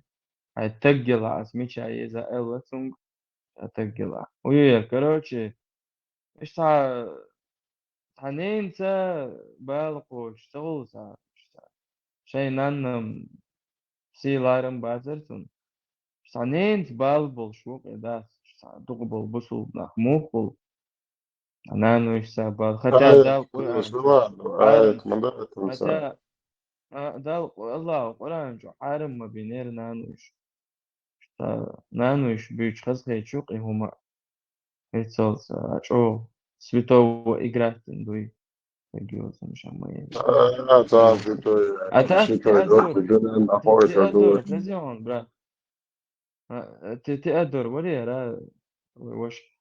هاي تجلا اسميش هاي إذا ألسونج تجلا ويا كروتشي إيش ننسى بالقوش تغلسا شيء ننم سيلارم بازرتون ننس بالبل شوق إداس تقبل بسول نخموقل أنا إيش سبب خطأ دال قرآن خطأ دال الله قرآن جو حارم ما بينير نانوش نانوش بيش خزخي شوقي هما هيتسالس أشو سويتو إجرات دوي تجيوز مش عمي تأدور خزيون برا تأدور ولي را وش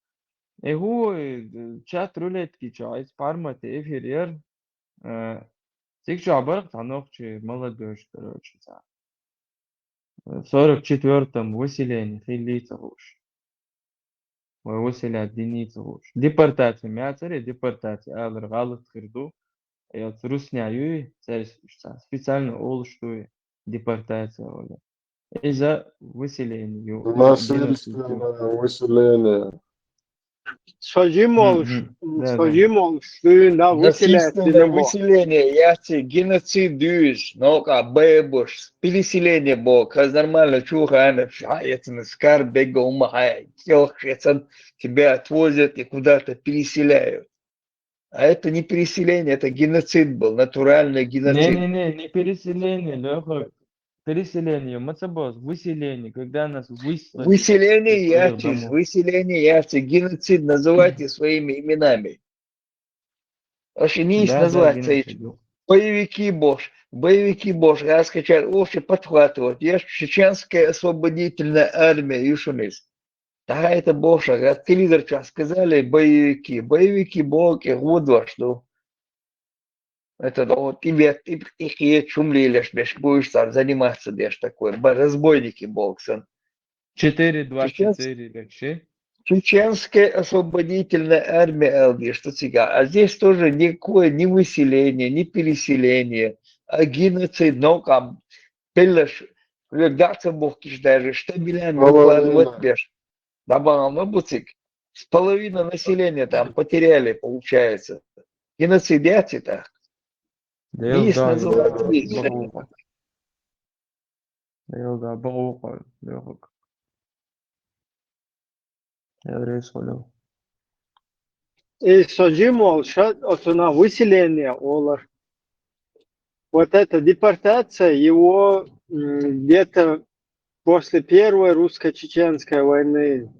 هو chat roulette ki çay parma te efiriyer Тикчу абарах танохчи, молодежь, короче, в 44-м выселение, хилица лучше. Выселять единицы лучше. Депортация, мяцари, депортация. Алыр галык кырду. Я русняю, специально олшту депортация. Из-за выселения. У нас выселение. Сожимол, на Насильственное выселять выселение, яхти, геноцид дюж, но-ка, бэбуш, переселение бог, нормально, чуха, это скар, бега, умахай, тебя отвозят и куда-то переселяют. А это не переселение, это геноцид был, натуральный геноцид. Не переселение, Лёха. Переселение, мацабос, выселение, когда нас выслали. Выселение яхти, геноцид называйте своими именами. Вообще не есть называется этим. Боевики Бош, я скачал, вообще подхватывают. Я чеченская освободительная армия, Юшунис. Да, это Боша, как лидер сказали, боевики, боги, вот во что. Это вот тебе их чумли лишь будешь заниматься дешь такой, разбойники боксом. 4-2-4 легче. Чеченская освободительная армия ЛД, что сега. А здесь тоже никакое ни выселение, ни переселение, а геноцид, но там пелеш, легаться бог даже, что билями выкладывать беш. Да, на буцик. С половины населения там потеряли, получается. Геноцид яти-то. Есть называется. И сожимол, на выселение олар. Вот эта депортация его где-то после Первой русско-чеченской войны,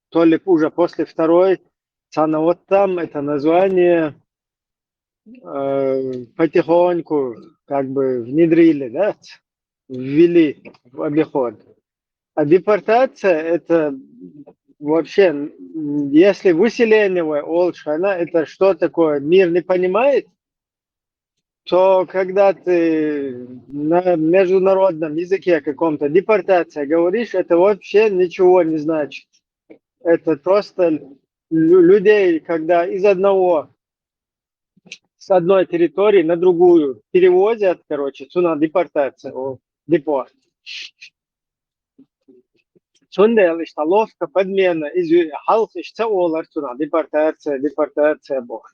то ли уже после Второй, вот там это название потихоньку как бы внедрили, да, ввели в обиход. А депортация это вообще, если выселение Олшана, это что такое, мир не понимает, то когда ты на международном языке каком-то депортация говоришь, это вообще ничего не значит. Это просто людей, когда с одной территории на другую перевозят, короче, цена депортация, депорт. Цундел, ловка, подмена, халк, олар, цена, депортация, бог.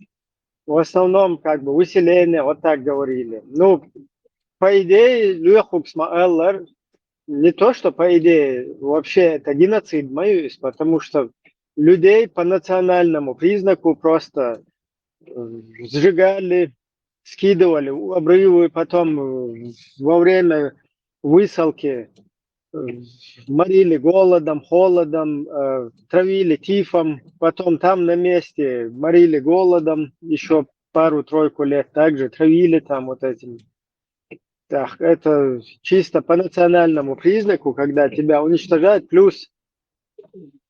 В основном, как бы, выселение, вот так говорили. Ну, по идее, Люхуксма не то, что по идее, вообще это геноцид моюсь, потому что людей по национальному признаку просто сжигали, скидывали, обрывы, потом во время высылки морили голодом, холодом, травили тифом, потом там на месте морили голодом, еще пару-тройку лет также травили там вот этим. Так, это чисто по национальному признаку, когда тебя уничтожают, плюс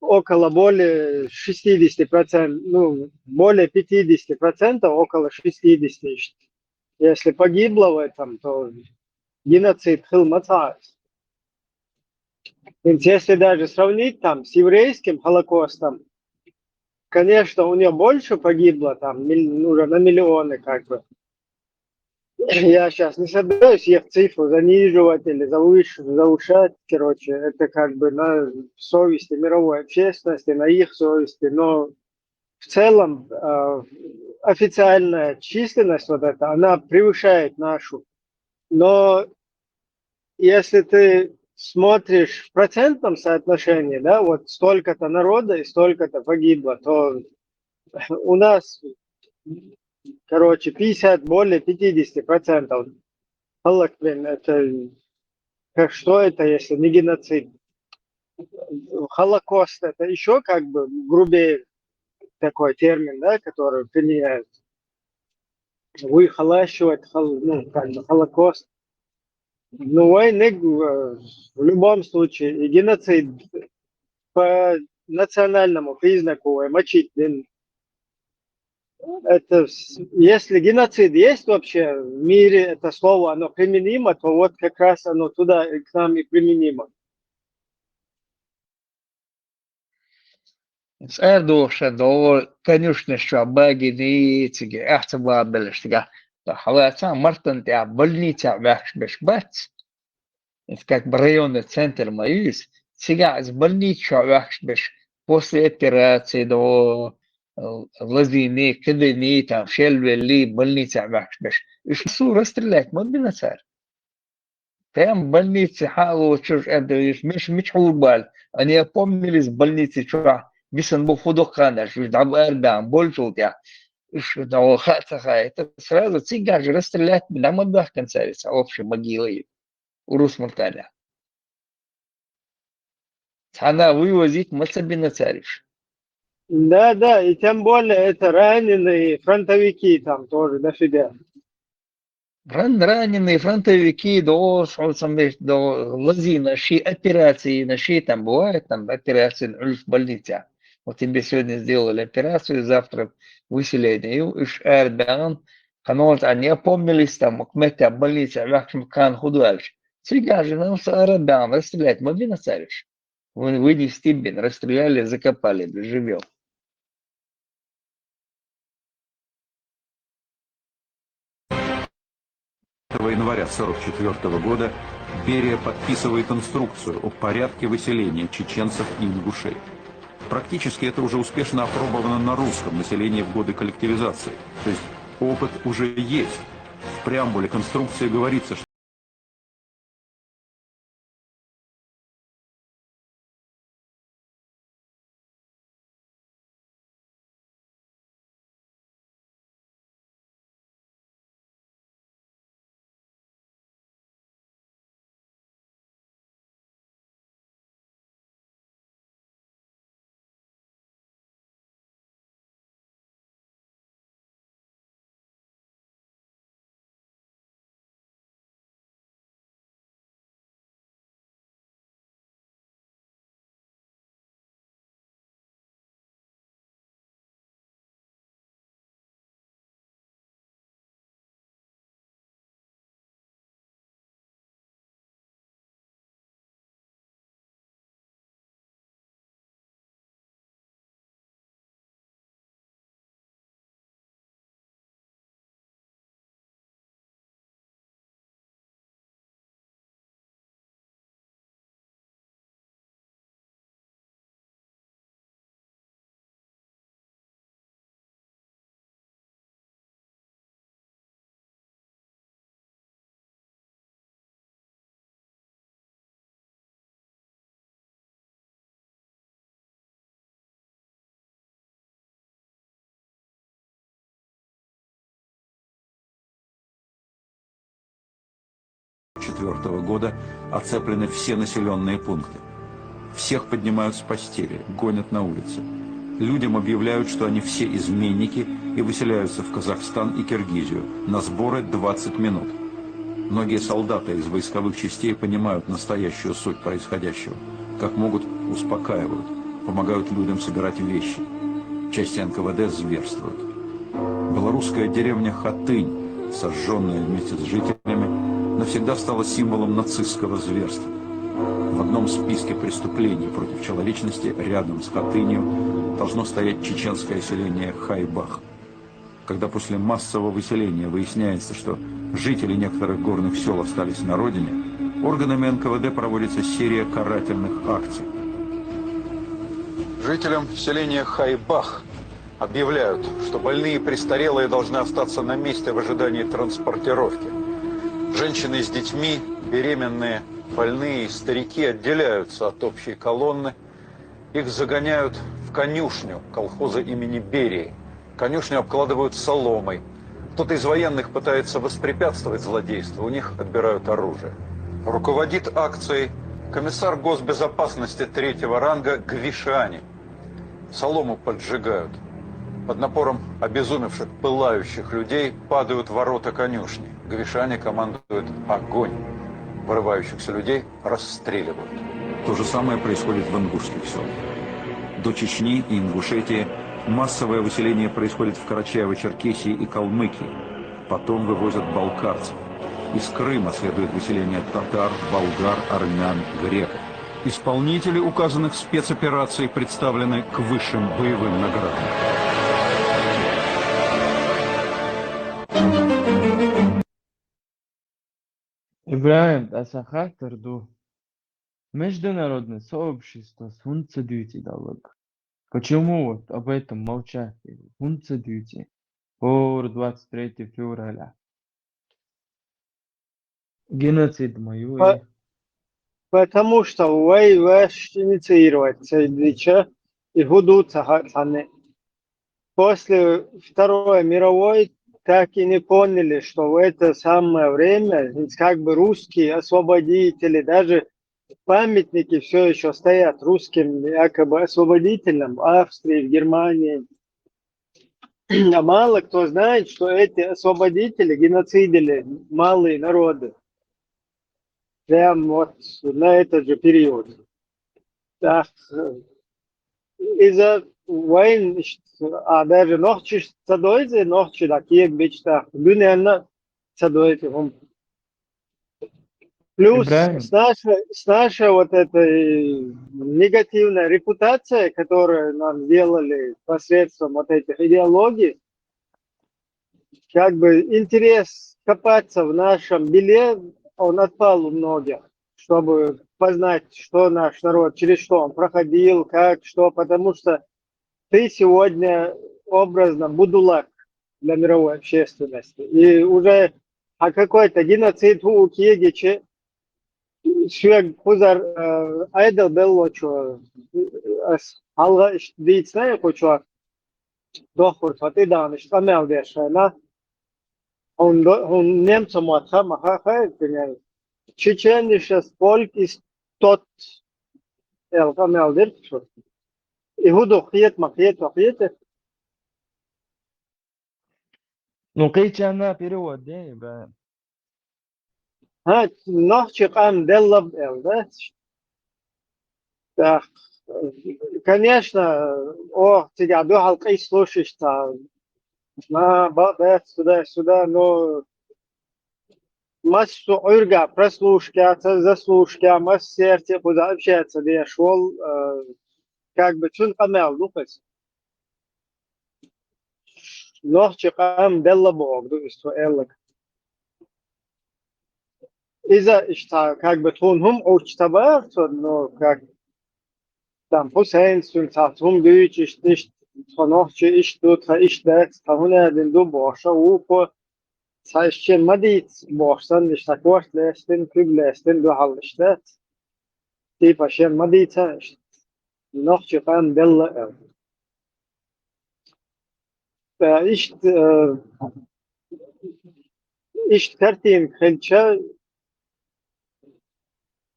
около более 60%, ну, более 50%, около 60%. Если погибло в этом, то геноцид хилмацаев. Если даже сравнить там с еврейским Холокостом, конечно, у нее больше погибло, там, уже на миллионы как бы. Я сейчас не собираюсь их цифру заниживать или завышать, короче, это как бы на совести мировой общественности, на их совести, но в целом официальная численность вот эта, она превышает нашу. Но если ты смотришь в процентном соотношении, да, вот столько-то народа и столько-то погибло, то у нас, короче, более 50%. Это что это, если не геноцид? Холокост это еще как бы грубее такой термин, да, который применяют. Выхолащивать, ну, как бы Холокост. Ну, войны в любом случае, и геноцид по национальному признаку, мочить если геноцид есть вообще в мире, это слово, оно применимо, то вот как раз оно туда, к нам и применимо. ارdoشا دو كانوش شعباجي دي تيجي احتبا بلشتجا حوالي مرتن تاع بلني تاع باش بات كاك بريون السنتر مايس تيجي از بلني تاع باش بوسي تراتي دو الذي كذا ني تاع شيل اللي بلني تاع باش ايش صورة استرلات ما بينا صار تام بلني تحاول تشوف مش حول بال اني ابوميلز بلني تشوف بيسن بفضو كانش في دعب أربعة بولشو تاع إيش دعوة خاطر خاطر سرادة تيجي جرست اللات من عمل ده كان سارس أوفش مجيلي وروس مرتاح أنا وزيك ما سبينا سارش Да, и тем более это раненые фронтовики там тоже дофига. раненые фронтовики до лазина ши операции на ши там бывает там операции в больнице. Вот тебе сегодня сделали операцию, завтра выселение. И Эрдоган, канал, они опомнились там, кметя больница, в кан худуальш. Сейчас же нам Эрдоган расстрелять, мы не насаришь. Вы не стебен, расстреляли, закопали, живем. Января 1944 года Берия подписывает инструкцию о порядке выселения чеченцев и ингушей. Практически это уже успешно опробовано на русском населении в годы коллективизации. То есть опыт уже есть. В преамбуле конструкции говорится, что года оцеплены все населенные пункты. Всех поднимают с постели, гонят на улицы. Людям объявляют, что они все изменники и выселяются в Казахстан и Киргизию. На сборы 20 минут. Многие солдаты из войсковых частей понимают настоящую суть происходящего. Как могут, успокаивают, помогают людям собирать вещи. Части НКВД зверствуют. Белорусская деревня Хатынь, сожженная вместе с жителями, навсегда стала символом нацистского зверства. В одном списке преступлений против человечности рядом с Хатынью должно стоять чеченское селение Хайбах. Когда после массового выселения выясняется, что жители некоторых горных сел остались на родине, органами НКВД проводится серия карательных акций. Жителям селения Хайбах объявляют, что больные и престарелые должны остаться на месте в ожидании транспортировки. Женщины с детьми, беременные, больные и старики отделяются от общей колонны. Их загоняют в конюшню колхоза имени Берии. Конюшню обкладывают соломой. Кто-то из военных пытается воспрепятствовать злодейству, у них отбирают оружие. Руководит акцией комиссар госбезопасности 3-го ранга Гвишани. Солому поджигают. Под напором обезумевших, пылающих людей падают ворота конюшни. Гвишани командует огонь. Вырывающихся людей расстреливают. То же самое происходит в ингушских селах. До Чечни и Ингушетии Массовое выселение происходит в Карачаево-Черкесии и Калмыкии. Потом вывозят балкарцев. Из Крыма следует выселение татар, болгар, армян, греков. Исполнители указанных спецопераций представлены к высшим боевым наградам. Ибраим, Асахатарду. Международное сообщество с функцией диалога. Почему вот об этом молчать? Функцией по 23 февраля. Геноцид мою. Потому что ваш инициировать сойдича и гудут сахатаны. После Второй мировой так и не поняли, что в это самое время как бы русские освободители, даже памятники все еще стоят русским якобы освободителям в Австрии, в Германии. А мало кто знает, что эти освободители геноцидили малые народы. Прям вот на этот же период. Так, из-за войн, а даже ночи садойцы, ночи такие бичта, дунянна садойцы. Плюс с нашей вот этой негативной репутацией, которую нам сделали посредством вот этих идеологий, как бы интерес копаться в нашем беле, он отпал у многих, чтобы познать, что наш народ, через что он проходил, как, что, потому что ты сегодня образно будулак для мировой общественности. И уже какой-то геноцид у Киегичи, sürekli kuzar aydel bello ço halga diyitsne koço dohur fati danış amel deşena он немцам отхамаха yani Чеченischen Volk ist tot amel der ço ihudo khiyet makiyet Ну, кайчана перевод, да, Ибраим? ha нахчи qam delab elde. Да, конечно, тебя дух и слушаешь на сюда, но массу урга, прослушка, заслушка, масс сердце, куда общаться, где я шел, как бы чун камел, духать. Ночи кам делла бог, что эллак. Из-за что как бы тунхум учтаба, но как там Hussein sagt, Deutsch ist nicht von Nordje ist dort ist das, da den du Borsche Upo, das heißt schon Madit Borsan ist der Kurs leisten, Küb leisten, du halt das. Die verschiedene Madit ist Nordje kann Della. Da ist Kartin Kelcha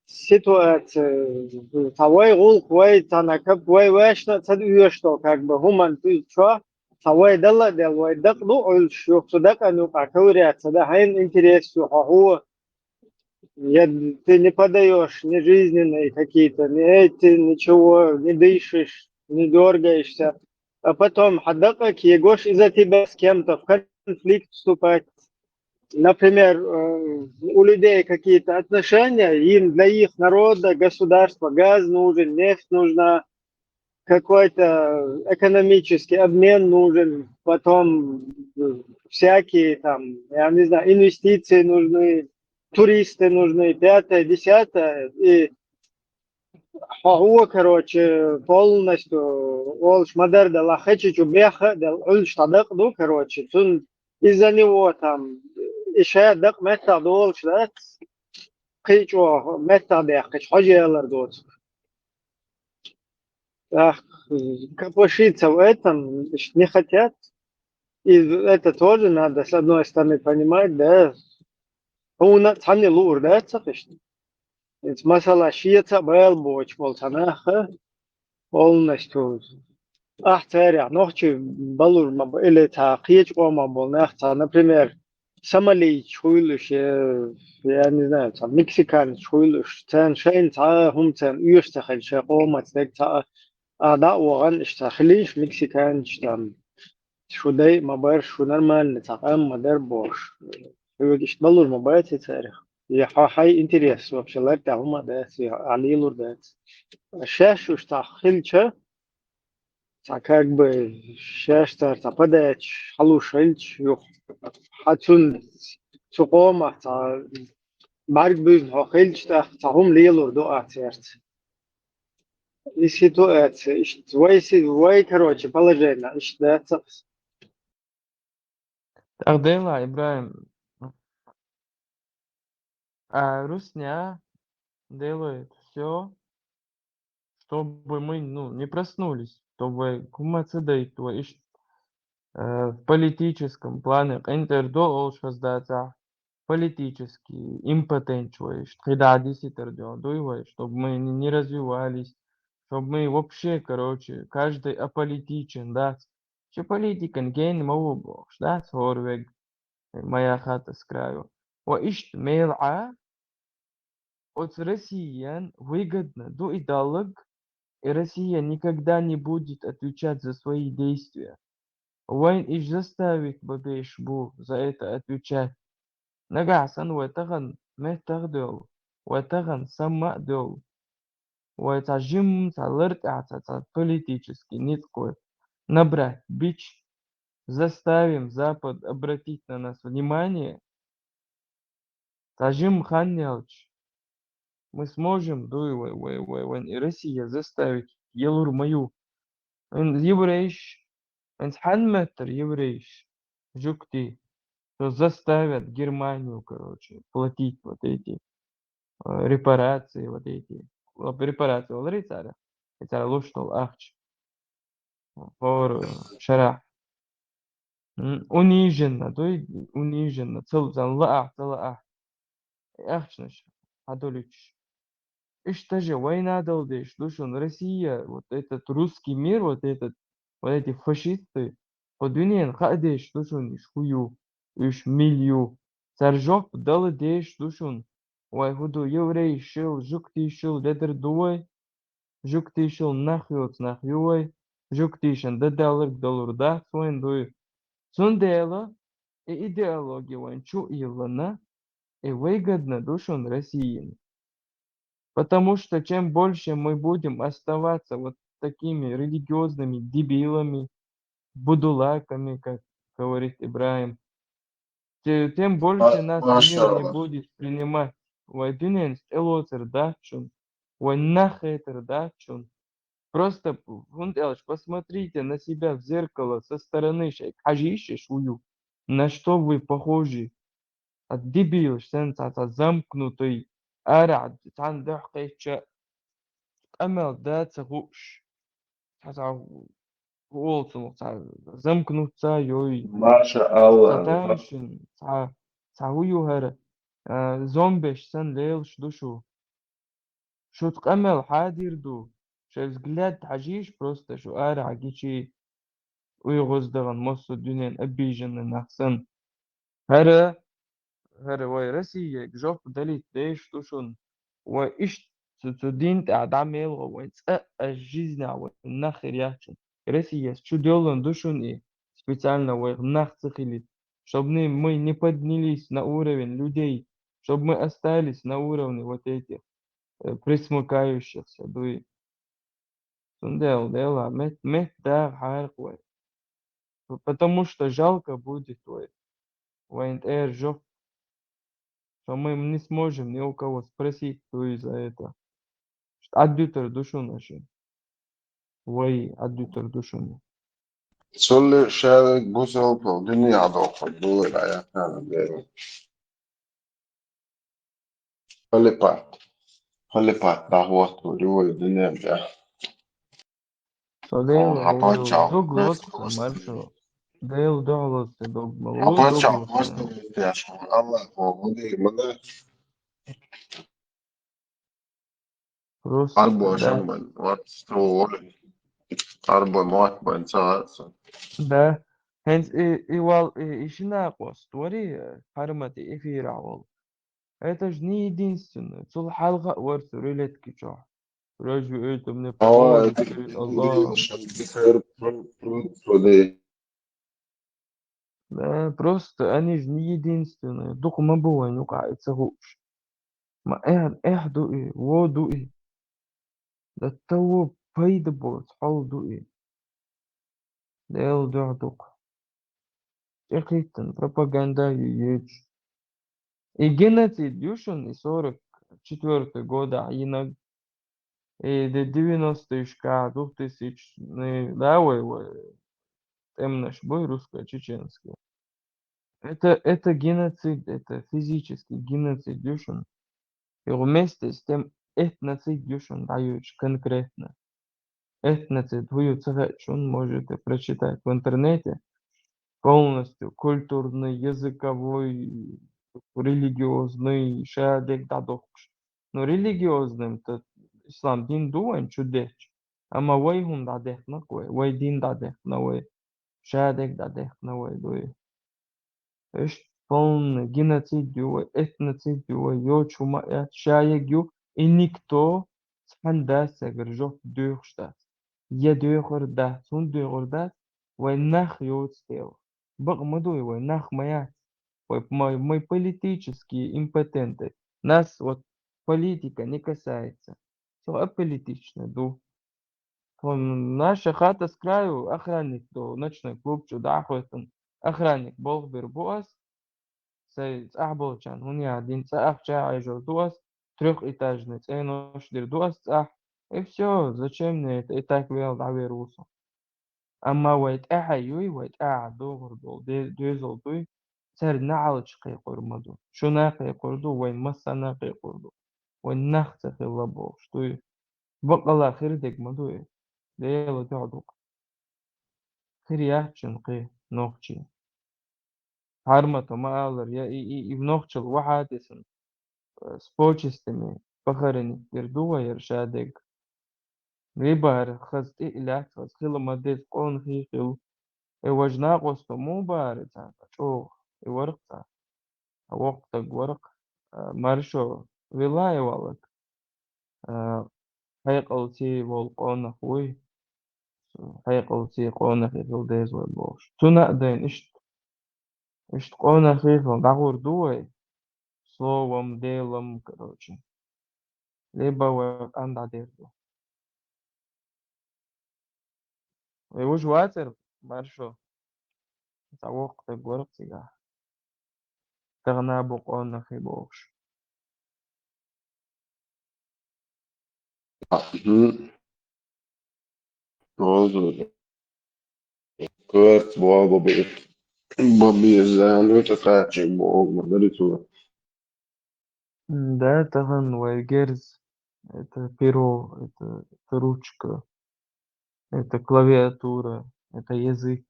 ситуация, тавай гул хвай танакап хвай вешна цад уешто как бы хуман ты чё тавай дала делвай дак ну ой шо судак ану какая цада хайн интересу хо я ты не подаешь ни жизненные какие-то ни эти ничего не дышишь не дергаешься а потом хадака киегош из-за тебя с кем-то в конфликт вступать. Например, у людей какие-то отношения, им для их народа, государства газ нужен, нефть нужна, какой-то экономический обмен нужен, потом всякие там, я не знаю, инвестиции нужны, туристы нужны, пятое, десятое, и короче, полностью, олш мадар да лахачичу беха, да ульш тадак, ну, короче, из-за него там إشاء دق متى دول شدت قيش و متى بيحكش حاجة دوت капошиться в этом не хотят и это тоже надо с одной стороны понимать да у нас они лур да цахишь это масала шиеца был боч болтана полностью ахтаря ночи балур или тaqiyç olmamalı например Сомали чуйлыш, я не знаю, там мексиканец чуйлыш, цен шейн та хум цен юрстахен ше омат дек та да, وغن اشتاخليش مكسيكان اشتام شو داي ما بار شو نرمال نتاقام ما دار بوش هو اشتغلوا الموبايل تاريخ يا حي انتريس вообще لا تعوما دات علي لور دات الشاش اشتاخلش как бы شاشتر تقدرش حلو شلش يو حتون سقوم تا марк бюзн хохелч та хум лелор до атерт и ситуация вай короче положение да Так, Дейла, Ибраим, Русня делает все, чтобы мы, ну, не проснулись, чтобы кумацедей твой в политическом плане интердо олшаздата политический импотент твой, штридади дуй, чтобы мы не развивались, чтобы мы вообще, короче, каждый аполитичен, да, что политика ген мову, да, сорвег, моя хата с краю. وإيش ميلعة от россиян выгодно до идолог, и Россия никогда не будет отвечать за свои действия. Вайн иш заставит бабеш бу за это отвечать. Нагасан ватаган метагдол, ватаган самадол, ватажим талырт ата политически ниткой. Набрать бич, заставим Запад обратить на нас внимание. Тажим ханялч. Мы сможем, и Россия заставить Елур мою. Еврейш, ханметр еврейш, жукти, то заставят Германию, короче, платить вот эти репарации, вот эти. Репарации, лрицара. Это луштол ахч. Фор шарах. Униженно, то есть униженно. Целзан лаах. Ахчнаш. Адолич. И что же, война долдыш, слушай, Россия, вот этот русский мир, вот эти фашисты, подвинен, хадеш, слушай, шхую, иш милью, царжок дал деш, слушай, вай худу еврей шел, жук ты шел, ледер дуой, жук ты шел нахюй, жук ты шел, доллар, да, свой дуй. Сундела и идеология, ван чу илана, и выгодно, слушай, России. Потому что чем больше мы будем оставаться вот такими религиозными дебилами, будулаками, как говорит Ибраим, тем больше нас мир не будет принимать. Вайдиненс элоцер дачун, вайнахетер дачун. Просто, Фунделш, посмотрите на себя в зеркало со стороны, хажиши шую, на что вы похожи. От дебил, от замкнутый, арад, тандахкейча, أمل ذات غوش تسع غوص زمكنو تسع يوي ما شاء الله تتاشن تسع هيو هر زومبيش سن ليل شدوشو شو تقمل حادير دو شو взгляд عجيش просто شو آر عجيشي ويغزدغن مصر دنيا أبيجن نحسن هر واي رسي جوف دليت ديش دوشون وإيش تدين تعمل وإنت жизнь нахер яхчен. Россия что делаем душун и специально нахцехили, чтобы мы не поднялись на уровень людей, чтобы мы остались на уровне вот этих присмыкающихся дуи. Сундел дела мет да харквай. Потому что жалко будет твой. Вайнт жов, что мы не сможем ни у кого спросить, кто и за это. Аддютер душу наши. Вай аддютер душу. Solli şerik bu soğuk dünyada okudu ayaklarına. خلي بات دعوات ولو الدنيا بيا. Содел Хапача. доглот маршо. Дел доглот догмало Хапача. доглот. Просто я шо Allah поводи мана. Просто Арбо да. шамбан. Вот что. Арбо мат бан саат. Да. Хенс вал ишина костори хармати эфира вал. Это же не единственное. Цул халга ворс рулетки чё. Разве это мне поможет перед Аллахом? Да, просто они же не единственные. Дух ما بوين يقع يتسغوش. ما احدو ايه ودو ايه. ده تو بيد بوت حولدو ايه. ده يلدع دوق. Чехиттен пропаганда юеч. И геноцид Юшин и 44 года, и на и до 90-е шка, 2000-е, да, темнаш бой русско-чеченский. Это геноцид, это физический геноцид Юшин. И вместе с тем этноцид Юшин даёт конкретно. Этноцид выюцегач, он можете прочитать в интернете полностью культурный, языковой, религиозный, шадек дадокш. Но религиозным-то ислам дин дуэн чудеч. Ама вайхун дадех накой, вай дин дадех навой, шадек дадех навой дуэ. Эш полный геноцид дюэ, этноцид дюэ, ё чума шаек ю, и никто схандаса гржок дюхштас. Я дюхорда, сун дюхорда, вай нах йоцтел. Бакмадуй вай нах маят. Мы политические импотенты. Нас вот политика не касается. Все аполитично, ду. Наша хата с краю, охранник, до ночной клуб, чуда, охранник, бог бербуас, сей ахболчан, он я один, ахча, айжор дуас, трехэтажный, цейнош дирдуас, и все, зачем мне это, и так вел, да, верусу. أما ويتقعيوي ويتقعدو برضو ديزل دوي سر نعلج قيقرمدو شو ناقي قردو وين مسا ناقي قردو وين نخت في اللبو شتوي بقلا خير ديك مدوي ديلو تعدوك خير يحشن قي نوخشي هارمتو ما ألر يا إي بنوخشل واحد اسم سبوچستمي بخرني يردوه يرشادك ريبار خز إلات خز خيلو مديد قون خيخيل وجنا قصته مو بارد شو ورقة وقتك ورق مرشو ولاية والك حيقلتي والقونة خوي حيقلتي قونة في الديز والبوش تنا دين اشت قونة في دعور دوي словом делом короче либо анда дерду وش واتر مرشو وقتك ورق سيجا تغنى بقونة في بوش Kurt Bobby Zan utatachi Bog Madaritu. Да, таган вайгерз, это перо, это ручка, это клавиатура, это язык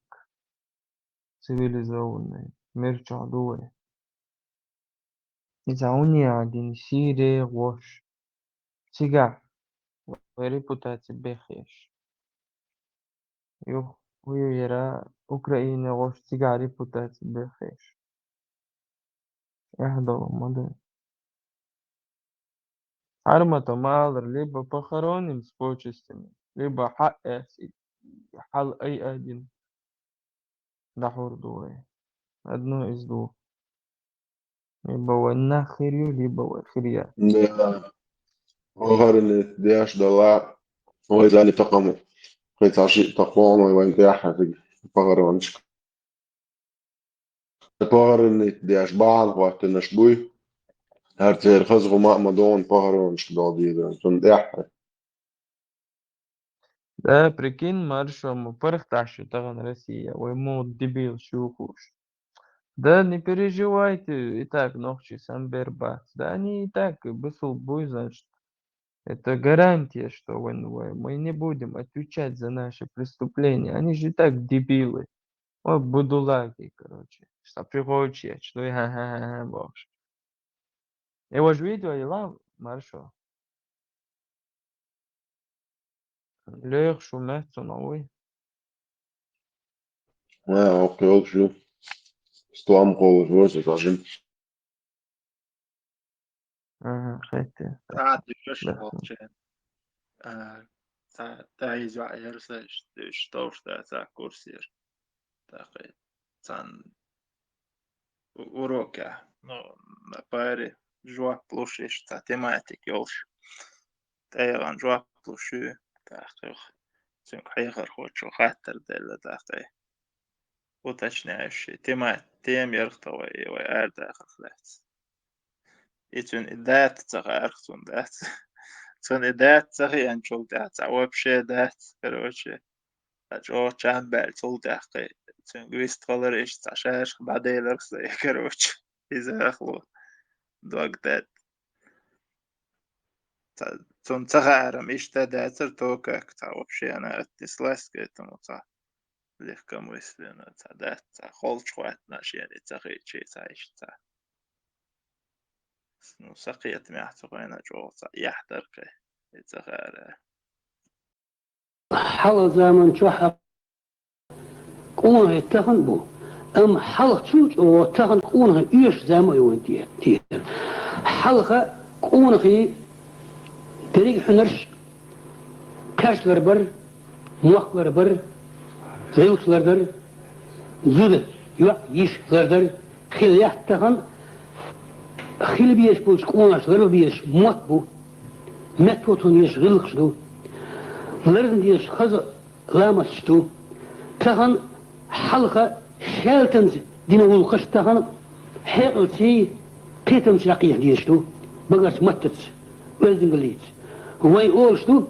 цивилизованный, мир чадуэ. Изауни один сире вош, сига, репутация бехеш. Юх, уюера, Украина вош, сига репутация бехеш. Яхдал модель. Армата малр, либо похороним с почестями, либо حل أي один دحور دوي одно из двух либо война хирю либо хиря Да, وغرنت دياش دلا وإذا اللي تقموا قيت عشي تقوم وين تياحة تقهر ونشك تقهرنت دياش بعض وقت نشبوي هرتير خزغو ما مدون قهر ونشك دادي ده تندياحة да прикинь маршом парахташи таган Россия ой ему дебил шухуш да не переживайте и так ночи самбербат да они и так бысл бой значит это гарантия что мы не будем отвечать за наши преступления они же и так дебилы ой будулаги короче что приходит что я боже его же видео и лав маршо ليخ شو مهتم أوي أوكي شو استوام قوة وزة عشان خيتي تعال تكش بوكشين تا izvēlējās, что tā kurs ir. Tā kā can urokā, pāri žoplušiš, tā temātika jolš. Тайван жопluši, tā kā хайхар хочу хаттер дела, tā kā уточняющий тем ярхтовой vai ērtēkas. Itun idēt цаха архтун дāt. Цун идēt цаха янчул дāt, вообще дāt, короче. О чамбел цул дāt. Цун гвистхолериш цашаш баделерс, короче. Изахло. Дог дāt. Цун цаха арам иште дāцер то как та вообще она отнеслась к этому ца легкомысленно, ца дāt, ца холчху отношение цаха и чей ца ишта. سقيت معتقين جوصا يحترق يتغارى حل زمن شو كونه يتخن بو حل تشوج أو تخن كونه إيش زمن يوانتيه تيه حلقة كونه في طريق حنرش كاش لربر موق لربر زيوت لربر زود يش لربر خليات تخن خیلی بیش بود کونش غرب بیش مات بود متوتون یش غلق شدو لرزن یش خز لامس شدو تهان حلقة شالتنز دين ولقش تهان حقلتي قيتم شرقيه ديشتو بقاش متتس ولزن قليت وين أولشتو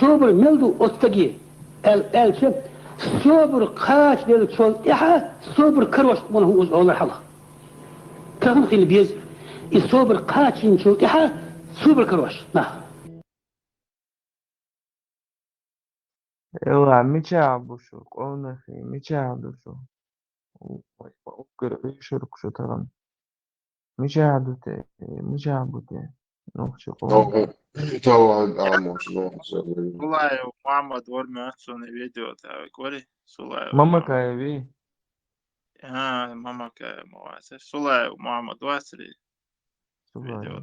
صبر ملدو أستقيه الشب صبر قاش ديال شول إحا صبر كروش من هو أول حلقة تهان خيلی بیش الصبر قاتل شو تحا صبر كروش ما يلا ميشابو شو قلنا في ميشابو شو وكر يشرك شو ترى ميشابو تي نوخش قلنا توعد عاموش Сулаю Мухаммад Вормятсон видео tā kuri Sулаю ماما كايبي mama kā Muhammad Sulaju Muhammad Vasri Sulayo